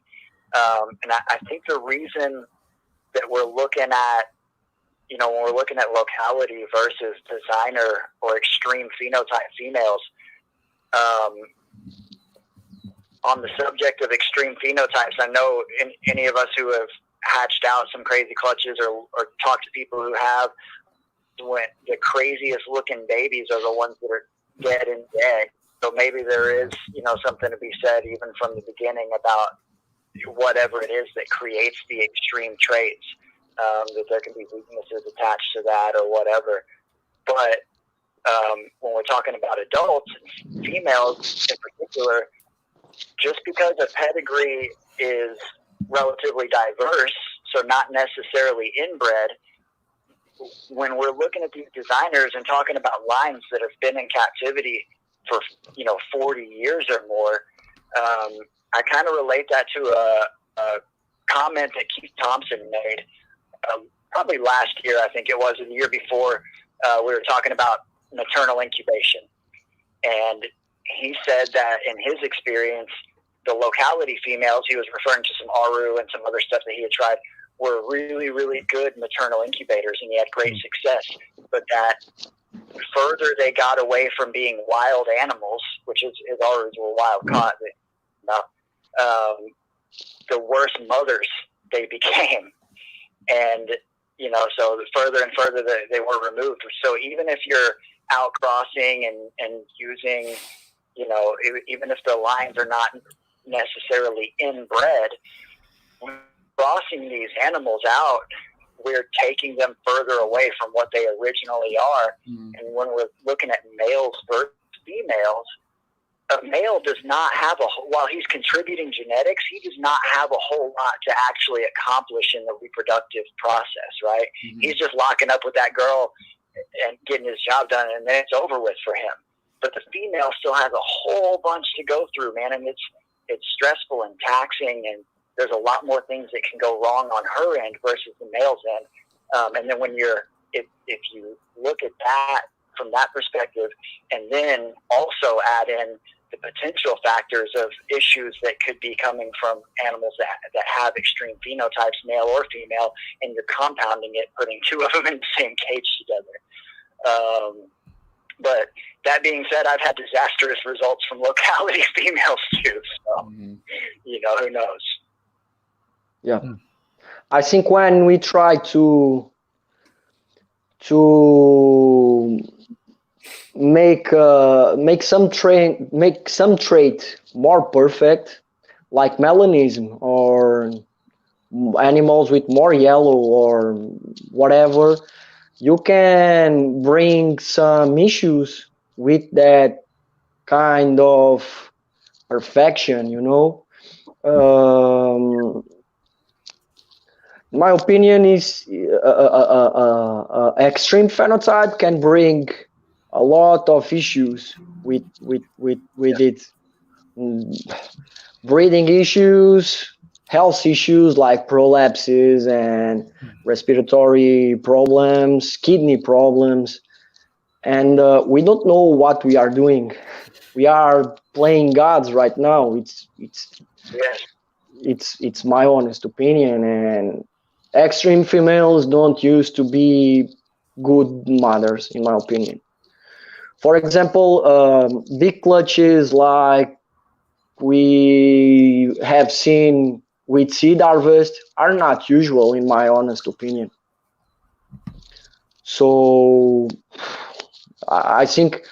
And I think the reason that we're looking at, when we're looking at locality versus designer or extreme phenotype females, on the subject of extreme phenotypes, I know any of us who have hatched out some crazy clutches or talked to people who have, when the craziest looking babies are the ones that are dead in the egg. So maybe there is, something to be said even from the beginning about whatever it is that creates the extreme traits, that there can be weaknesses attached to that or whatever. But when we're talking about adults, females in particular, just because a pedigree is relatively diverse, so not necessarily inbred, when we're looking at these designers and talking about lines that have been in captivity for 40 years or more, I kind of relate that to a comment that Keith Thompson made probably last year. I think it was, the year before. We were talking about maternal incubation, and he said that in his experience, the locality females, he was referring to some Aru and some other stuff that he had tried, were really, really good maternal incubators, and he had great success. But that further they got away from being wild animals, which his Arus were wild caught, the worse mothers they became. And, so the further and further they were removed. So even if you're outcrossing and using, even if the lines are not necessarily inbred, we're crossing these animals out, we're taking them further away from what they originally are. And when we're looking at males versus females, a male does not have while he's contributing genetics, he does not have a whole lot to actually accomplish in the reproductive process, right? He's just locking up with that girl and getting his job done, and then it's over with for him. But the female still has a whole bunch to go through, man, and it's stressful and taxing, and there's a lot more things that can go wrong on her end versus the male's end. And then when if you look at that from that perspective, and then also add in the potential factors of issues that could be coming from animals that have extreme phenotypes, male or female, and you're compounding it, putting two of them in the same cage together. But that being said, I've had disastrous results from locality females too. So, who knows? Yeah. I think when we try to make some trait more perfect, like melanism or animals with more yellow or whatever, you can bring some issues with that kind of perfection, my opinion is extreme phenotype can bring a lot of issues with it. Breeding issues, health issues like prolapses and respiratory problems, kidney problems, and we don't know what we are doing. We are playing gods right now. It's my honest opinion, and extreme females don't used to be good mothers, in my opinion. For example, big clutches like we have seen with seed harvest are not usual, in my honest opinion. So I think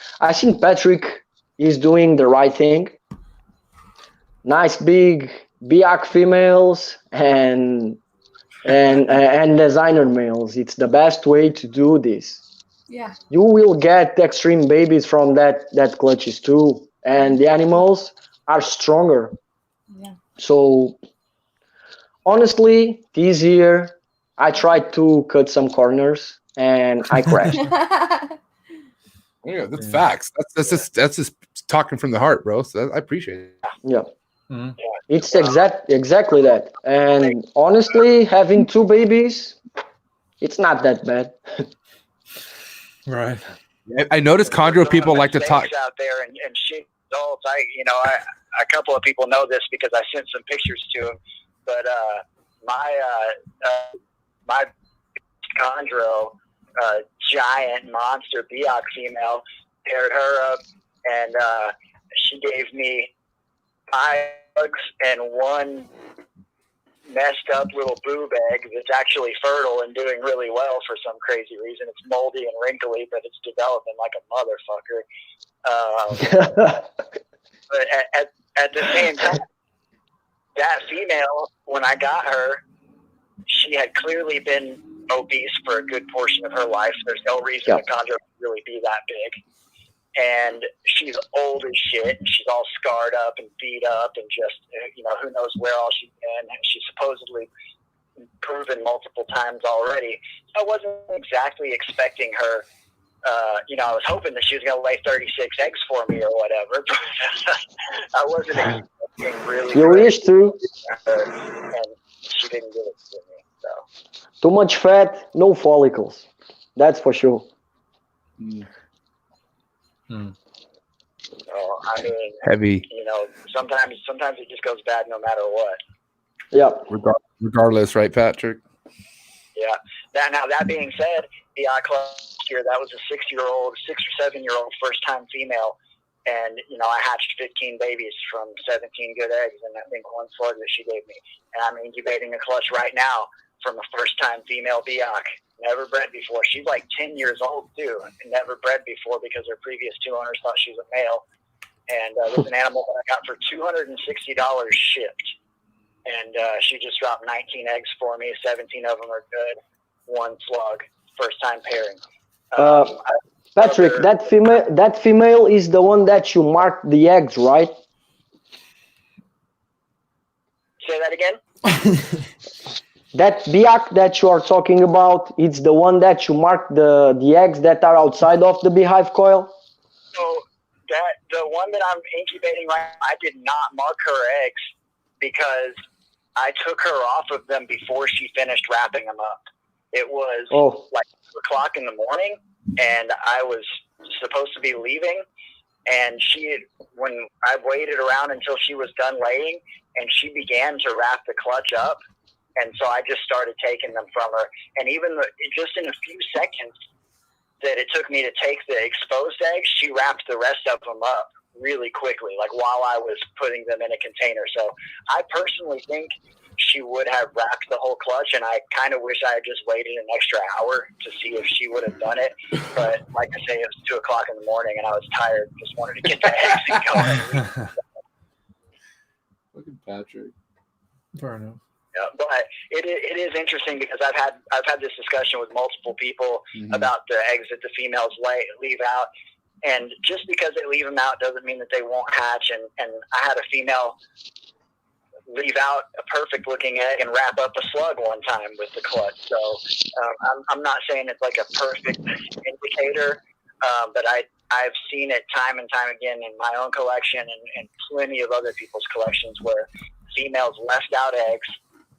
Patrick is doing the right thing. Nice big BARCZYK females and designer males. It's the best way to do this. Yeah. You will get extreme babies from that clutches too, and the animals are stronger. Yeah. So honestly, this year I tried to cut some corners and I crashed. Yeah, that's facts. That's just talking from the heart, bro. So I appreciate it. Yeah. It's exactly that. And honestly, having 2 babies, it's not that bad. Right. I noticed Chondro people like to talk out there and shit adults. A couple of people know this because I sent some pictures to them. But my Chondro, giant monster BARCZYK female, paired her up, and she gave me 5 bugs and 1 messed up little boob egg that's actually fertile and doing really well for some crazy reason. It's moldy and wrinkly, but it's developing like a motherfucker. But at the same time, that female, when I got her, she had clearly been obese for a good portion of her life. There's no reason the Chondro could really be that big. And she's old as shit, and she's all scarred up and beat up, and just, who knows where all she's been. And she's supposedly proven multiple times already. I wasn't exactly expecting her. I was hoping that she was going to lay 36 eggs for me or whatever. I wasn't expecting really. You wish to. And she didn't give it to me. So. Too much fat, no follicles. That's for sure. So, I mean, heavy. Sometimes it just goes bad no matter what. Yeah. Regardless, right, Patrick? Yeah. That being said, the last year, that was a 6 or 7-year-old first-time female, and I hatched 15 babies from 17 good eggs, and I think 1 slug that she gave me. And I'm incubating a clutch right now from a first-time female BARCZYK. Never bred before. She's like 10 years old too. Never bred before because her previous 2 owners thought she was a male. And there's an animal that I got for $260 shipped. and she just dropped 19 eggs for me. 17 of them are good. 1 slug. First time pairing. Patrick, that female is the one that you marked the eggs, right? Say that again? That biak that you are talking about, it's the one that you marked the eggs that are outside of the beehive coil? So the one that I'm incubating right now, I did not mark her eggs because I took her off of them before she finished wrapping them up. It was like 2 o'clock in the morning, and I was supposed to be leaving, and when I waited around until she was done laying, and she began to wrap the clutch up, and so I just started taking them from her, and just in a few seconds that it took me to take the exposed eggs, she wrapped the rest of them up really quickly, like while I was putting them in a container. So I personally think she would have wrapped the whole clutch, and I kind of wish I had just waited an extra hour to see if she would have done it. But like I say, it was 2 o'clock in the morning, and I was tired, just wanted to get the eggs going. Look at Patrick. Fair enough. Yeah, but it is interesting because I've had this discussion with multiple people about the eggs that the females leave out, and just because they leave them out doesn't mean that they won't hatch. And I had a female leave out a perfect looking egg and wrap up a slug one time with the clutch. So I'm not saying it's like a perfect indicator, but I've seen it time and time again in my own collection and plenty of other people's collections where females left out eggs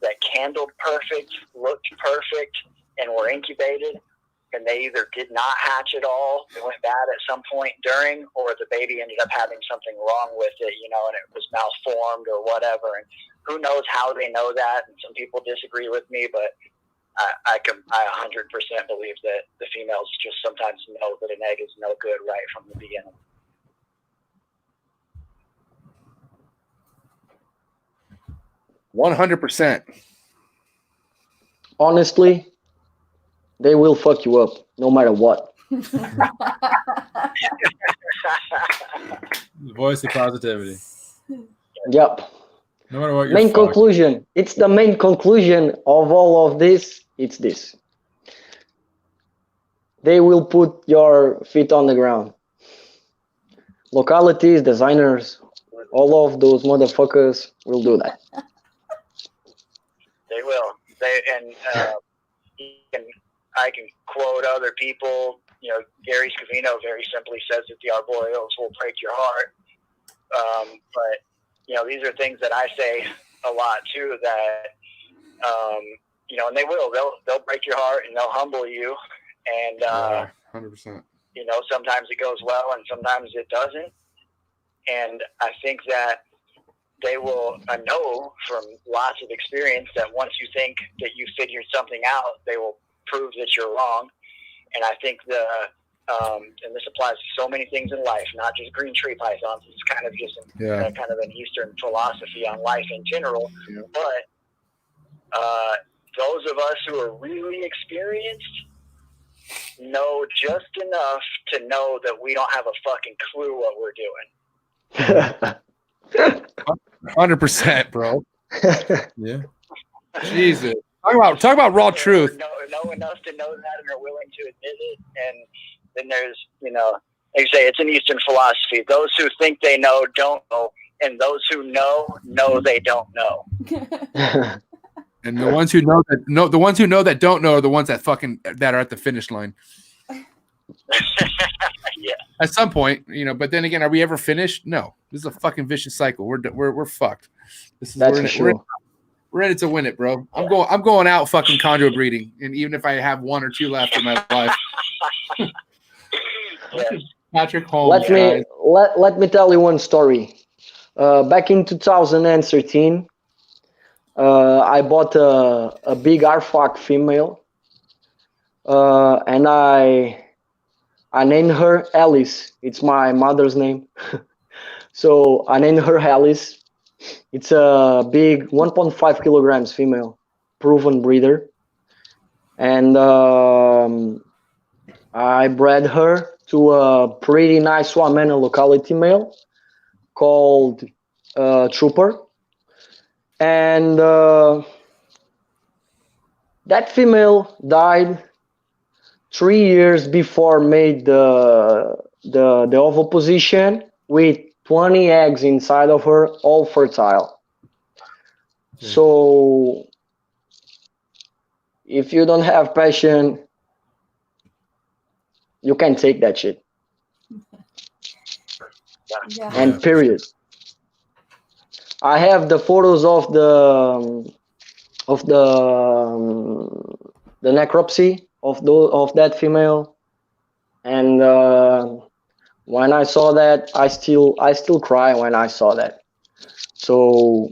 that candled perfect, looked perfect, and were incubated, and they either did not hatch at all, it went bad at some point during, or the baby ended up having something wrong with it, and it was malformed or whatever. And who knows how they know that, and some people disagree with me, but I 100% believe that the females just sometimes know that an egg is no good right from the beginning. %100%. Honestly, they will fuck you up no matter what. Voice of positivity. Yep. No matter what your Main conclusion. It's the main conclusion of all of this. It's this. They will put your feet on the ground. Localities, designers, all of those motherfuckers will do that. They will. I can quote other people. Gary Scavino very simply says that the arboreals will break your heart. But these are things that I say a lot too. That and they will. They'll break your heart and they'll humble you. And 100%. Sometimes it goes well and sometimes it doesn't. And I think that they will. I know from lots of experience that once you think that you figured something out, they will prove that you're wrong. And I think and this applies to so many things in life, not just green tree pythons. It's kind of just kind of an Eastern philosophy on life in general. Yeah. But those of us who are really experienced know just enough to know that we don't have a fucking clue what we're doing. 100%, bro. Yeah. Jesus. Talk about raw truth. Know enough to know that and are willing to admit it. And then there's, like you say, it's an Eastern philosophy. Those who think they know don't know, and those who know they don't know. And the ones who know that don't know are the ones that are at the finish line. Yeah. At some point, But then again, are we ever finished? No. This is a fucking vicious cycle. We're fucked. We're in it to win it, bro. I'm going out fucking chondro breeding, and even if I have 1 or 2 left in my life. Yes. Patrick Holmes. Let me tell you one story. Back in 2013, I bought a big Arfak female, and I named her Alice. It's my mother's name. So I named her Alice. It's a big 1.5 kilograms female, proven breeder. And I bred her to a pretty nice Wamena locality male called Trooper. and that female died 3 years before made the ovoposition with 20 eggs inside of her, all fertile. So if you don't have passion, you can take that shit. Yeah. And period. I have the photos of the necropsy of that female, and when I saw that, I still cry when I saw that. So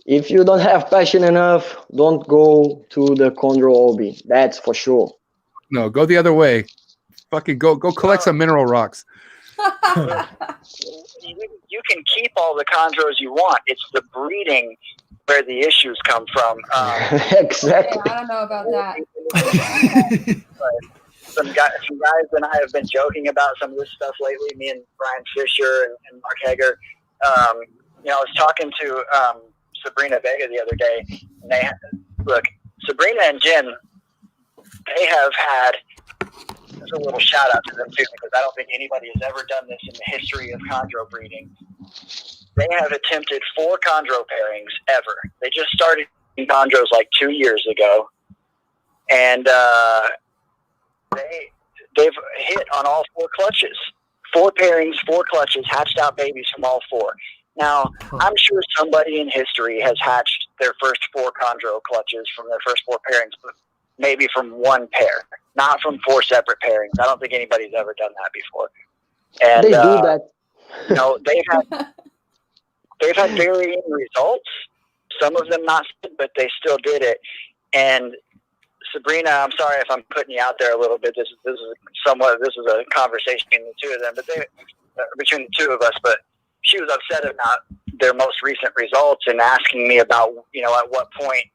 if you don't have passion enough, don't go to the Chondro hobby. That's for sure. No, go the other way. Fucking go collect some mineral rocks. You can keep all the chondros you want. It's the breeding where the issues come from. Exactly. I don't know about that. Some guys and I have been joking about some of this stuff lately. Me and Brian Fisher and Mark Hager. I was talking to Sabrina Vega the other day, and Sabrina and Jen, they have had. There's a little shout out to them too, because I don't think anybody has ever done this in the history of chondro breeding. They have attempted 4 chondro pairings ever. They just started chondros like 2 years ago, and they've hit on all 4 clutches. 4 pairings, 4 clutches, hatched out babies from all 4. Now, I'm sure somebody in history has hatched their first 4 chondro clutches from their first 4 pairings, but maybe from 1 pair, not from 4 separate pairings. I don't think anybody's ever done that before. And They do that. they've had varying results. Some of them not, but they still did it. And Sabrina, I'm sorry if I'm putting you out there a little bit. This is a conversation between the two of them, but between the two of us. But she was upset about their most recent results and asking me about, at what point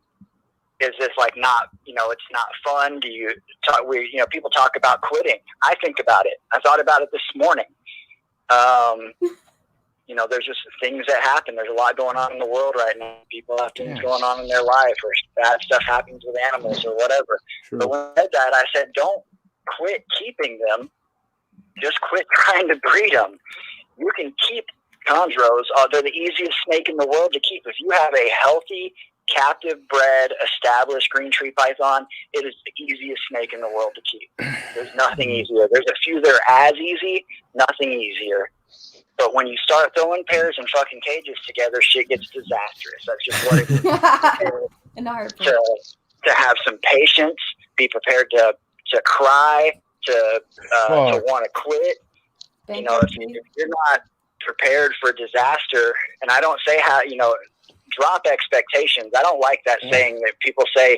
is this like not, it's not fun? Do you talk? People talk about quitting. I think about it. I thought about it this morning. There's just things that happen. There's a lot going on in the world right now. People have things going on in their life, or bad stuff happens with animals or whatever. True. But when I said that, I said, don't quit keeping them. Just quit trying to breed them. You can keep chondros. They're the easiest snake in the world to keep. If you have a healthy, captive bred, established green tree python, it is the easiest snake in the world to keep. There's nothing easier. There's a few that are as easy, nothing easier. But when you start throwing pairs and fucking cages together, shit gets disastrous. That's just what it is. To have some patience, be prepared to cry, to want to quit. If you're not prepared for disaster, and I don't say how, drop expectations. I don't like that saying that people say,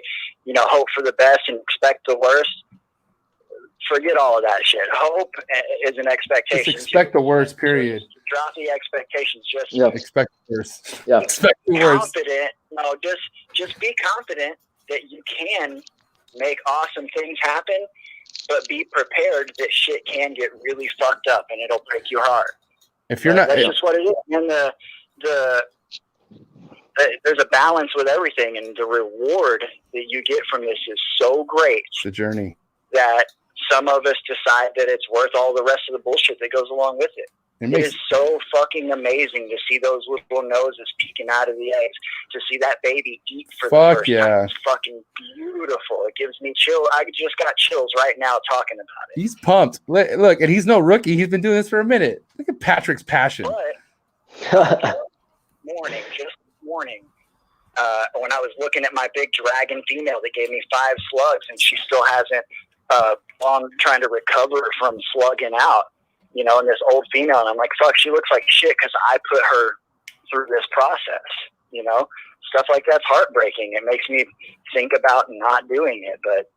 hope for the best and expect the worst. Forget all of that shit. Hope is an expectation. Just expect the worst, period. Just drop the expectations. Just expect the worst. Yeah. Expect the worst. Confident. No, just be confident that you can make awesome things happen, but be prepared that shit can get really fucked up and it'll break your heart. If you're not, that's just what it is. And there's a balance with everything, and the reward that you get from this is so great. It's the journey that some of us decide that it's worth all the rest of the bullshit that goes along with it. It is so fucking amazing to see those little noses peeking out of the eggs, to see that baby eat for the first time. It's fucking beautiful. It gives me chills. I just got chills right now talking about it. He's pumped. Look, and he's no rookie. He's been doing this for a minute. Look at Patrick's passion. But just morning, when I was looking at my big dragon female that gave me 5 slugs, and she still hasn't long trying to recover from slugging out, and this old female, and I'm like, fuck, she looks like shit because I put her through this process, stuff like that's heartbreaking. It makes me think about not doing it, but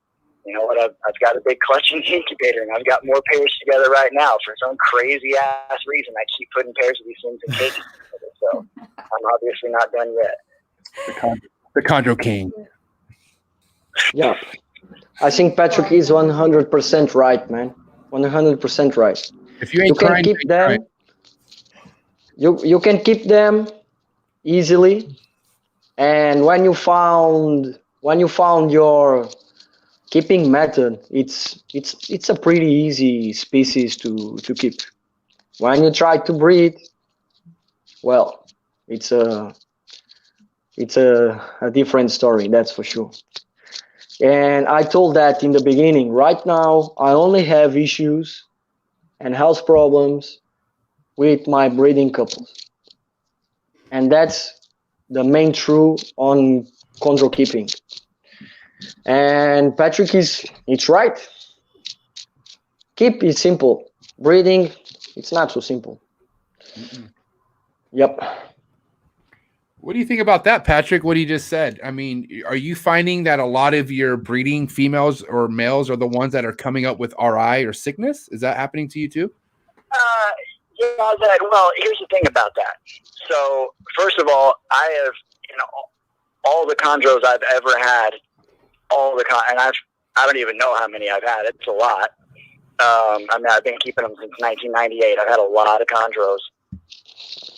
you know what, I've got a big clutching incubator, and I've got more pairs together right now. For some crazy ass reason, I keep putting pairs of these things in cages together, so I'm obviously not done yet. The Chondro King. Yeah. I think Patrick is 100% right, man. 100% right. If you ain't you can keep them. You can keep them easily. And when you found your keeping method, it's a pretty easy species to keep. When you try to breed, well, it's a different story, that's for sure. And I told that in the beginning. Right now, I only have issues and health problems with my breeding couples, and that's the main truth on chondro keeping. And Patrick it's right. Keep is simple. Breeding, it's not so simple. Yep. What do you think about that, Patrick? What he just said? I mean, are you finding that a lot of your breeding females or males are the ones that are coming up with RI or sickness? Is that happening to you too? Well, here's the thing about that. So, first of all, I have, all the chondros I've ever had, and I don't even know how many I've had. It's a lot. I mean, I've been keeping them since 1998. I've had a lot of chondros.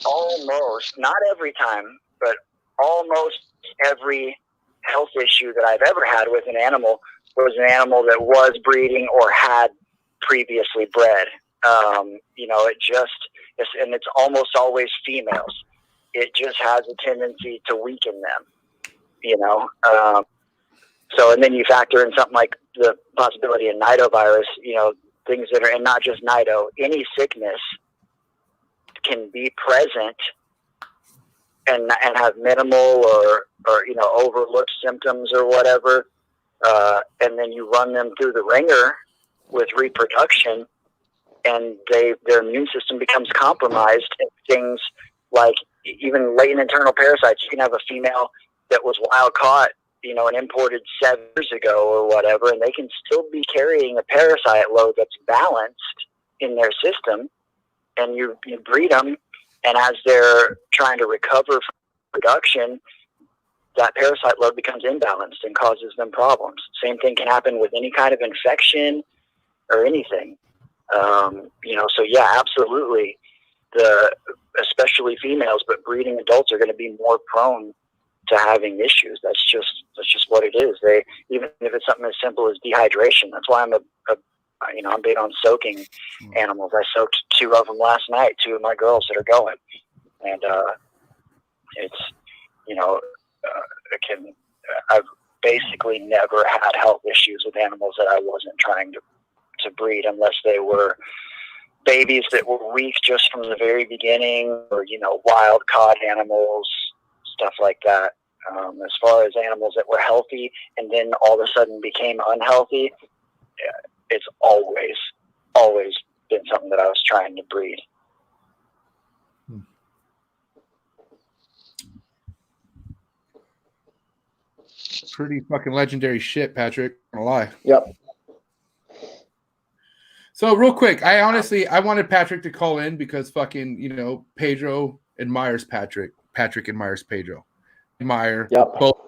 Almost, not every time, but almost every health issue that I've ever had with an animal was an animal that was breeding or had previously bred. It's almost always females. It just has a tendency to weaken them, So, and then you factor in something like the possibility of nidovirus, things that are, and not just nido, any sickness can be present and have minimal or overlooked symptoms or whatever. And then you run them through the ringer with reproduction, and their immune system becomes compromised. And things like even latent internal parasites, you can have a female that was wild caught, and imported 7 years ago or whatever, and they can still be carrying a parasite load that's balanced in their system, and you breed them, and as they're trying to recover from production, that parasite load becomes imbalanced and causes them problems. Same thing can happen with any kind of infection or anything. So yeah, absolutely. Especially females, but breeding adults are going to be more prone to having issues. That's just what it is. Even if it's something as simple as dehydration. That's why I'm big on soaking animals. I soaked 2 of them last night, 2 of my girls that are going, and I've basically never had health issues with animals that I wasn't trying to breed, unless they were babies that were weak just from the very beginning, or wild caught animals, stuff like that. As far as animals that were healthy and then all of a sudden became unhealthy, it's always been something that I was trying to breed. Pretty fucking legendary shit, Patrick. I'm gonna lie. Yep. So real quick, I wanted Patrick to call in because fucking, Pedro admires Patrick. Patrick admires Pedro. Admire both.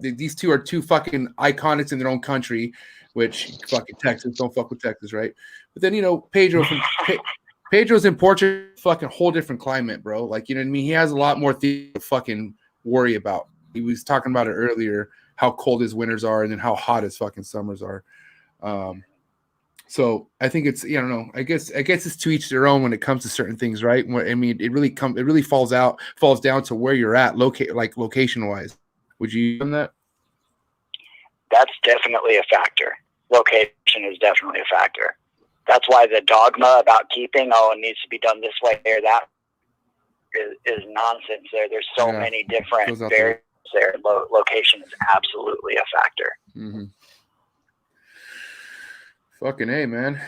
These two are 2 fucking iconics in their own country, which fucking Texas, don't fuck with Texas, right? But then, Pedro's in Portugal, fucking whole different climate, bro. Like, you know what I mean? He has a lot more things to fucking worry about. He was talking about it earlier, how cold his winters are and then how hot his fucking summers are. So I think it's, I don't know. I guess it's to each their own when it comes to certain things, right? I mean, it really falls down to where you're at, location wise. Would you on that? That's definitely a factor. Location is definitely a factor. That's why the dogma about keeping, it needs to be done this way or that, is nonsense. There's so many different variables there. Location is absolutely a factor. Mm-hmm. Fucking A, man.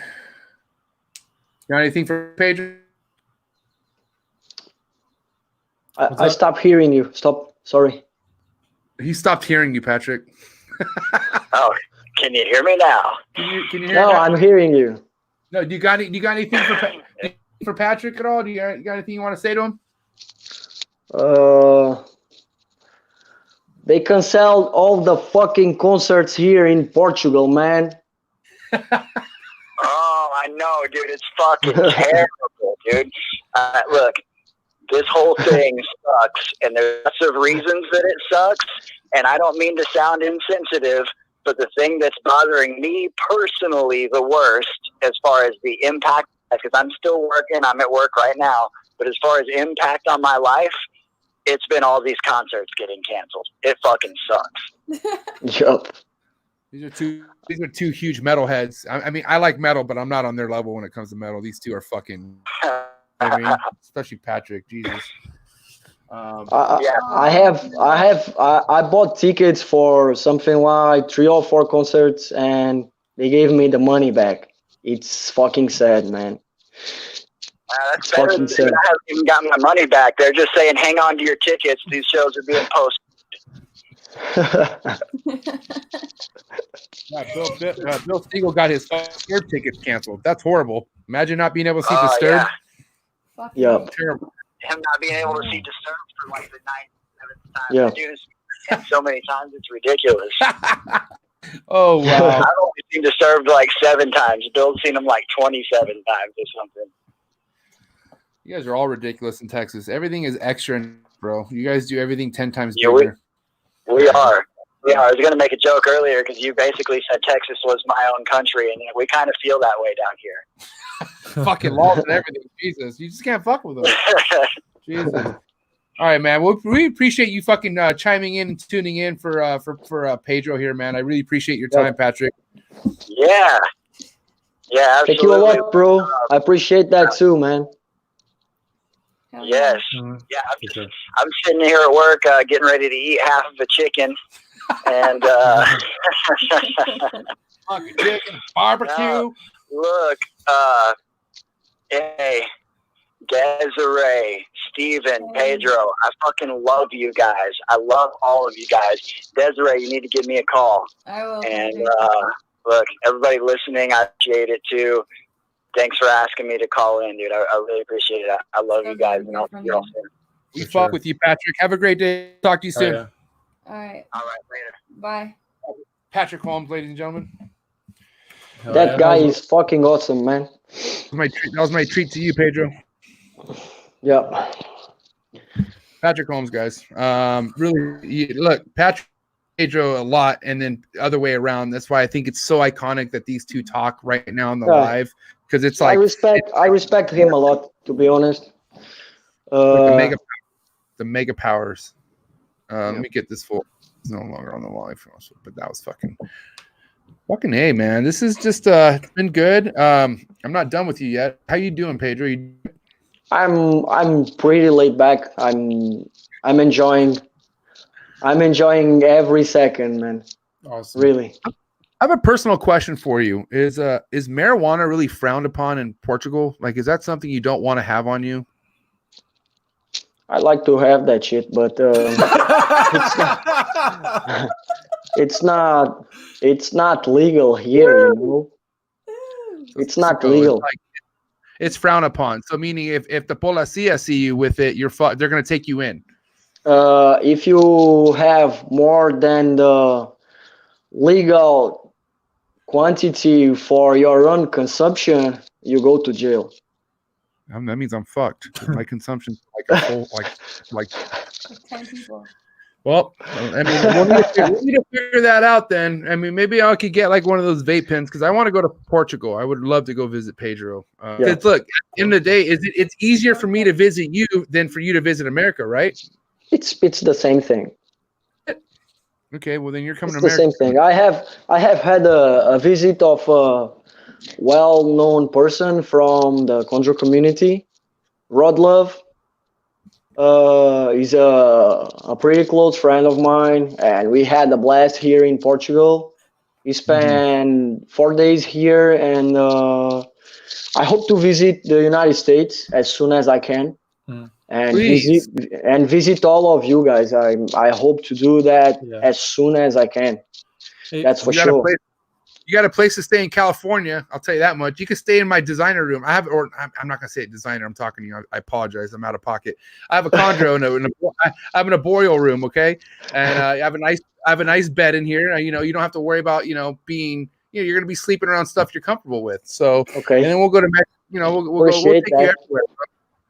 Got anything for Pedro? I stopped hearing you. Sorry. He stopped hearing you, Patrick. Oh, can you hear me now? Can you hear No, that? I'm hearing you. No, do you got anything for Patrick at all? Do you got anything you want to say to him? They canceled all the fucking concerts here in Portugal, man. Oh, I know, dude. It's fucking terrible, dude. Look, this whole thing sucks, and there's lots of reasons that it sucks, and I don't mean to sound insensitive, but the thing that's bothering me personally the worst as far as the impact, because I'm still working, I'm at work right now, but as far as impact on my life, it's been all these concerts getting canceled. It fucking sucks. Yup. These are two huge metalheads. I mean, I like metal, but I'm not on their level when it comes to metal. These two are fucking. I mean, especially Patrick. Jesus. I bought tickets for something like 3 or 4 concerts, and they gave me the money back. It's fucking sad, man. That's better than I haven't even gotten my money back. They're just saying, hang on to your tickets. These shows are being posted. Bill Siegel got his third ticket canceled. That's horrible. Imagine not being able to see Disturbed. Yeah. Terrible. Him not being able to see Disturbed for like the 9th, 7th time. Yeah. The dude has seen so many times, it's ridiculous. Oh, wow. I've only seen Disturbed like 7 times. Bill's seen them like 27 times or something. You guys are all ridiculous in Texas. Everything is extra, bro. You guys do everything 10 times Yeah, bigger. We are. Yeah, I was going to make a joke earlier because you basically said Texas was my own country, and we kind of feel that way down here. Fucking laws and everything. Jesus. You just can't fuck with them. Jesus. All right, man. Well, we appreciate you fucking chiming in and tuning in for Pedro here, man. I really appreciate your time, Patrick. Yeah. Yeah, absolutely. Thank you a lot, bro. I appreciate that too, man. Yes. Yeah, I'm sitting here at work getting ready to eat half of a chicken. And fucking chicken, barbecue. Look, hey, Desiree, Steven, Pedro, I fucking love you guys. I love all of you guys. Desiree, you need to give me a call. I will. And look, everybody listening, I appreciate it too. Thanks for asking me to call in, dude. I really appreciate it. I love you guys, and I'll see you all soon. We fuck with you, Patrick. Have a great day. Talk to you soon. All right. All right, later. Bye. Patrick Holmes, ladies and gentlemen. That guy is fucking awesome, man. That was my treat to you, Pedro. Yeah. Patrick Holmes, guys. Really, look, Patrick, Pedro a lot, and then the other way around. That's why I think it's so iconic that these two talk right now on the live, because it's like I respect him a lot, to be honest. The mega powers. Let me get this full. It's no longer on the live, but that was fucking A, man. This is just been good. I'm not done with you yet. How you doing, Pedro? I'm pretty laid back. I'm enjoying every second, man. Awesome. Really. I have a personal question for you. Is marijuana really frowned upon in Portugal? Like, is that something you don't want to have on you? I like to have that shit, but it's not legal here, you know. It's not legal. It's frowned upon. So meaning if the policía see you with it, they're going to take you in. If you have more than the legal quantity for your own consumption, you go to jail. That means I'm fucked. My consumption like a whole like 10 people. Well, I mean, we'll need to figure that out then. I mean, maybe I could get like one of those vape pens because I want to go to Portugal. I would love to go visit Pedro. Look, at the end of the day, it's easier for me to visit you than for you to visit America, right? It's the same thing. Okay, well then you're coming it's to America. The same thing. I have had a visit of a well-known person from the Chondro community, Rod Love. He's a pretty close friend of mine, and we had a blast here in Portugal. We spent 4 days here, and I hope to visit the United States as soon as I can, and visit all of you guys. I hope to do that as soon as I can. That's for sure. You got a place to stay in California. I'll tell you that much. You can stay in my designer room. I'm not gonna say designer. I'm talking to you. I apologize. I'm out of pocket. I have a chondro I have an arboreal room. Okay, and I have a nice bed in here. You don't have to worry about being. You're gonna be sleeping around stuff you're comfortable with. So okay, and then we'll go to Mexico. We'll take you everywhere.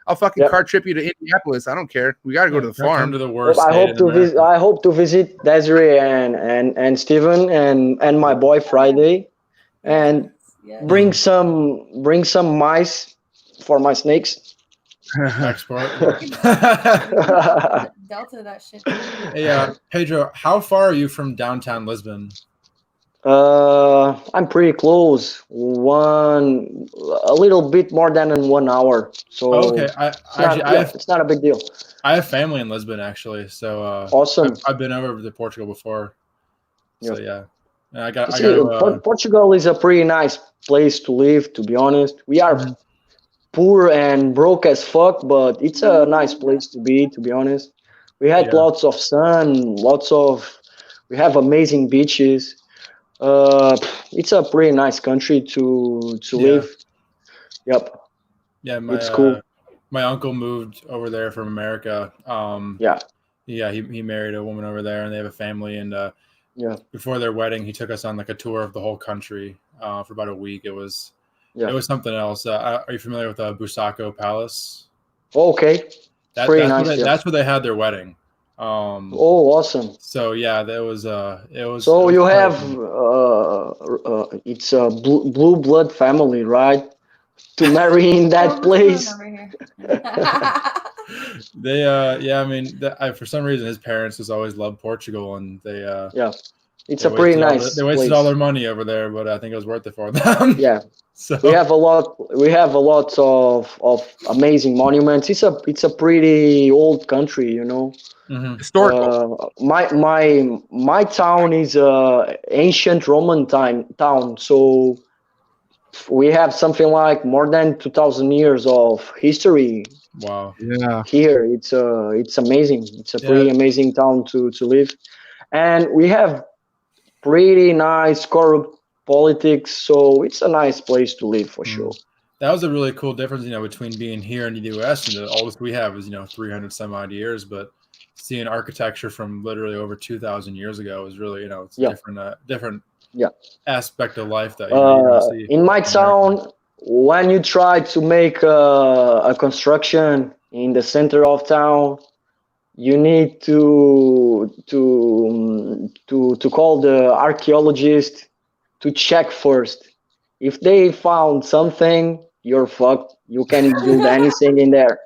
I'll fucking Yep. car trip you to Indianapolis. I don't care. We got to go to the Come farm. to the worst. I state hope in to visit. America. I hope to visit Desiree and Steven and my boy Friday, and Yes. bring some mice for my snakes. Export. Delta that shit. Hey, Pedro, how far are you from downtown Lisbon? I'm pretty close. A little bit more than in 1 hour. So Oh, okay. it's not a big deal. I have family in Lisbon actually, so Awesome. I've been over to Portugal before. So yeah, and I got Portugal is a pretty nice place to live. To be honest, we are poor and broke as fuck, but it's a nice place to be. To be honest, we had lots of sun, we have amazing beaches. It's a pretty nice country to live. Yep. Yeah, it's cool. My uncle moved over there from America. He married a woman over there, and they have a family. And before their wedding, he took us on like a tour of the whole country for about a week. It was something else. Are you familiar with the Busako Palace? Okay, pretty nice. That's where they had their wedding. Awesome. So yeah, it was. So you have it's a blue blood family, right? To marry in that place. For some reason his parents just always loved Portugal, and it's a pretty nice. They wasted all their money over there, but I think it was worth it for them. Yeah. So we have a lot of amazing monuments. It's a pretty old country, you know. Mm-hmm. Historical. My town is a ancient Roman town, so we have something like more than 2,000 years of history. Wow. Yeah. Here it's amazing. It's a pretty amazing town to live, and we have pretty nice corrupt politics, so it's a nice place to live for sure. That was a really cool difference, between being here in the U.S. and the oldest we have is 300 some odd years, but seeing architecture from literally over 2,000 years ago is really it's a different aspect of life that you see. In my town, when you try to make a construction in the center of town, you need to call the archaeologist to check first. If they found something, you're fucked. You can't build anything in there.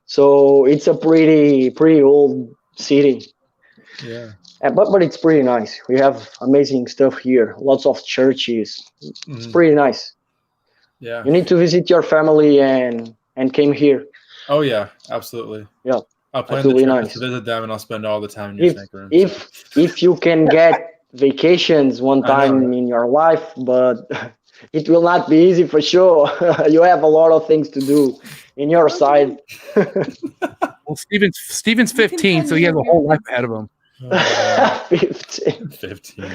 So it's a pretty old city. Yeah. But it's pretty nice. We have amazing stuff here. Lots of churches. It's pretty nice. Yeah. You need to visit your family and came here. Oh yeah, absolutely. Yeah. I'll plan the trip to visit them, and I'll spend all the time in your snake room. If you can get vacations one time in your life, but it will not be easy for sure. You have a lot of things to do in your side. Well, Steven's 15, so he has a whole life ahead of him. 15.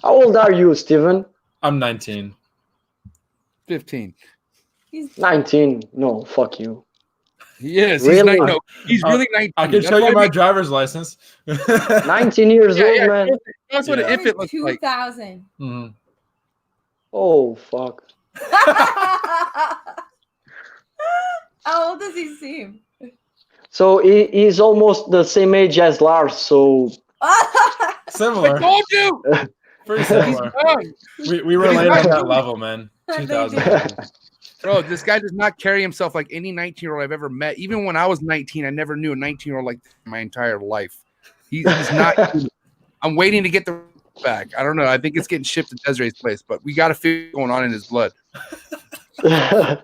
How old are you, Steven? I'm 19. 15. He's 19. No, fuck you. He is. Really? He's really 19. I can show you my driver's license. 19 years old, man. That's what an infant looks like. 2,000. Mm-hmm. Oh, fuck. How old does he seem? So he's almost the same age as Lars, so... Similar. I told you! Pretty similar. We relate on that level, man. 2000. Bro, this guy does not carry himself like any 19-year-old I've ever met. Even when I was 19, I never knew a 19-year-old like my entire life. He's not. I'm waiting to get the back. I don't know. I think it's getting shipped to Desiree's place, but we got to figure what's going on in his blood. We're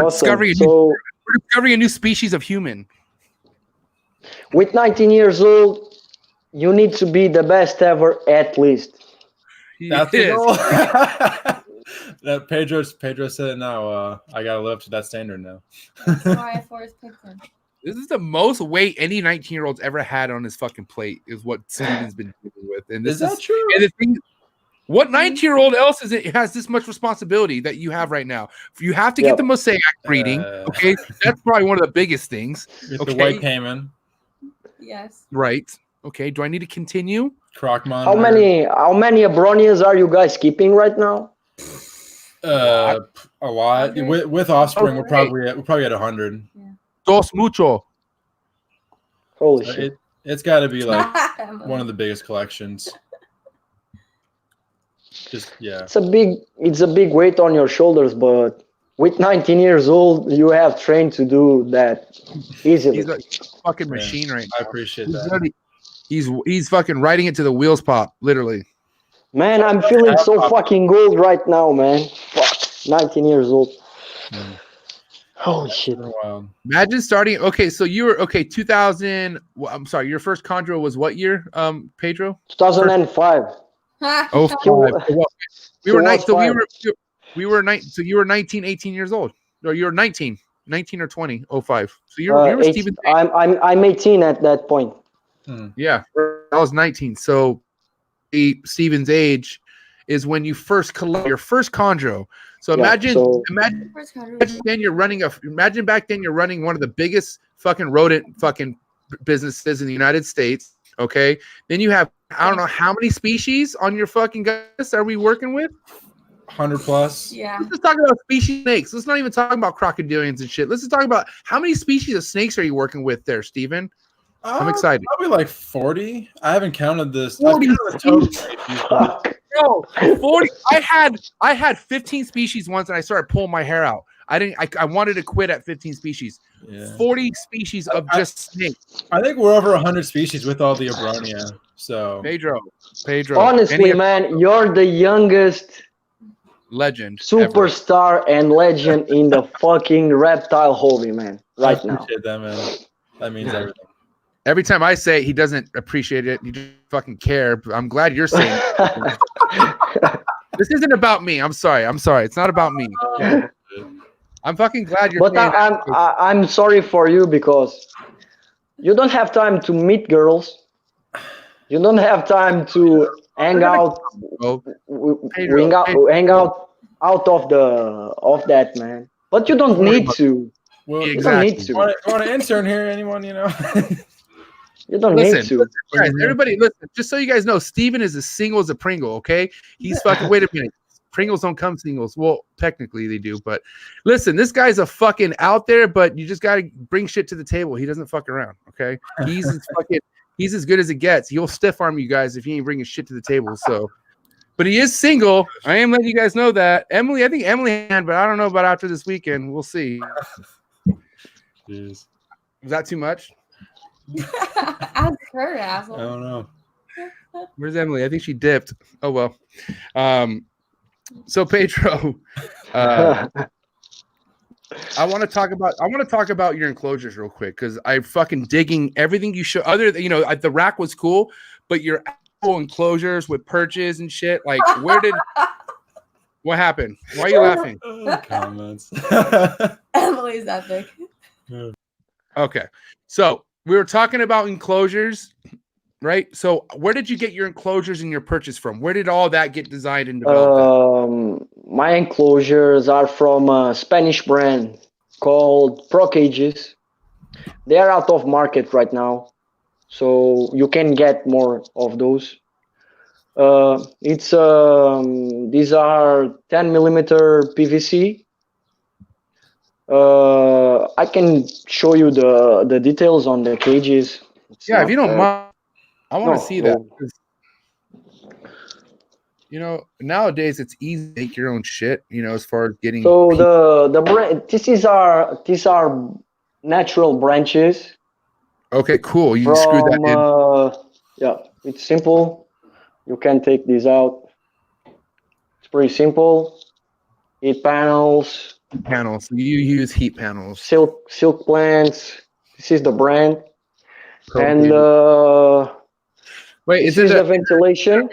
Awesome. discovering a new species of human. With 19 years old, you need to be the best ever, at least. That's the goal. That Pedro said it now. I gotta live up to that standard now. That's why FORREST picked him. This is the most weight any 19-year-old's ever had on his fucking plate, is what Steven's been dealing with. And this is that true? And the thing, what 19-year-old else has this much responsibility that you have right now? You have to get the Mosaic breeding. Okay, that's probably one of the biggest things. The white Cayman. Yes. Right. Okay. Do I need to continue? Croc monitor. How many Abronians are you guys keeping right now? A lot. With offspring, we're probably at 100. Dos mucho. Holy shit. It's got to be like one of the biggest collections. Just It's a big weight on your shoulders, but with 19 years old, you have trained to do that easily. He's a fucking machine right now. I appreciate that. He's fucking riding it to the wheels pop, literally. Man, I'm feeling so fucking good right now, man. Fuck, 19 years old. Holy shit. Wild. Imagine starting. Okay, so you were 2000. I'm sorry, your first Chondro was what year, Pedro? 2005. Oh, we were 19. So we were 19. So you were 19, 18 years old. No, you were 19 or 20. 05. So you were Steven's age. I'm 18 at that point. Yeah, I was 19. So Steven's age is when you first collect your first Chondro. So imagine then you're running back then you're running one of the biggest fucking rodent fucking businesses in the United States. Okay, then you have I don't know how many species on your fucking guys are we working with? 100 plus. Yeah. Let's just talk about species snakes. Let's not even talk about crocodilians and shit. Let's just talk about how many species of snakes are you working with there, Steven? I'm excited. Probably like 40. I haven't counted this. 40 No, 40. I had 15 species once, and I started pulling my hair out. I wanted to quit at 15 species. Yeah. 40 species of just snakes. I think we're over 100 species with all the Abronia. So Pedro. Honestly, man, you're the youngest legend, superstar, and legend in the fucking reptile hobby, man. Right now. I appreciate that, man. That means everything. Every time I say it, he doesn't appreciate it. He just fucking care. I'm glad you're saying it. This isn't about me. I'm sorry. It's not about me. I'm fucking glad you're. But I'm sorry for you because you don't have time to meet girls. You don't have time to hang out. Hang out of that, man. But you don't need to. Well, you don't need to. Want an intern here? Anyone, you know? You don't need to. Listen, guys, everybody, listen. Just so you guys know, Steven is as single as a Pringle. Okay, he's fucking. Wait a minute. Pringles don't come singles. Well, technically they do, but listen, this guy's a fucking out there. But you just gotta bring shit to the table. He doesn't fuck around. Okay, he's as good as it gets. He'll stiff arm you guys if he ain't bringing shit to the table. So, but he is single. I am letting you guys know that. Emily, I think Emily had, but I don't know about after this weekend. We'll see. Jeez. Is that too much? Ask her, asshole. I don't know. Where's Emily? I think she dipped. Oh well. So Pedro, I want to talk about your enclosures real quick because I'm fucking digging everything you show. Other than the rack was cool, but your actual enclosures with perches and shit. Like, what happened? Why are you laughing? Comments. Emily's epic. Okay, so we were talking about enclosures, right? So where did you get your enclosures and your perches from? Where did all that get designed and developed? My enclosures are from a Spanish brand called Pro Cages. They are out of market right now, so you can get more of those. These are 10mm PVC. I can show you the details on the cages. If you don't mind, I want to see that. Nowadays it's easy to make your own shit. As far as getting. So the brand. These are natural branches. Okay, cool. You screwed that in. Yeah, it's simple. You can take these out. It's pretty simple. Heat panels. Panels. You use heat panels. Silk plants. This is the brand. And wait, the ventilation.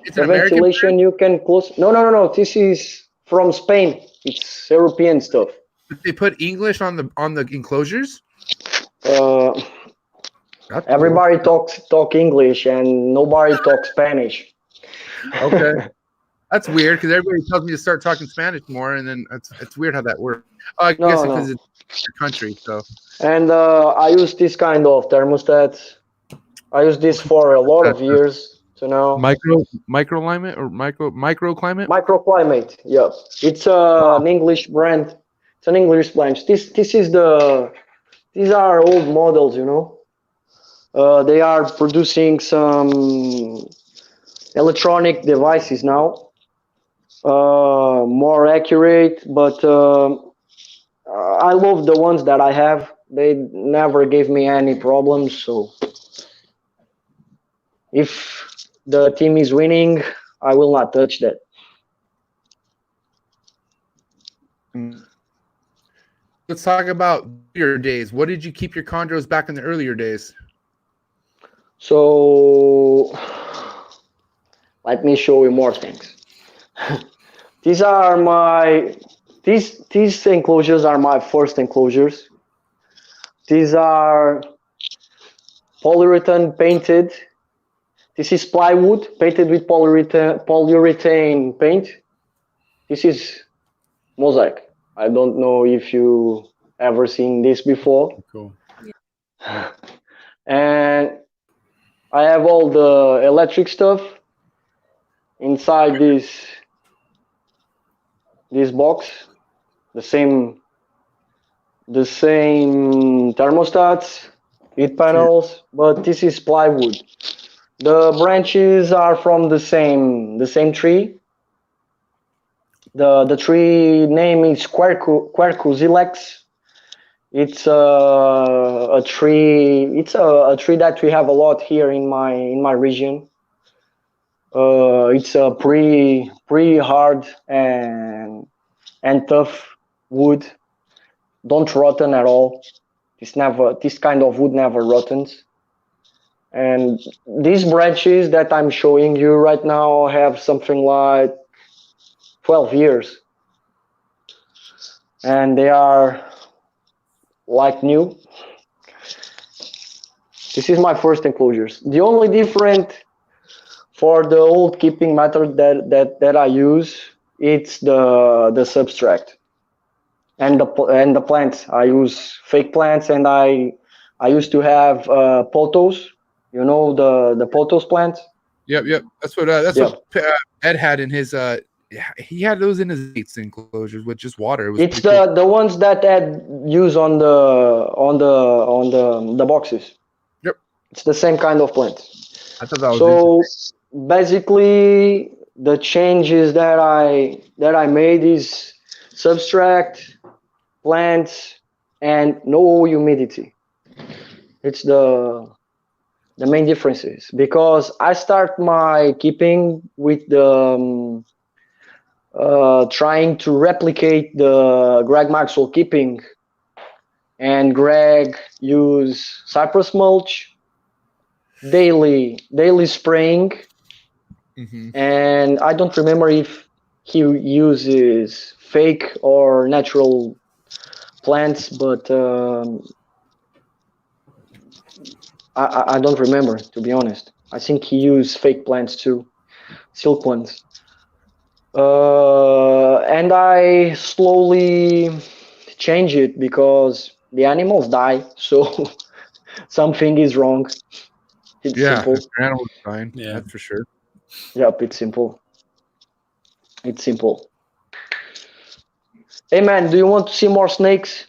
It's the ventilation you can close. No. This is from Spain. It's European stuff. Did they put English on the enclosures? Everybody talk English and nobody talks Spanish. Okay. That's weird because everybody tells me to start talking Spanish more, and then it's weird how that works. I guess because it's your country. So. And I use this kind of thermostats. I use this for a lot of years. So now Microclimate or microclimate. microclimate. Yeah, it's an English brand. It's an English brand. These are old models, you know. They are producing some electronic devices now, more accurate, but I love the ones that I have. They never gave me any problems. So if the team is winning, I will not touch that. Let's talk about your days. What did you keep your chondros back in the earlier days? So let me show you more things. These enclosures are my first enclosures. These are polyurethane painted. This is plywood painted with polyurethane paint. This is mosaic. I don't know if you ever seen this before. Cool. And I have all the electric stuff inside this box. The same thermostats, heat panels, but this is plywood. The branches are from the same tree. The tree name is Quercus ilex. It's a tree. It's a tree that we have a lot here in my region. It's a pretty hard and tough wood. Don't rotten at all. This kind of wood never rottens. And these branches that I'm showing you right now have something like 12 years. And they are like new. This is my first enclosures. The only different for the old keeping method that I use, it's the substrate and the plants. I use fake plants, and I used to have potos. You know the potos plant. Yep. That's what what Ed had in his. He had those in his enclosures with just water. It was it's cool. the ones that Ed use on the boxes. Yep. It's the same kind of plant. I thought that was so basically the changes that I made is subtract plants and no humidity. It's the main differences, because I start my keeping with the trying to replicate the Greg Maxwell keeping, and Greg use cypress mulch, daily spraying. And I don't remember if he uses fake or natural plants, but I don't remember, to be honest. I think he used fake plants too, silk ones. And I slowly change it because the animals die, so something is wrong. It's simple. Animals dying. Yeah, that's for sure. Yep, it's simple. It's simple. Hey man, do you want to see more snakes?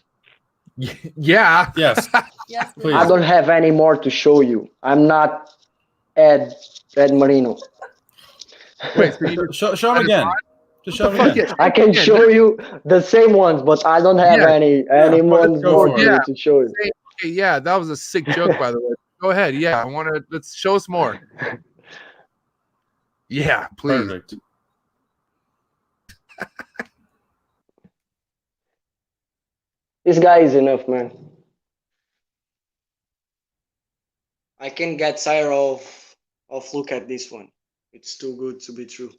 Yeah. Yes. Yes, Please. I don't have any more to show you. I'm not Ed Marino. Wait, so you show him again. Just show him again. I can show you the same ones, but I don't have any ones more to show you. Okay, yeah, that was a sick joke, by the way. Go ahead. Yeah, let's show us more. Yeah, please. Perfect. This guy is enough, man. I can get tired of look at this one. It's too good to be true.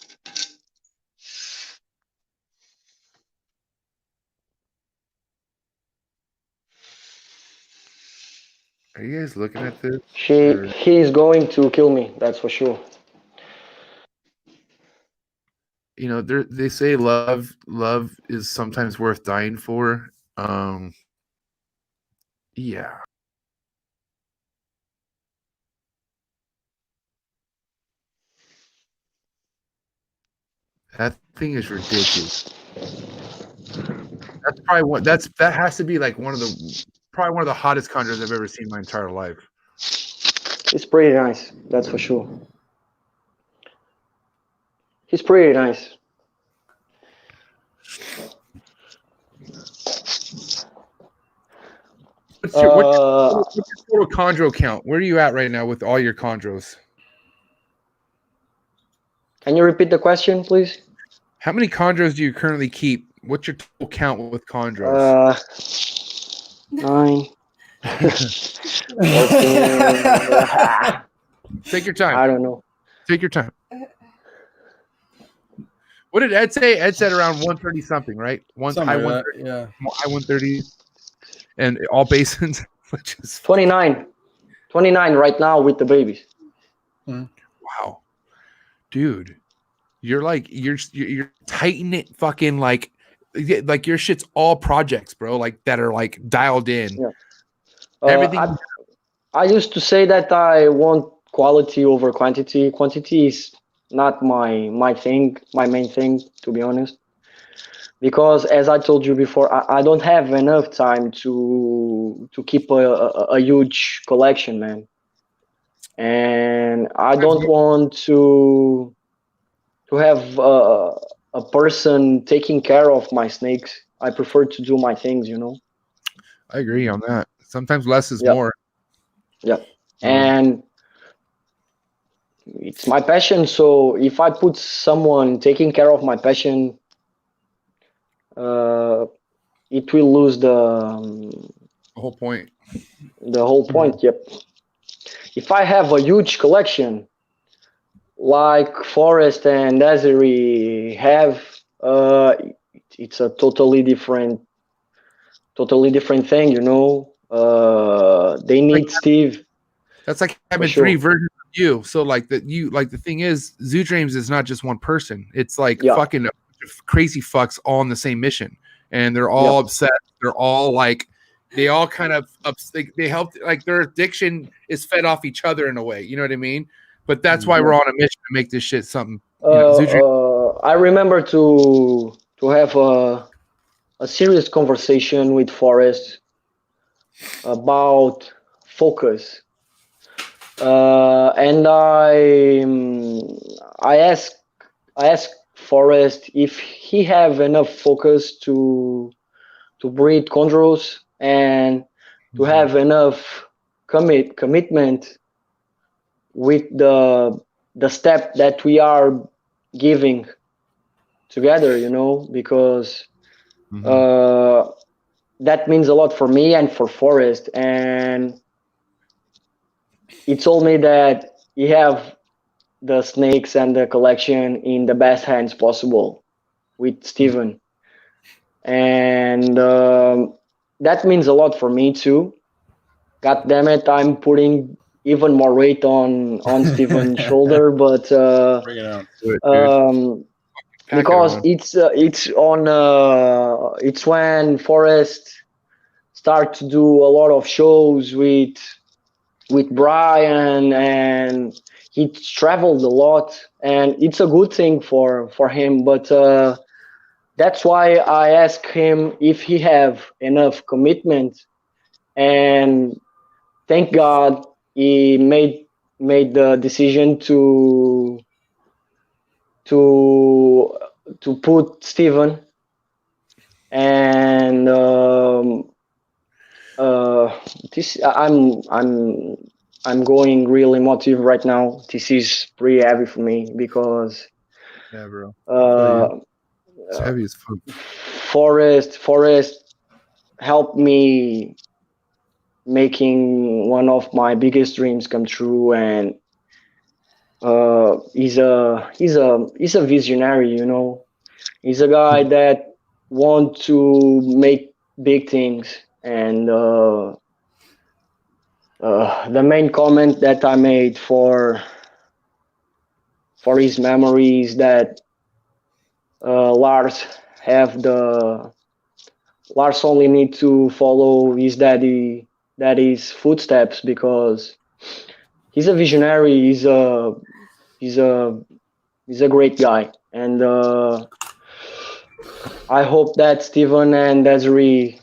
Are you guys looking at this? He's going to kill me, that's for sure. You know, they say love is sometimes worth dying for. Yeah. That thing is ridiculous. That's probably that has to be like one of the hottest chondros I've ever seen in my entire life. He's pretty nice, that's for sure. He's pretty nice. What's your total chondro count? Where are you at right now with all your chondros? Can you repeat the question, please? How many chondros do you currently keep? What's your total count with chondros? 9. 14. Take your time. I don't know. Take your time. What did Ed say? Ed said around 130 something, right? Something like that, yeah. High 130, and all basins, which is 29. 29 right now with the babies. Wow, dude, you're tightening it, fucking like your shit's all projects, bro. Like that are like dialed in. Yeah. Everything. I used to say that I want quality over quantity. Quantity is not my main thing, to be honest, because as I told you before, I don't have enough time to keep a huge collection, man, and I don't want to have a person taking care of my snakes. I prefer to do my things, you know. I agree on that. Sometimes less is more. Yeah, and it's my passion, so if I put someone taking care of my passion, it will lose the whole point. The whole point. Yep. If I have a huge collection like Forrest and Desiree have, it's a totally different thing, you know. They need Steve. That's like having 3 versions of you. So like the thing is, Zoo Dreams is not just one person. It's like fucking crazy fucks all on the same mission, and they're all upset. They're all like, they all kind of they help, like their addiction is fed off each other in a way. You know what I mean? But that's why we're on a mission to make this shit something. I remember to have a serious conversation with Forrest about focus. And I asked Forrest if he have enough focus to breed chondros and to have enough commitment with the step that we are giving together, you know, because that means a lot for me and for Forrest. And he told me that he have the snakes and the collection in the best hands possible with Steven. And that means a lot for me too. God damn it, I'm putting even more weight on Steven's shoulder, but bring it out. because it's when Forrest start to do a lot of shows with Brian, and he traveled a lot, and it's a good thing for him. But that's why I asked him if he have enough commitment, and thank God he made the decision to put Steven. And this I'm going real emotive right now. This is pretty heavy for me because bro. It's heavy as fuck. Forrest helped me making one of my biggest dreams come true, and he's a visionary, you know. He's a guy that want to make big things. And the main comment that I made for his memories that Lars only need to follow his daddy's footsteps, because he's a visionary. He's a great guy, and I hope that Steven and Desiree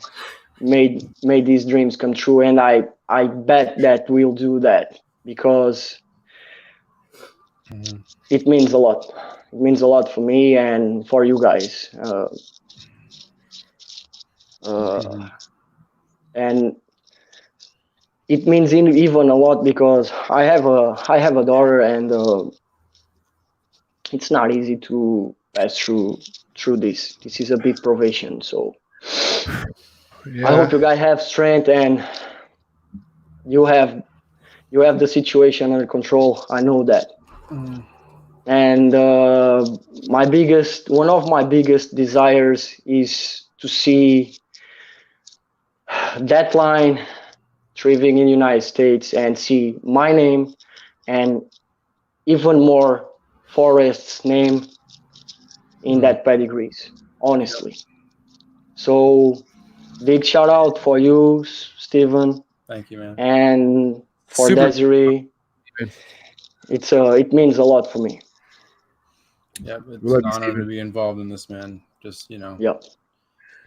made these dreams come true, and I bet that we'll do that because it means a lot. It means a lot for me and for you guys. And it means even a lot because I have a daughter, and it's not easy to pass through this. This is a big probation, so Yeah. I hope you guys have strength and you have the situation under control. I know that. And one of my biggest desires is to see that line thriving in the United States and see my name and even more FORREST's name in that pedigrees, honestly. So big shout out for you, Steven. Thank you, man. And for Super. Desiree. It means a lot for me. Yeah, it's Love an you, honor Steven. to be involved in this, man. Just Yeah.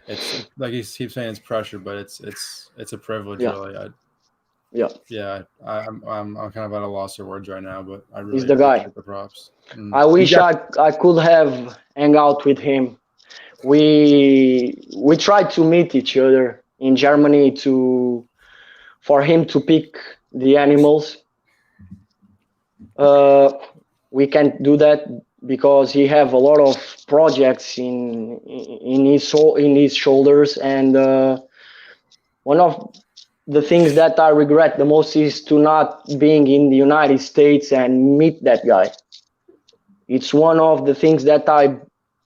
it's like he keeps saying, it's pressure, but it's a privilege, Yeah. really. I'm kind of at a loss of words right now, but I really He's the guy. appreciate the props. I wish I could have hang out with him. We tried to meet each other in Germany for him to pick the animals. We can't do that because he have a lot of projects in his shoulders, and one of the things that I regret the most is to not being in the United States and meet that guy. It's one of the things that I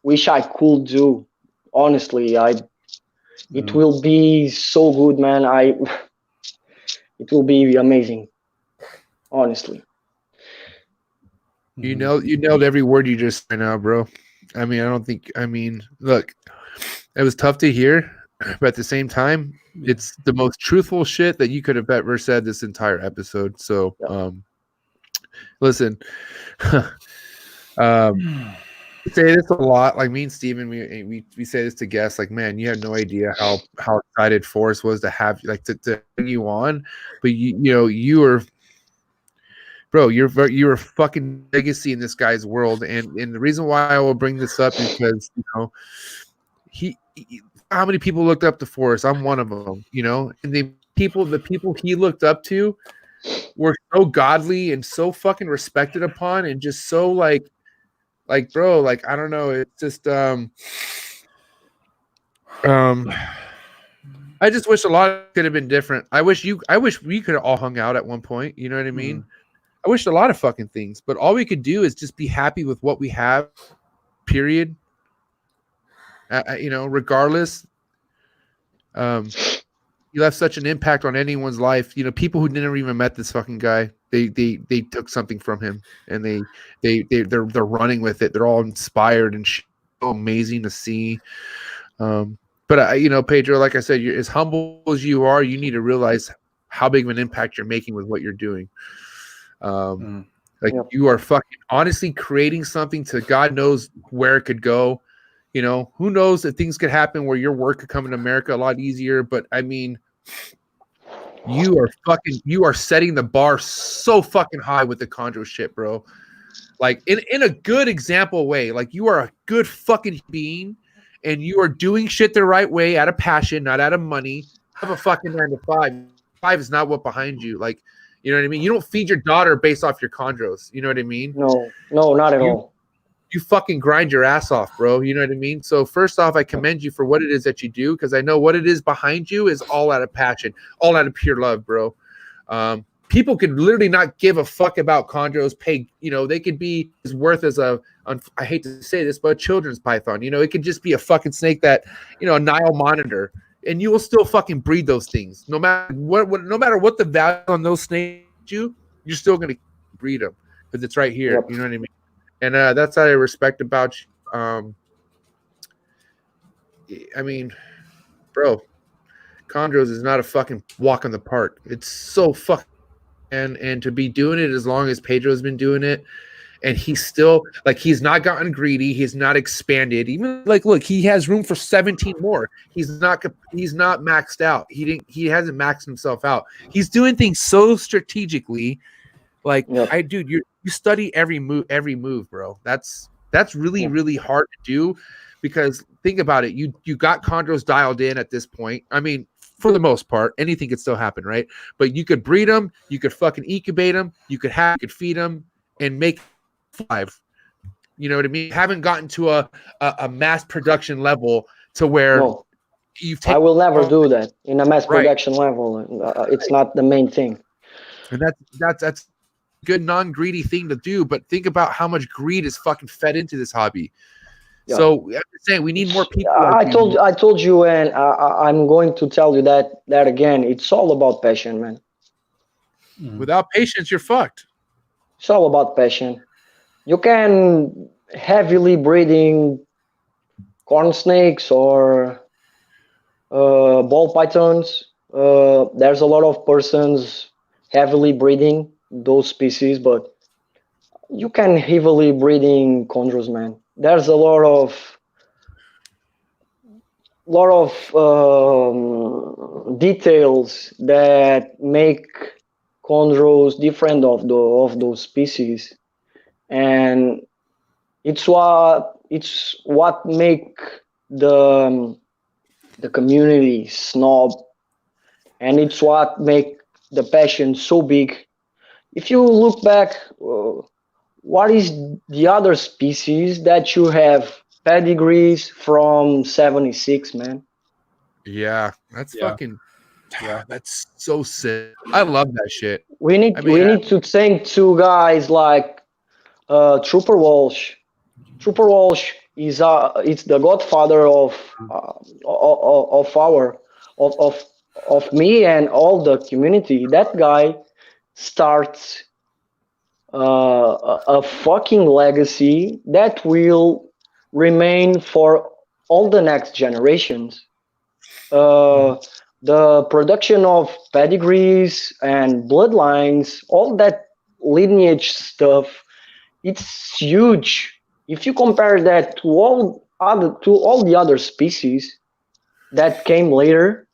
wish I could do. Honestly, it will be so good, man. It will be amazing. Honestly. You nailed every word you just said now, bro. Look, it was tough to hear, but at the same time, it's the most truthful shit that you could have ever said this entire episode. So, listen, we say this a lot. Like me and Steven, we say this to guests. Like, man, you have no idea how excited Forrest was to have to bring you on, but you were. Bro, you're a fucking legacy in this guy's world, and the reason why I will bring this up is because he how many people looked up to Forrest? I'm one of them, and the people he looked up to were so godly and so fucking respected upon, and just so like bro, like I don't know, it's just I just wish a lot could have been different. I wish we could have all hung out at one point. You know what I mean? I wish a lot of fucking things, but all we could do is just be happy with what we have, period. Regardless. You left such an impact on anyone's life. People who never even met this fucking guy, they took something from him, and they're running with it. They're all inspired and so amazing to see. But Pedro, like I said, you're as humble as you are. You need to realize how big of an impact you're making with what you're doing. You are fucking honestly creating something to God knows where it could go. Who knows if things could happen where your work could come in America a lot easier. But I mean, you are setting the bar so fucking high with the Chondro shit, bro. Like in a good example way. Like you are a good fucking being, and you are doing shit the right way out of passion, not out of money. Have a fucking 9 to 5. 5 is not what behind you. Like, you know what I mean? You don't feed your daughter based off your chondros. You know what I mean? No, not at all. You fucking grind your ass off, bro. You know what I mean? So first off, I commend you for what it is that you do, because I know what it is behind you is all out of passion, all out of pure love, bro. People could literally not give a fuck about chondros. They could be as worth as I hate to say this, but a children's python. It could just be a fucking snake that, a Nile monitor. And you will still fucking breed those things, no matter what the value on those snakes you're still gonna breed them because it's right here. Yep. You know what I mean? And that's what I respect about you. I mean, bro, chondros is not a fucking walk in the park. It's so fucking and to be doing it as long as Pedro's been doing it, and he's still like, he's not gotten greedy, he's not expanded. Even like, look, he has room for 17 more. He's not maxed out. He hasn't maxed himself out. He's doing things so strategically. Like, dude, you study every move, bro. That's really, really hard to do, because think about it. You got chondros dialed in at this point. I mean, for the most part, anything could still happen, right? But you could breed them, you could fucking incubate them, you could feed them and make 5. You know what I mean? Haven't gotten to a mass production level to where I will never do that in a mass production level. It's not the main thing. And that's a good non-greedy thing to do. But think about how much greed is fucking fed into this hobby. Yeah. So I'm saying we need more people. I told you, and I'm going to tell you that again. It's all about passion, man. Without patience, you're fucked. It's all about passion. You can heavily breeding corn snakes or ball pythons. There's a lot of persons heavily breeding those species, but you can heavily breeding chondros, man. There's a lot of details that make chondros different of those species, and it's what make the community snob, and it's what make the passion so big. If you look back, what is the other species that you have pedigrees from 76, man? Yeah, that's fucking. Yeah, that's so sick. I love that shit. We need to thank 2 guys like Trooper Walsh. Trooper Walsh is it's the godfather of me and all the community. That guy starts a fucking legacy that will remain for all the next generations. The production of pedigrees and bloodlines, all that lineage stuff, it's huge. If you compare that to all the other species that came later,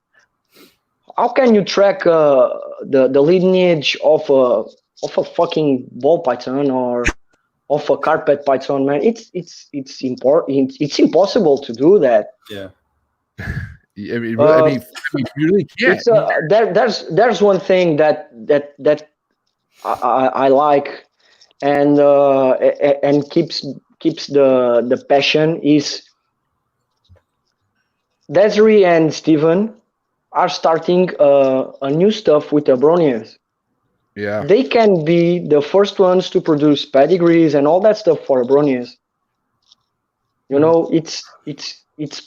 how can you track the lineage of a fucking ball python or of a carpet python, man? It's impossible to do that. Yeah. I mean, you really can't. There's one thing that I like and keeps the passion is Desiree and Steven are starting a new stuff with the Bronians. Yeah, they can be the first ones to produce pedigrees and all that stuff for Bronians. You know, it's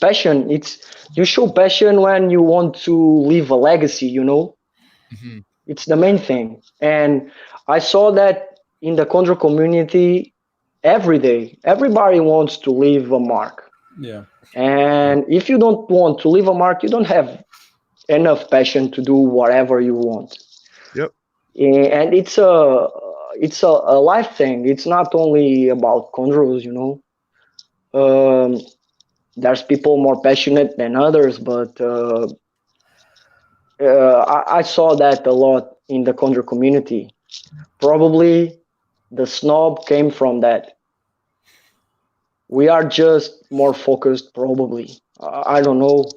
passion. You show passion when you want to leave a legacy. You know, it's the main thing. And I saw that in the Chondro community every day. Everybody wants to leave a mark. Yeah. And if you don't want to leave a mark, you don't have enough passion to do whatever you want. Yep. And it's a life thing. It's not only about chondros, you know. There's people more passionate than others, but I saw that a lot in the chondro community. Probably the snob came from that. We are just more focused, probably. I don't know.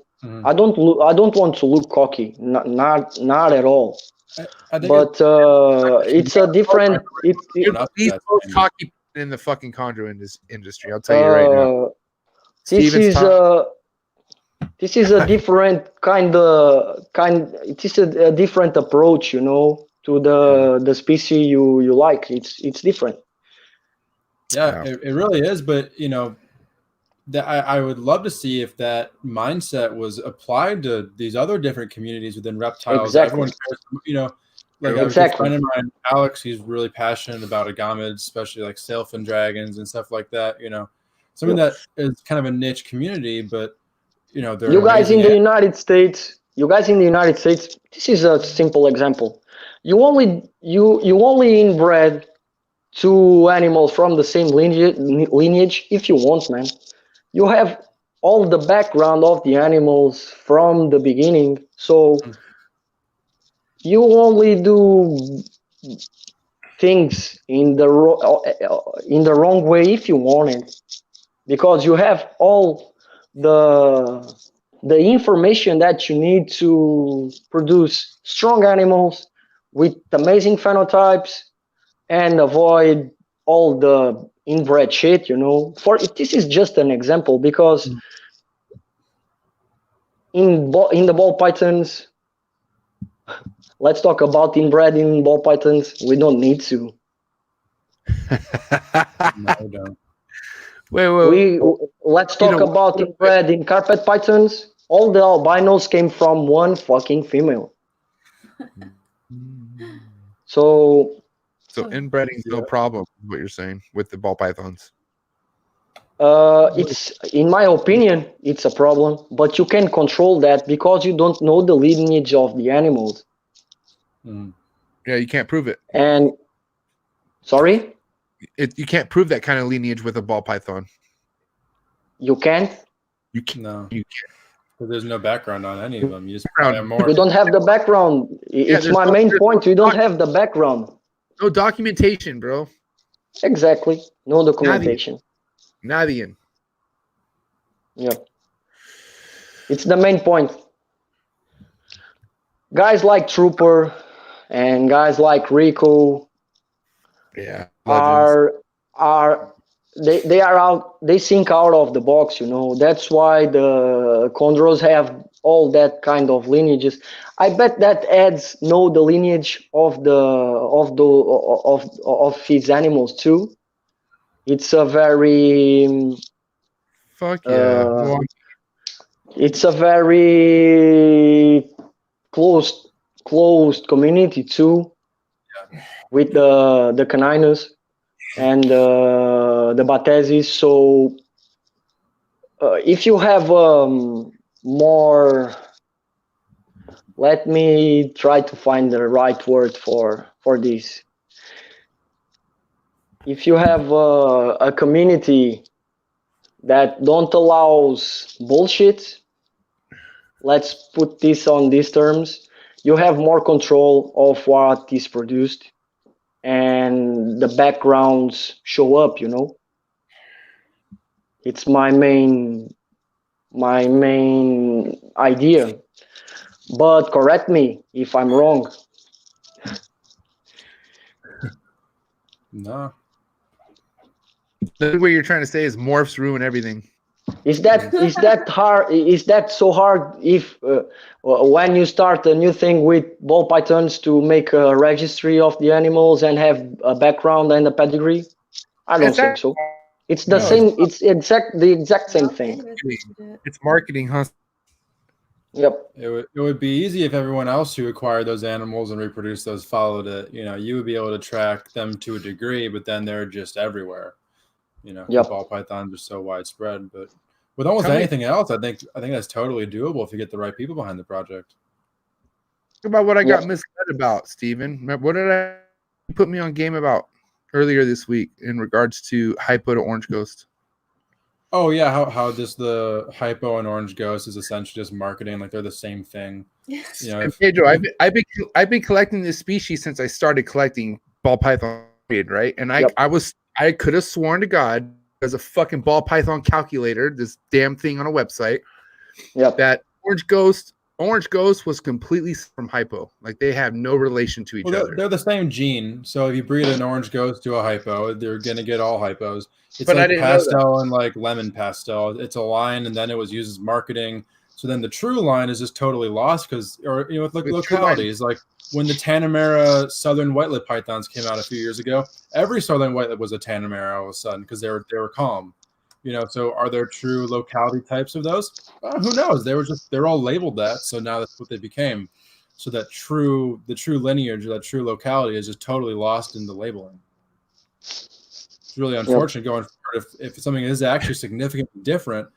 I don't want to look cocky. Not at all. But it's a different. He's most cocky in the fucking chondro industry. I'll tell you right now. This is a different It is a different approach, you know, to the species you like. It's different. Yeah, it really is. But you know, I would love to see if that mindset was applied to these other different communities within reptiles. Exactly. Everyone cares, you know, like a friend of mine, Alex, he's really passionate about agamids, especially like sailfin dragons and stuff like that. You know, something that is kind of a niche community, but you know, you guys in the United States, this is a simple example. You only inbred two animals from the same lineage if you want, man. You have all the background of the animals from the beginning, so you only do things in the wrong way if you want it, because you have all the information that you need to produce strong animals with amazing phenotypes and avoid all the inbred shit, you know. This is just an example, because in the ball pythons, let's talk about inbred in ball pythons. We don't need to. No, we don't. Wait. Let's talk about inbred in carpet pythons. All the albinos came from one fucking female. So inbreeding's no problem, is what you're saying, with the ball pythons. it's, in my opinion, it's a problem, but you can control that because you don't know the lineage of the animals. Yeah, you can't prove it. And sorry, You can't prove that kind of lineage with a ball python. you can't. You can't. No, You can't. because there's no background on any of them. You just Background. have more. You don't have the background. It's my main point. You don't have the background. No documentation, bro. Exactly. No documentation. Nadian. Yep. It's the main point. Guys like Trooper and guys like Rico Yeah. they are out, they think out of the box, you know. That's why the Chondros have all that kind of lineages. I bet that Eds know the lineage of his animals too. It's a very Fuck yeah. it's a very closed community too, with the Caninos and the Batesis. So if you have more, let me try to find the right word for this. If you have a community that don't allows bullshit, let's put this on these terms, you have more control of what is produced and the backgrounds show up, you know. It's my main idea, but correct me if I'm wrong. No. The what you're trying to say is morphs ruin everything. Is that hard? Is that so hard if when you start a new thing with ball pythons to make a registry of the animals and have a background and a pedigree? I don't think so. It's the same. It's the exact same thing. It's marketing, huh? Yep. It would be easy if everyone else who acquired those animals and reproduced those followed it. You know, you would be able to track them to a degree, but then they're just everywhere. You know, ball pythons are so widespread. But with almost anything else, I think that's totally doable if you get the right people behind the project. Think about what I got misled about, Steven. What did I put me on game about earlier this week in regards to hypo to orange ghost? Oh yeah, how just the hypo and orange ghost is essentially just marketing, like they're the same thing. Yes. You know, Pedro, I've been collecting this species since I started collecting ball python, right? And I could have sworn to God there's a fucking ball python calculator, this damn thing on a website, that orange ghost was completely from hypo. Like they have no relation to each other. They're the same gene. So if you breed an orange ghost to a hypo, they're gonna get all hypos. It's But I like didn't pastel and like lemon pastel. It's a line, and then it was used as marketing. So then the true line is just totally lost because, or you know, with localities, like when the Tanamera southern white-lipped pythons came out a few years ago, every southern white-lip was a Tanamera all of a sudden because they were calm. You know, so are there true locality types of those? Who knows? They're all labeled that, so now that's what they became. So that the true lineage, that true locality is just totally lost in the labeling. It's really unfortunate going forward if something is actually significantly different.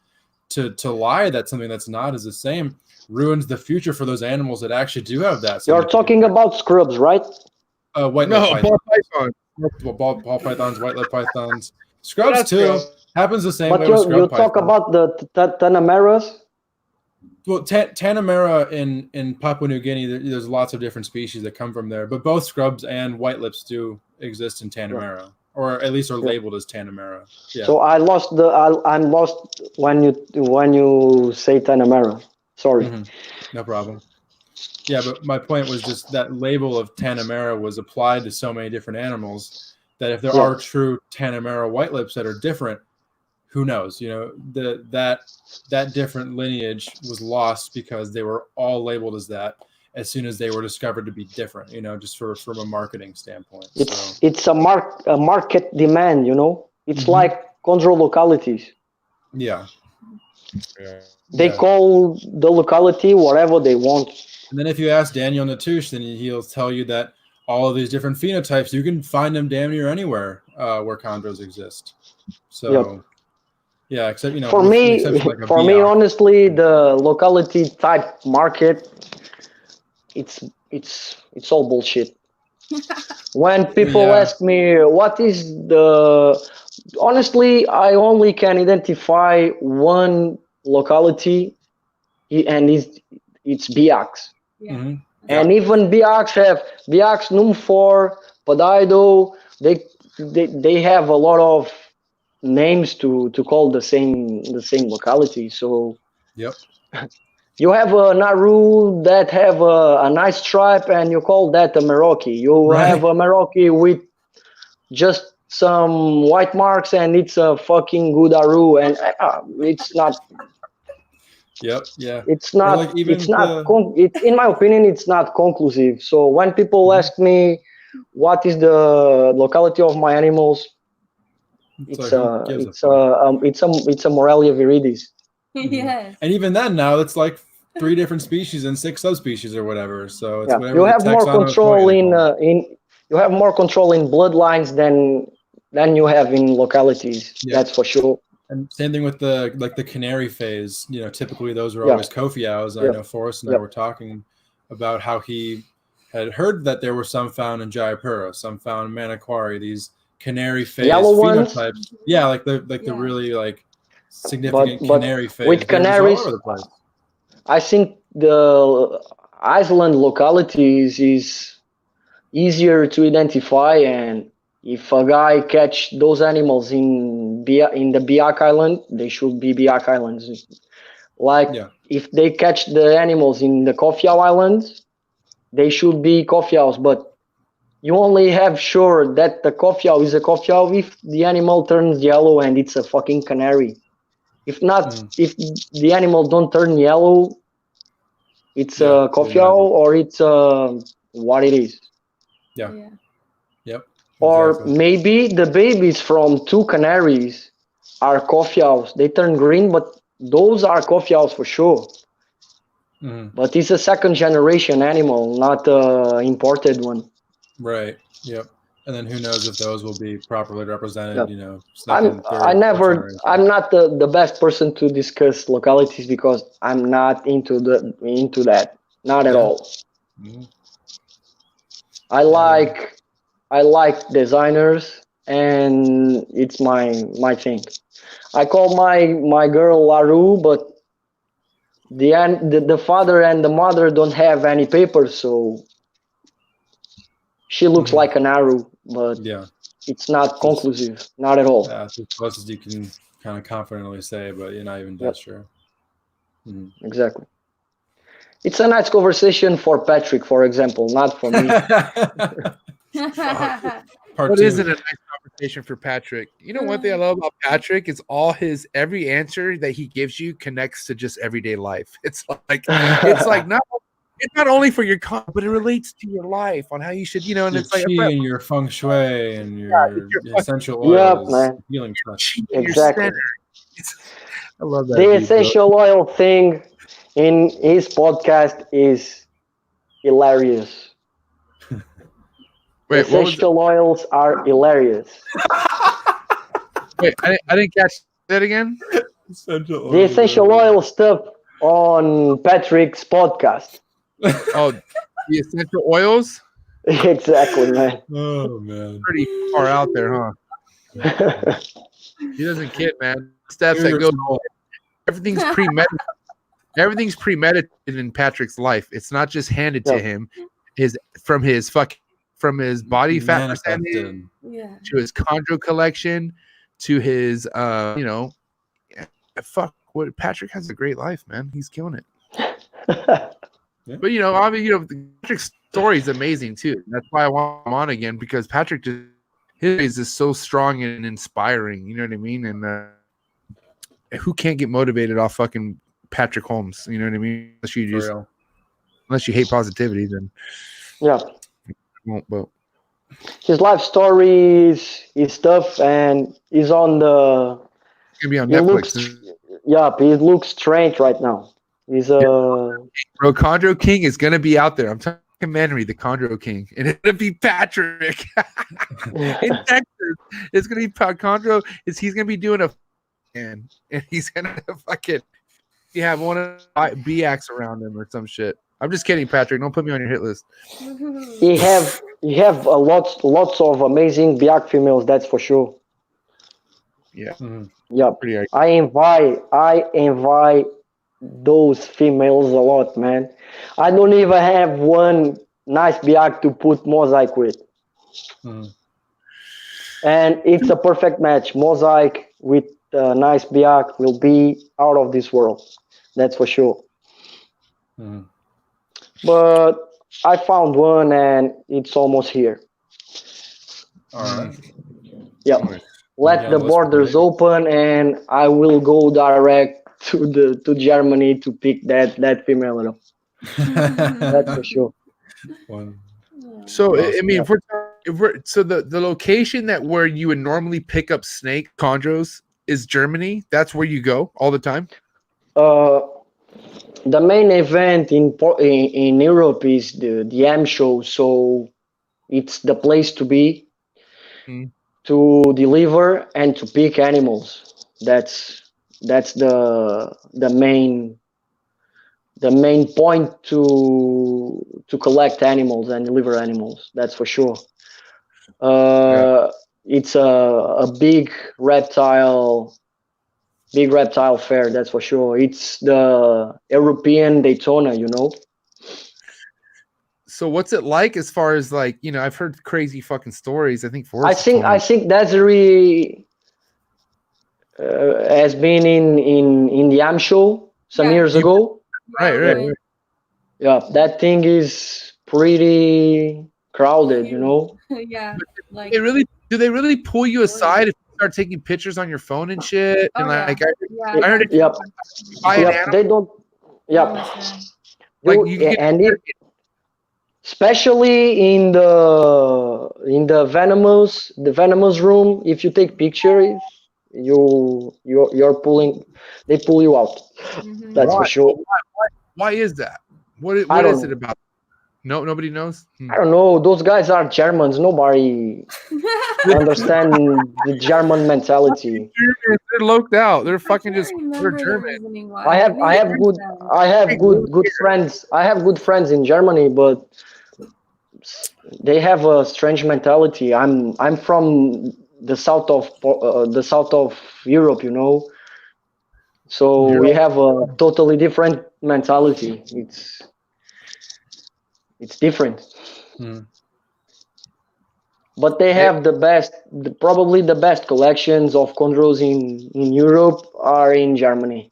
To lie that something that's not is the same ruins the future for those animals that actually do have that. You're talking about scrubs, right? White ball python. multiple ball pythons, white-lipped pythons, scrubs too. Happens the same way But with scrub you talk pythons. about the Tanameras. Well, Tanamera in Papua New Guinea, there's lots of different species that come from there, but both scrubs and white lips do exist in Tanamera, or at least are labeled as Tanamera. Yeah. So I'm lost when you say Tanamera. Sorry. No problem. Yeah, but my point was just that label of Tanamera was applied to so many different animals that if there are true Tanamera white lips that are different, who knows? You know, that different lineage was lost because they were all labeled as that as soon as they were discovered to be different. You know, just from a marketing standpoint. It's a market demand. You know, it's like Chondro localities. Yeah. They call the locality whatever they want. And then if you ask Daniel Natush, then he'll tell you that all of these different phenotypes, you can find them damn near anywhere where chondros exist. So. Yeah, except for me, honestly, the locality type market, it's all bullshit. When people ask me what is honestly, I only can identify one locality, and it's Biax. And even Biax have Biax, Num4, Padaido. They have a lot of names to call the same locality. So you have a Naru that have a nice stripe and you call that a Merauke. You have a Merauke with just some white marks and it's a fucking good Aru, and it's not. It's not. Like in my opinion, it's not conclusive. So when people ask me what is the locality of my animals, it's a Morelia viridis. Yes. And even then, now it's like 3 different species and 6 subspecies or whatever. So it's whatever you have more control you have more control in bloodlines than you have in localities. That's for sure. And same thing with the canary phase. You know, typically those are always Kofiaus. I know Forrest and I were talking about how he had heard that there were some found in Jayapura, some found in Manokwari. These canary phase phenotypes. Yeah, like the really like significant canary phase. With canaries, all over the place. I think the Iceland localities is easier to identify, and if a guy catch those animals in the Biak Island, they should be Biak Islands. If they catch the animals in the Kofiau Islands, they should be Kofiaus, but you only have sure that the Kofiau is a Kofiau if the animal turns yellow and it's a fucking canary. If not, if the animal don't turn yellow, it's a Kofiau or it's what it is. Or maybe the babies from 2 canaries are Kofiaus. They turn green, but those are Kofiaus for sure. But it's a second generation animal, not an imported one. Right. Yep. And then who knows if those will be properly represented, you know. I'm not the best person to discuss localities because I'm not into that. Not at all. I like designers, and it's my thing. I call my girl Laru, but the father and the mother don't have any papers, so she looks like an Aru, but it's not conclusive, not at all. Yeah, it's as close as you can kind of confidently say, but you're not even that sure. Exactly. It's a nice conversation for Patrick, for example, not for me. What isn't a nice conversation for Patrick? You know, one thing I love about Patrick is every answer that he gives you connects to just everyday life. It's not only for your but it relates to your life on how you should, you know, and your it's like and your feng shui and your essential oils, healing stuff. Exactly. I love that. The essential oil thing in his podcast is hilarious. Wait, essential oils are hilarious. Wait, I didn't catch that again. The essential oil stuff on Patrick's podcast. Oh, the essential oils? Exactly, man. Oh man. Pretty far out there, huh? He doesn't kid, man. Steps that go. Everything's premeditated. Everything's premeditated in Patrick's life. It's not just handed to him. From his body fat percentage to his chondro collection to his what Patrick has a great life, man. He's killing it. But Patrick's story is amazing too. That's why I want him on again, because Patrick his is so strong and inspiring. You know what I mean? And who can't get motivated off fucking Patrick Holmes? You know what I mean? Unless you hate positivity, then yeah. Won't, but his life story is tough, and he's on the. It's gonna be on Netflix. He looks strange right now. He's Bro, Chondro King is gonna be out there. I'm documentary, the Chondro King, and it's gonna be Patrick in Texas. It's gonna be Chondro. He's gonna be doing and he's gonna fucking have one of BX around him or some shit. I'm just kidding, Patrick. Don't put me on your hit list. You have lots of amazing Biak females, that's for sure. Yeah. Mm-hmm. Yeah. I invite those females a lot, man. I don't even have one nice Biak to put mosaic with. Mm. And it's a perfect match. Mosaic with nice Biak will be out of this world. That's for sure. Mm. But I found one and it's almost here. All right. Yeah. Let the borders open and I will go direct to Germany to pick that female up. That's for sure. So I mean, if we're so the location where you would normally pick up snake chondros is Germany. That's where you go all the time. The main event in Europe is the AM show, so it's the place to be to deliver and to pick animals. That's the main point to collect animals and deliver animals. That's for sure. It's a big reptile fair, that's for sure. It's the European Daytona, So what's it like as far as I've heard crazy fucking stories. I think FORREST. I think Desiree has been in the AM show some years ago. Right. Yeah, that thing is pretty crowded, Yeah. Do they really pull you aside if you start taking pictures on your phone and shit? Oh, and I heard it. They don't. Especially in the venomous room, if you take pictures, you're pulling. They pull you out. Mm-hmm. That's for sure. Why is that? What is it about? No, nobody knows. I don't know. Those guys are Germans. Nobody understands the German mentality. They're loked out. They're fucking they're German. I have good friends. I have good friends in Germany, but they have a strange mentality. I'm from the south of Europe, So we have a totally different mentality. It's different. But they have probably the best collections of chondros in Europe are in Germany.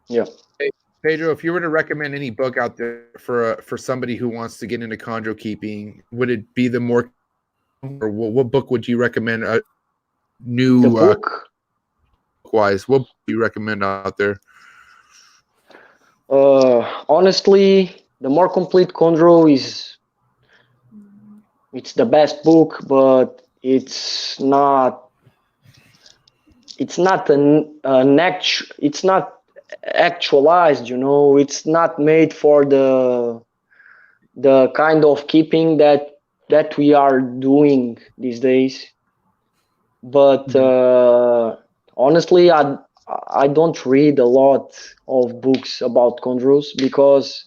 Yeah. Hey, Pedro, if you were to recommend any book out there for somebody who wants to get into chondro keeping, would it be or what book would you recommend? New book wise, what do you recommend out there? Honestly, the more complete chondro it's the best book, but it's not actualized, it's not made for the kind of keeping that we are doing these days. But honestly, I don't read a lot of books about chondros because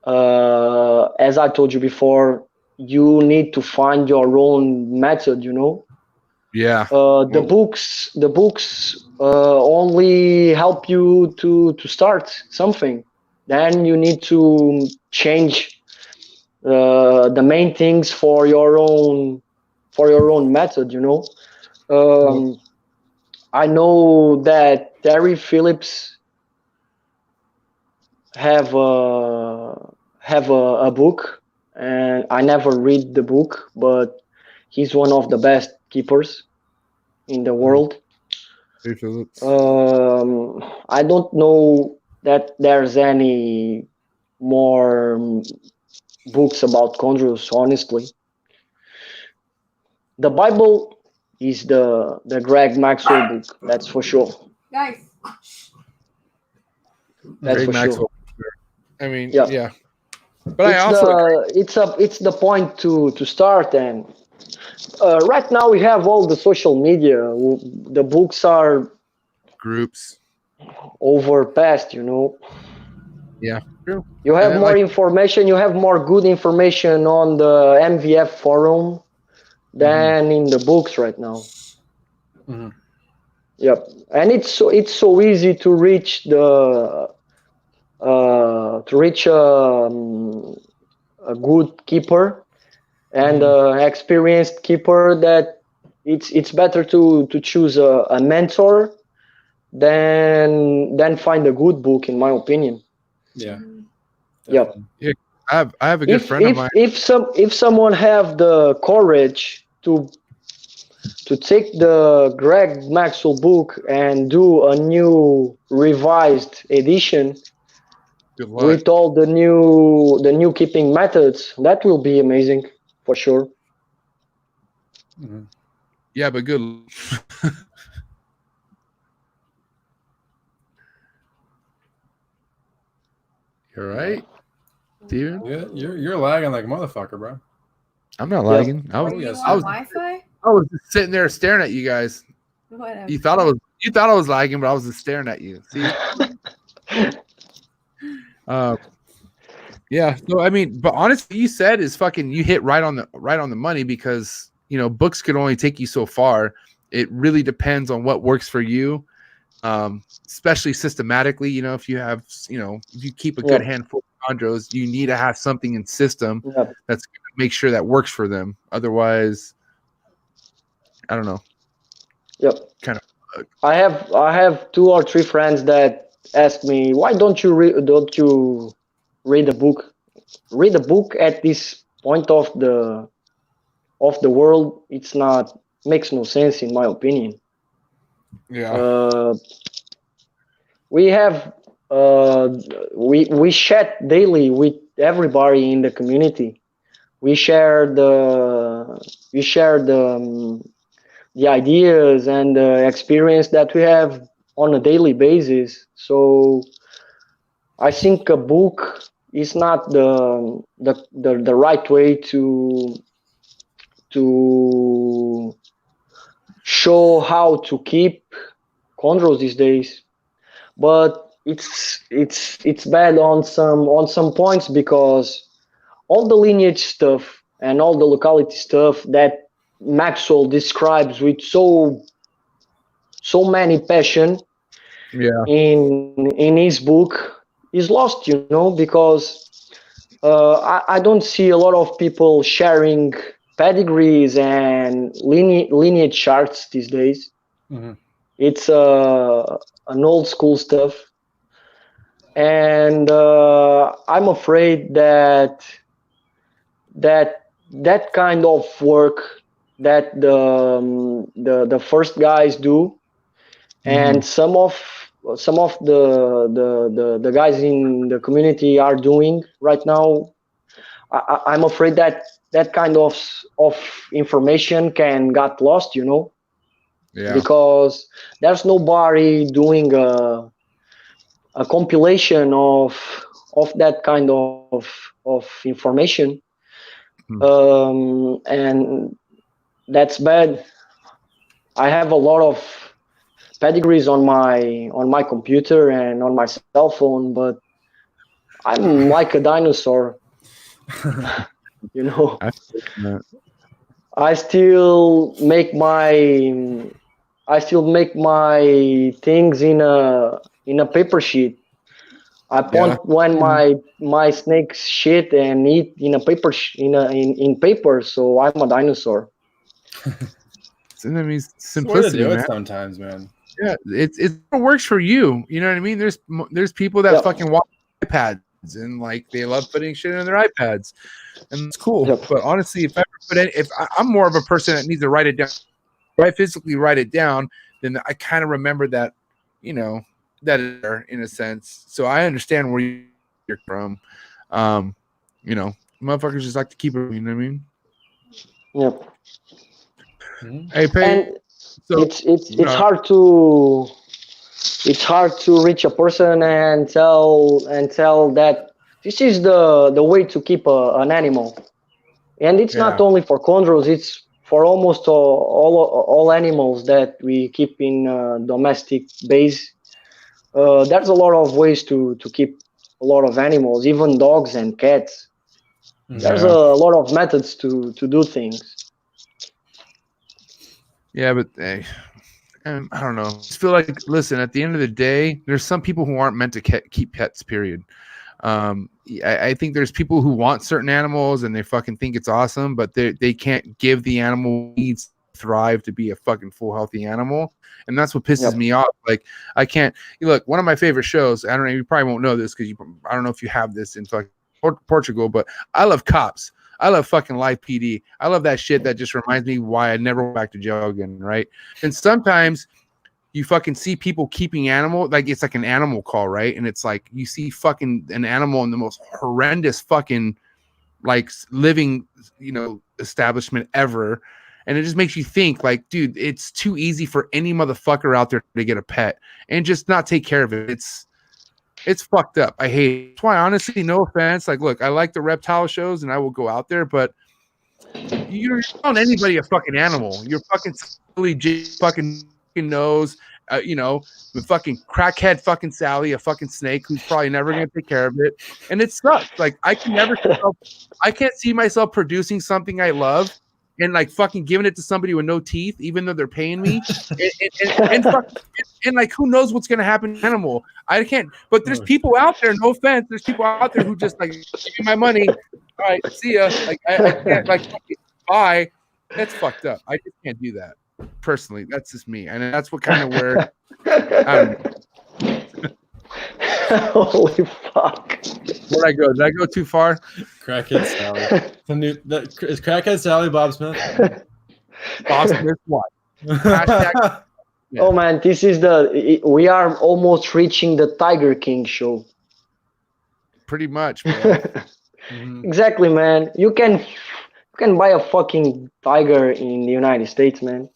as I told you before, you need to find your own method. Yeah. The books only help you to start something. Then you need to change the main things for your own method. I know that Terry Phillips have a book, and I never read the book, but he's one of the best keepers in the world. Hey, Phillips. I don't know that there's any more books about chondros, honestly. The Bible is the Greg Maxwell book, that's for sure. Guys, That's Greg for Maxwell. sure. I mean, Yeah. yeah. But I also it's the point to start, and right now we have all the social media. The books are groups. overpassed. Yeah, true. You have And more like- information. You have more good information on the MVF forum than in the books right now. Mhm. Yep, and it's so easy to reach a good keeper and experienced keeper, that it's better to choose a mentor than find a good book, in my opinion. Yeah. Yep. definitely. I have a good friend of mine. If someone have the courage to take the Greg Maxwell book and do a new revised edition Good luck. with all the new keeping methods, that will be amazing for sure. Mhm. Yeah, but good. You're right, Steven. You're lagging like a motherfucker, bro. I'm not Yeah. lagging. I was were you yes, on I was- Wi-Fi? I was just sitting there staring at you guys. Whatever. You thought I was lagging, but I was just staring at you. See? Yeah. So I mean, but honestly, you said is fucking. You hit right on the money, because books could only take you so far. It really depends on what works for you, especially systematically. If you have, if you keep a good Yeah. handful of chondros, you need to have something in system Yeah. that's going to make sure that works for them. Otherwise, I don't know. Yep. Kind of. I have 2 or 3 friends that ask me, why don't you read a book? Read a book at this point of the world, it's not makes no sense, in my opinion. Yeah. We have we chat daily with everybody in the community. We share the ideas and the experience that we have on a daily basis. So I think a book is not the right way to show how to keep chondros these days. But it's bad on some points, because all the lineage stuff and all the locality stuff that Maxwell describes with so many passion Yeah. in his book is lost, because I don't see a lot of people sharing pedigrees and lineage charts these days. Mhm. It's an old school stuff, and I'm afraid that kind of work that the first guys do, and some of the guys in the community are doing right now, I'm afraid that kind of information can get lost, Yeah. because there's nobody doing a compilation of that kind of information. And that's bad. I have a lot of pedigrees on my computer and on my cell phone, but I'm like a dinosaur. You know, I still make my things in a paper sheet. I point when my snakes shit and eat in a paper in paper. So I'm a dinosaur. I mean, It's the way to simplicity, do it man. sometimes, man. Yeah, it works for you. You know what I mean? There's people that fucking watch iPads and like they love putting shit in their iPads, and it's cool. Yep. But honestly, I'm more of a person that needs to write it down, if I physically write it down, then I kind of remember that, you know, that is there in a sense. So I understand where you're from. You know, motherfuckers just like to keep it. You know what I mean? Yep. Hey, Pay. And so it's hard to reach a person and tell that this is the way to keep an animal, and it's not only for chondros, it's for almost all animals that we keep in domestic base. There's a lot of ways to keep a lot of animals, even dogs and cats. There's a lot of methods to do things. Yeah, but hey, I don't know. I just feel like, listen, at the end of the day, there's some people who aren't meant to keep pets, period. I think there's people who want certain animals and they fucking think it's awesome, but they can't give the animal needs to thrive to be a fucking full healthy animal. And that's what pisses me off. Like, I can't look, one of my favorite shows, I don't know, you probably won't know this because I don't know if you have this in fucking Portugal, but I love Cops. I love fucking Live PD. I love that shit that just reminds me why I never went back to jail again, right? And sometimes you fucking see people keeping animal, like it's like an animal call, right? And it's like you see fucking an animal in the most horrendous fucking like living, you know, establishment ever. And it just makes you think like, dude, it's too easy for any motherfucker out there to get a pet and just not take care of it. It's fucked up. I hate it. That's why, honestly, no offense. Like, look, I like the reptile shows and I will go out there, but you're calling anybody a fucking animal. You're fucking silly fucking nose, you know, the fucking crackhead fucking Sally, a fucking snake who's probably never going to take care of it. And it sucks. Like, I can't see myself producing something I love and like fucking giving it to somebody with no teeth, even though they're paying me. And like, who knows what's going to happen to animal? I can't, but there's people out there, no offense. There's people out there who just like, give me my money. All right, see ya. Like, I can't like buy. That's fucked up. I just can't do that personally. That's just me. And that's what kind of where I don't know. Holy fuck. Where'd I go? Did I go too far? Crackhead Sally. Is Crackhead Sally Bob Smith? Bob Smith what? Hashtag. Yeah. Oh man, we are almost reaching the Tiger King show. Pretty much, bro. Exactly, man. You can buy a fucking tiger in the United States, man.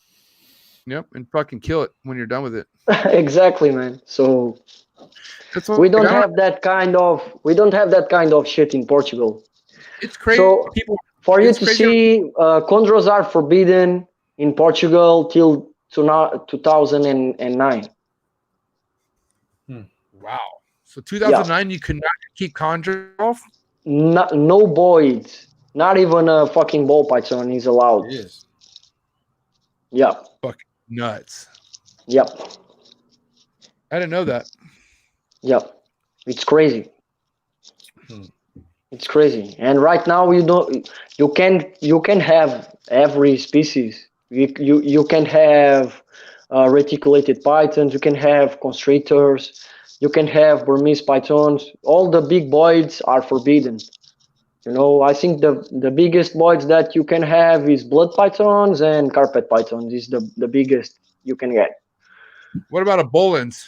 Yep, and fucking kill it when you're done with it. Exactly, man. So we don't have that kind of shit in Portugal. It's crazy. So for you to see, chondros are forbidden in Portugal till 2009. Wow. So 2009, you could not keep chondros? No boys. Not even a fucking ball python is allowed. Yes. Yep. Fucking nuts. Yep. I didn't know that. Yep. It's crazy. It's crazy. And right now you can have every species. You can have reticulated pythons, you can have constrictors, you can have Burmese pythons. All the big boids are forbidden. You know, I think the biggest boids that you can have is blood pythons and carpet pythons is the biggest you can get. What about a Bolins?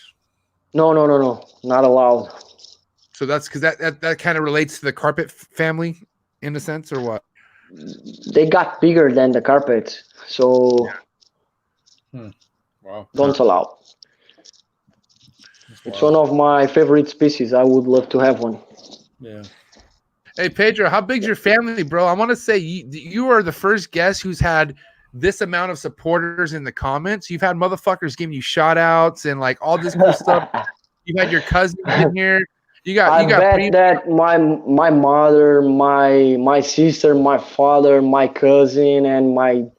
No, not allowed. So that's because that kind of relates to the carpet family in a sense, or what? They got bigger than the carpets, so Wow. Don't allow. It's one of my favorite species. I would love to have one. Yeah. Hey Pedro, how big's your family, bro? I want to say you are the first guest who's had this amount of supporters in the comments. You've had motherfuckers giving you shout outs and like all this cool stuff. You've had your cousin in here. I bet that my mother, my sister, my father, my cousin, and my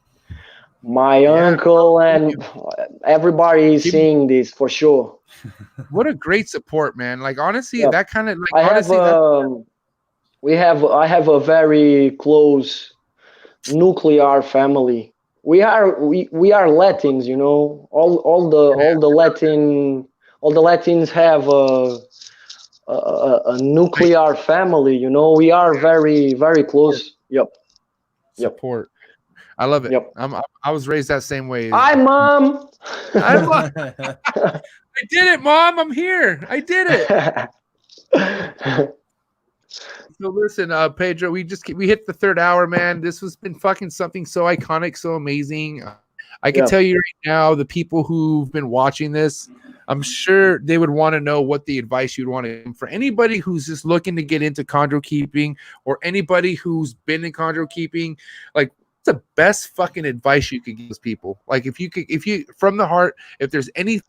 uncle, and everybody is seeing this for sure. What a great support, man! Like honestly, Yeah. that kind of like I have I have a very close nuclear family. We are Latins, you know. All the Latins have a nuclear family, you know. We are very very close. Yep. support. I love it. Yep. I was raised that same way. Hi, Mom. I did it, Mom. I'm here. I did it. So listen, Pedro, we hit the third hour, man. This has been fucking something so iconic, so amazing. I can tell you right now, the people who've been watching this, I'm sure they would want to know what the advice you'd want to give for anybody who's just looking to get into chondro keeping, or anybody who's been in chondro keeping. Like, what's the best fucking advice you could give those people? Like, if you from the heart, if there's any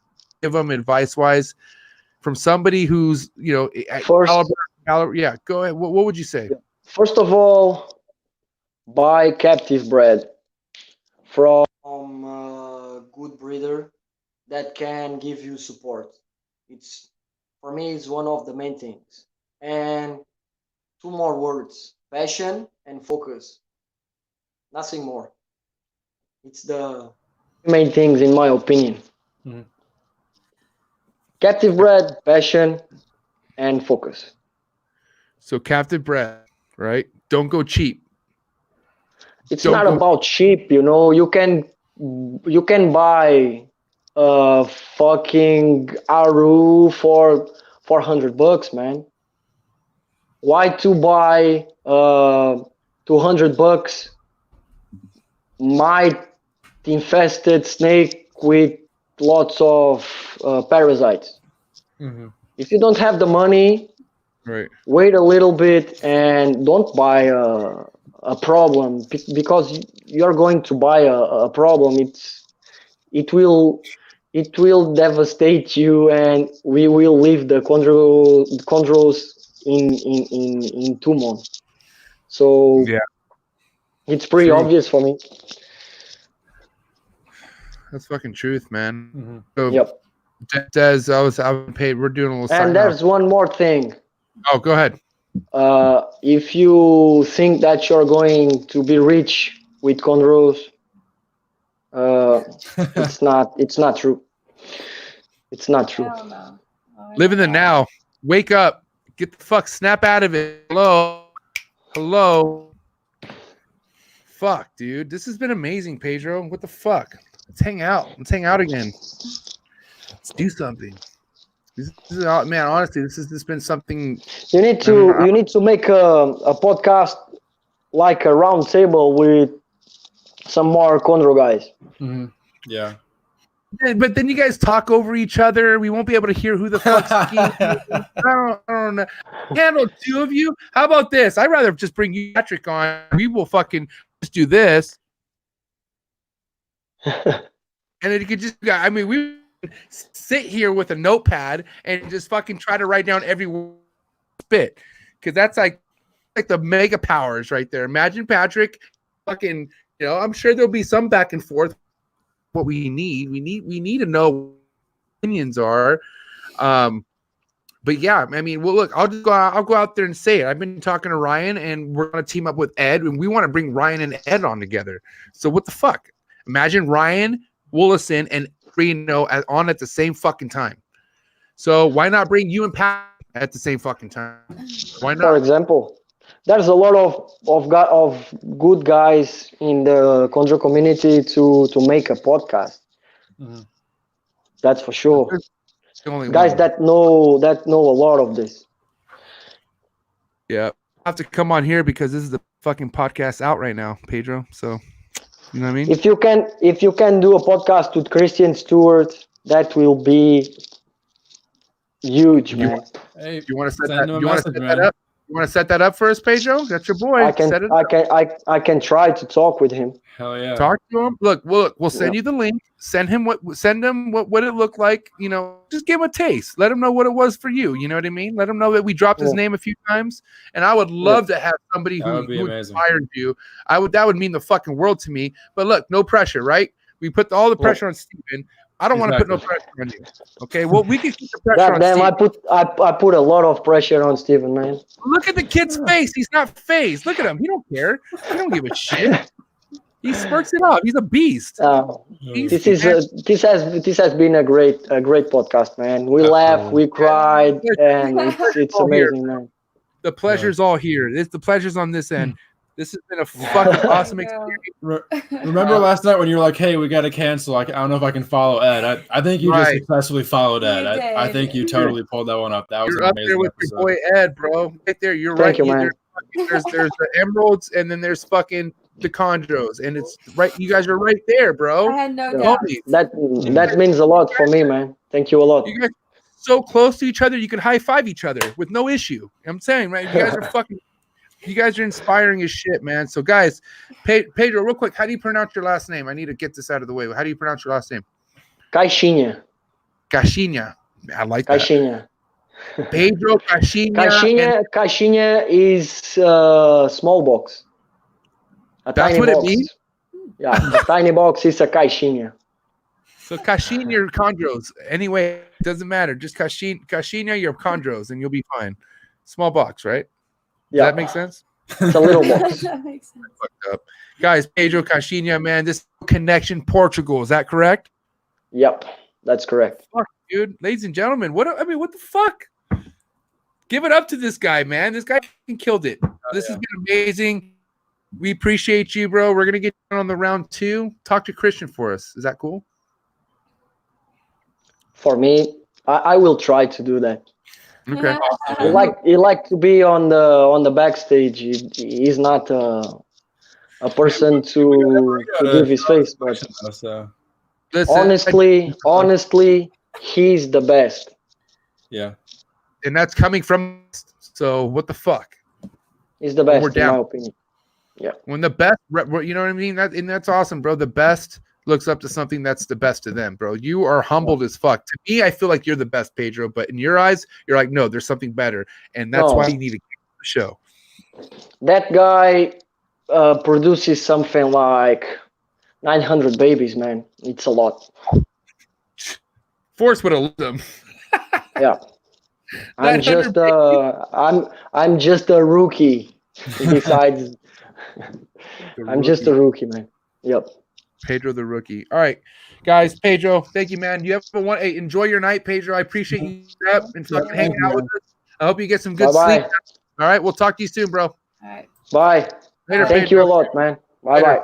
give them advice wise from somebody who's, you know, yeah, go ahead. What would you say? First of all, buy captive bred from a good breeder that can give you support. For me, it's one of the main things. And two more words: passion and focus. Nothing more. It's the main things, in my opinion. Mm-hmm. Captive bred, passion, and focus. So captive bred, right? Don't go cheap. It's not about cheap, you know. You can buy a fucking Aru for $400, man. Why to buy $200 mite infested snake with lots of parasites? Mm-hmm. If you don't have the money, right, wait a little bit and don't buy a problem, because you're going to buy a problem. It will devastate you, and we will leave the chondros in 2 months. So yeah, it's pretty obvious for me. That's fucking truth, man. Mm-hmm. So Yep. Des, I paid. We're doing a little. And there's one more thing. Oh, go ahead. If you think that you're going to be rich with chondros, it's not true. It's not true. I don't know. Live in the now. Wake up. Get the fuck snap out of it. Hello. Fuck, dude. This has been amazing, Pedro. What the fuck? Let's hang out. Let's hang out again. Let's do something. This is, man, honestly, this has been something. You need to make a podcast, like a round table with some more chondro guys. Mm-hmm. Yeah. But then you guys talk over each other. We won't be able to hear who the fuck's I don't know. Handle 2 of you. How about this? I'd rather just bring you, Patrick, on. We will fucking just do this. And then you could just, I mean, we sit here with a notepad and just fucking try to write down every bit, because that's like the mega powers right there. Imagine Patrick fucking, you know, I'm sure there'll be some back and forth. What we need to know what opinions are. But yeah, I mean, well, look, I'll go out there and say it. I've been talking to Ryan, and we're gonna team up with Ed, and we want to bring Ryan and Ed on together. So what the fuck? Imagine Ryan, Wolleson, and Reno on at the same fucking time. So why not bring you and Pat at the same fucking time? Why not? For example, there's a lot of good guys in the chondro community to make a podcast. Mm-hmm. That's for sure. Guys that know a lot of this. Yeah, I have to come on here because this is the fucking podcast out right now, Pedro. So you know what I mean? If you can do a podcast with Christian Stewart, that will be huge, man. Hey, you want to set that up? You want to set that up for us, Pedro? That's your boy. I can Set it I can try to talk with him. Hell yeah. Talk to him. Look, we'll send you the link. Send him what it looked like. You know, just give him a taste. Let him know what it was for you. You know what I mean? Let him know that we dropped his name a few times. And I would love to have somebody who inspired you. That would mean the fucking world to me. But look, no pressure, right? We put all the pressure on Steven. I don't want to put no pressure on you. Okay, well, we can keep the pressure on Steven. I put a lot of pressure on Steven, man. Look at the kid's face. He's not phased. Look at him. He don't care. He don't give a shit. He smirks it up. He's a beast. This has been a great podcast, man. We laughed, we cried, and it's amazing, man. The pleasure's all here. The pleasure's on this end. This has been a fucking awesome experience. Remember last night when you were like, "Hey, we got to cancel. I don't know if I can follow Ed." I think you just successfully followed Ed. I think you totally pulled that one up. That was You're an up amazing there with episode. your boy Ed, bro. Right there. You're Thank right. you, man. There's the emeralds, and then there's fucking the chondros, and it's right. You guys are right there, bro. I had no doubt. That means a lot for me, man. Thank you a lot. You guys are so close to each other, you can high five each other with no issue. I'm saying, right? You guys are fucking. You guys are inspiring as shit, man. So, guys, Pedro, real quick, how do you pronounce your last name? I need to get this out of the way. How do you pronounce your last name? Caixinha. Caixinha. I like that. Caixinha. Pedro Caixinha. Caixinha is small box. That's tiny what box. It means? Yeah, a tiny box is a caixinha. So Caixinha or chondros. Anyway, it doesn't matter. Just Caixinha, your chondros, and you'll be fine. Small box, right? Yeah. Does that make sense? It's a little box. That makes sense. Fucked up. Guys, Pedro Caixinha, man, this connection Portugal. Is that correct? Yep, that's correct. Fuck, dude. Ladies and gentlemen, what the fuck? Give it up to this guy, man. This guy killed it. This has been amazing. We appreciate you, bro. We're gonna get on the round 2. Talk to Christian for us. Is that cool? For me, I will try to do that. Okay. He like to be on the backstage. He's not a person to give his face, but listen, honestly, he's the best. Yeah. And that's coming from us. So what the fuck? He's the best, We're down. in my opinion. Yeah. When the best, you know what I mean? That's awesome, bro. The best looks up to something that's the best to them, bro. You are humbled as fuck. To me, I feel like you're the best, Pedro, but in your eyes, you're like, no, there's something better. And that's why you need to get the show. That guy produces something like 900 babies, man. It's a lot. Forrest would have loved them. Yeah. I'm just a rookie. Besides, I'm just a rookie, man. Yep. Pedro the rookie. All right, guys. Pedro, thank you, man. You have hey, enjoy your night, Pedro. I appreciate you and fucking hanging out with us. I hope you get some good sleep. All right, we'll talk to you soon, bro. All right. Bye. Later, thank Pedro. you a lot, man. Bye bye.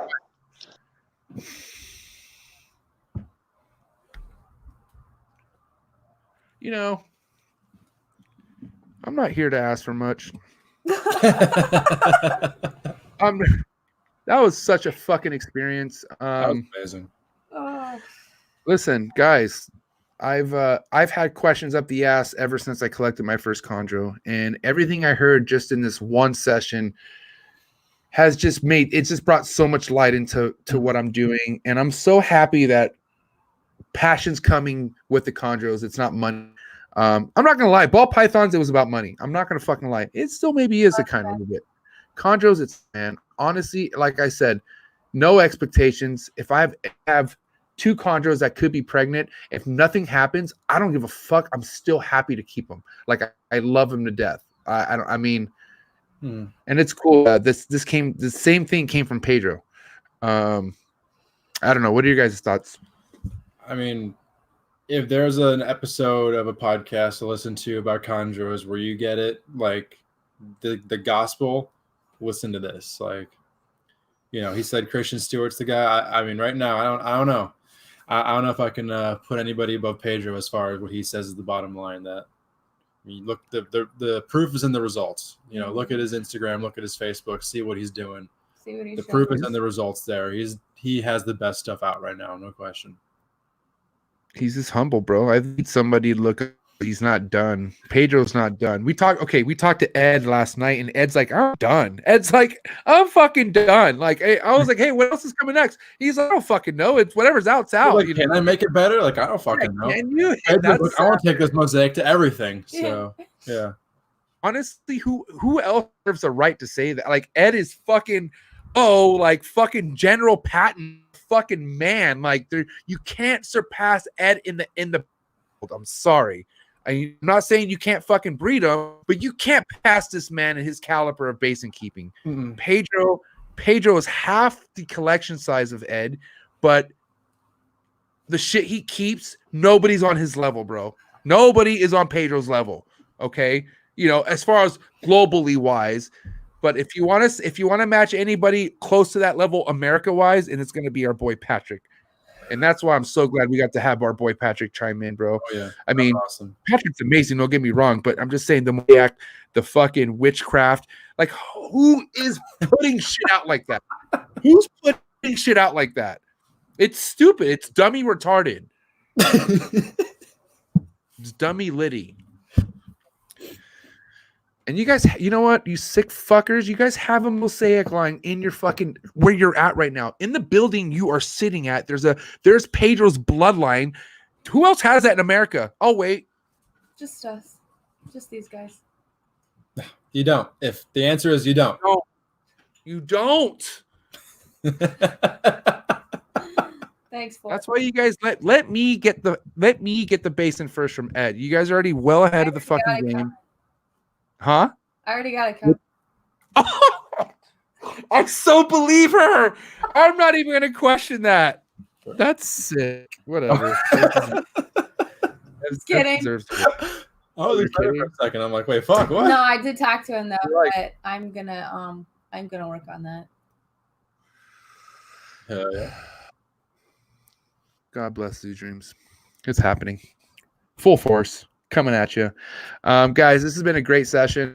You know, I'm not here to ask for much. That was such a fucking experience. That was amazing. Listen, guys, I've had questions up the ass ever since I collected my first chondro, and everything I heard just in this one session has just brought so much light into what I'm doing, and I'm so happy that passion's coming with the chondros. It's not money. I'm not gonna lie, ball pythons, it was about money. I'm not gonna fucking lie. It still maybe is a kind of a bit. Chondros, it's, man, honestly, like I said, no expectations. If I have 2 chondros that could be pregnant, if nothing happens, I don't give a fuck. I'm still happy to keep them. Like I love them to death. And it's cool. The same thing came from Pedro. I don't know. What are your guys' thoughts? I mean, if there's an episode of a podcast to listen to about chondros where you get it, like the gospel, listen to this. Like, you know, he said Christian Stewart's the guy. I mean, right now, I don't know. I don't know if I can put anybody above Pedro as far as what he says is the bottom line. That, I mean, look, the proof is in the results. You know, look at his Instagram, look at his Facebook, see what he's doing. See what he's the proof is in the results there. He has the best stuff out right now, no question. He's just humble, bro. I need somebody to look He's not done. Pedro's not done. We talked to Ed last night, and Ed's like, I'm done. Ed's like, I'm fucking done. Like, I was like, hey, what else is coming next? He's like, I don't fucking know. It's whatever's out's out. Like, can I make it better? Like, I don't fucking know. Can you? I want to take this mosaic to everything. So yeah. Honestly, who else deserves the right to say that? Like, Ed is fucking fucking General Patton fucking man. Like, you can't surpass Ed in the I'm sorry. I'm not saying you can't fucking breed him, but you can't pass this man in his caliber of basin keeping. Mm-hmm. Pedro is half the collection size of Ed, but the shit he keeps, nobody's on his level, bro. Nobody is on Pedro's level. Okay, as far as globally wise, but if you want to match anybody close to that level, America wise, and it's going to be our boy Patrick. And that's why I'm so glad we got to have our boy Patrick chime in, bro. Oh, yeah. I mean, awesome. Patrick's amazing. Don't get me wrong, but I'm just saying the maniac, the fucking witchcraft. Like, who is putting shit out like that? Who's putting shit out like that? It's stupid. It's dummy retarded. It's dummy litty. And you guys, you know what? You sick fuckers. You guys have a mosaic line in your fucking where you're at right now. In the building you are sitting at, there's Pedro's bloodline. Who else has that in America? Oh, wait. Just us. Just these guys. You don't. If the answer is you don't. No, you don't. Thanks for That's why you guys let me get the basin first from Ed. You guys are already well ahead of the fucking game. Huh? I already got it covered. I so believe her. I'm not even going to question that. That's sick. Whatever. Just kidding. I was excited for a second. I'm like, wait, fuck, what? No, I did talk to him though, but I'm gonna work on that. Hell yeah. God bless these dreams. It's happening. Full force. Coming at you. Guys, this has been a great session.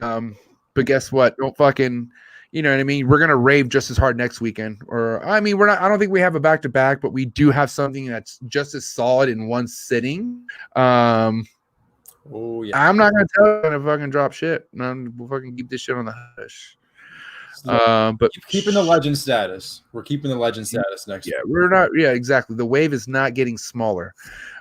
But guess what? Don't fucking, you know what I mean? We're gonna rave just as hard next weekend. Or I mean, I don't think we have a back-to-back, but we do have something that's just as solid in one sitting. Oh yeah. I'm not gonna tell you when to fucking drop shit. We'll fucking keep this shit on the hush. But keeping the legend status. We're keeping the legend status next week. We're not. Yeah, exactly. The wave is not getting smaller.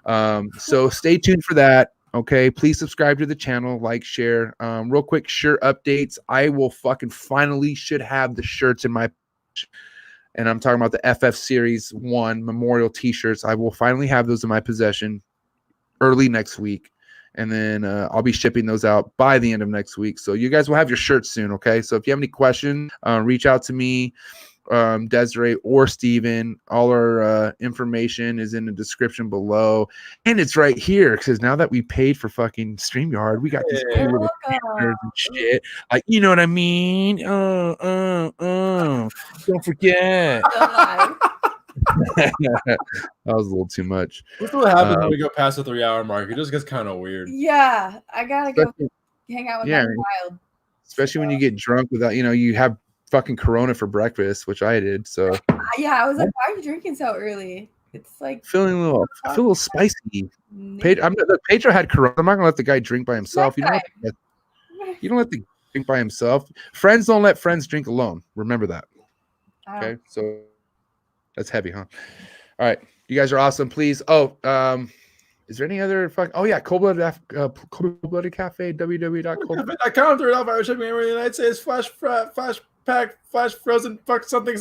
So stay tuned for that. Okay, please subscribe to the channel, like, share. Real quick, shirt updates. I will fucking finally should have the shirts in my, and I'm talking about the FF Series 1 Memorial T-shirts. I will finally have those in my possession early next week, and then I'll be shipping those out by the end of next week. So you guys will have your shirts soon, okay? So if you have any questions, reach out to me, Desiree or Steven. All our information is in the description below, and it's right here because now that we paid for fucking StreamYard, we got these cool little and shit. Like, you know what I mean? Don't forget. That was a little too much. What's what happens when we go past the 3-hour mark? It just gets kind of weird. Yeah, I gotta go hang out with my child. Especially when you get drunk without, you have fucking Corona for breakfast, which I did. So yeah, I was like, why are you drinking so early? It's like I feel a little spicy. Pedro had Corona. I'm not gonna let the guy drink by himself. You don't let the drink by himself. Friends don't let friends drink alone. Remember that. Okay, so that's heavy, huh? All right, you guys are awesome. Please. Is there any other Cold-Blooded Cafe, www.coldblooded.com. Turn off our shipping every United States. Flash pack, flash frozen, fuck something.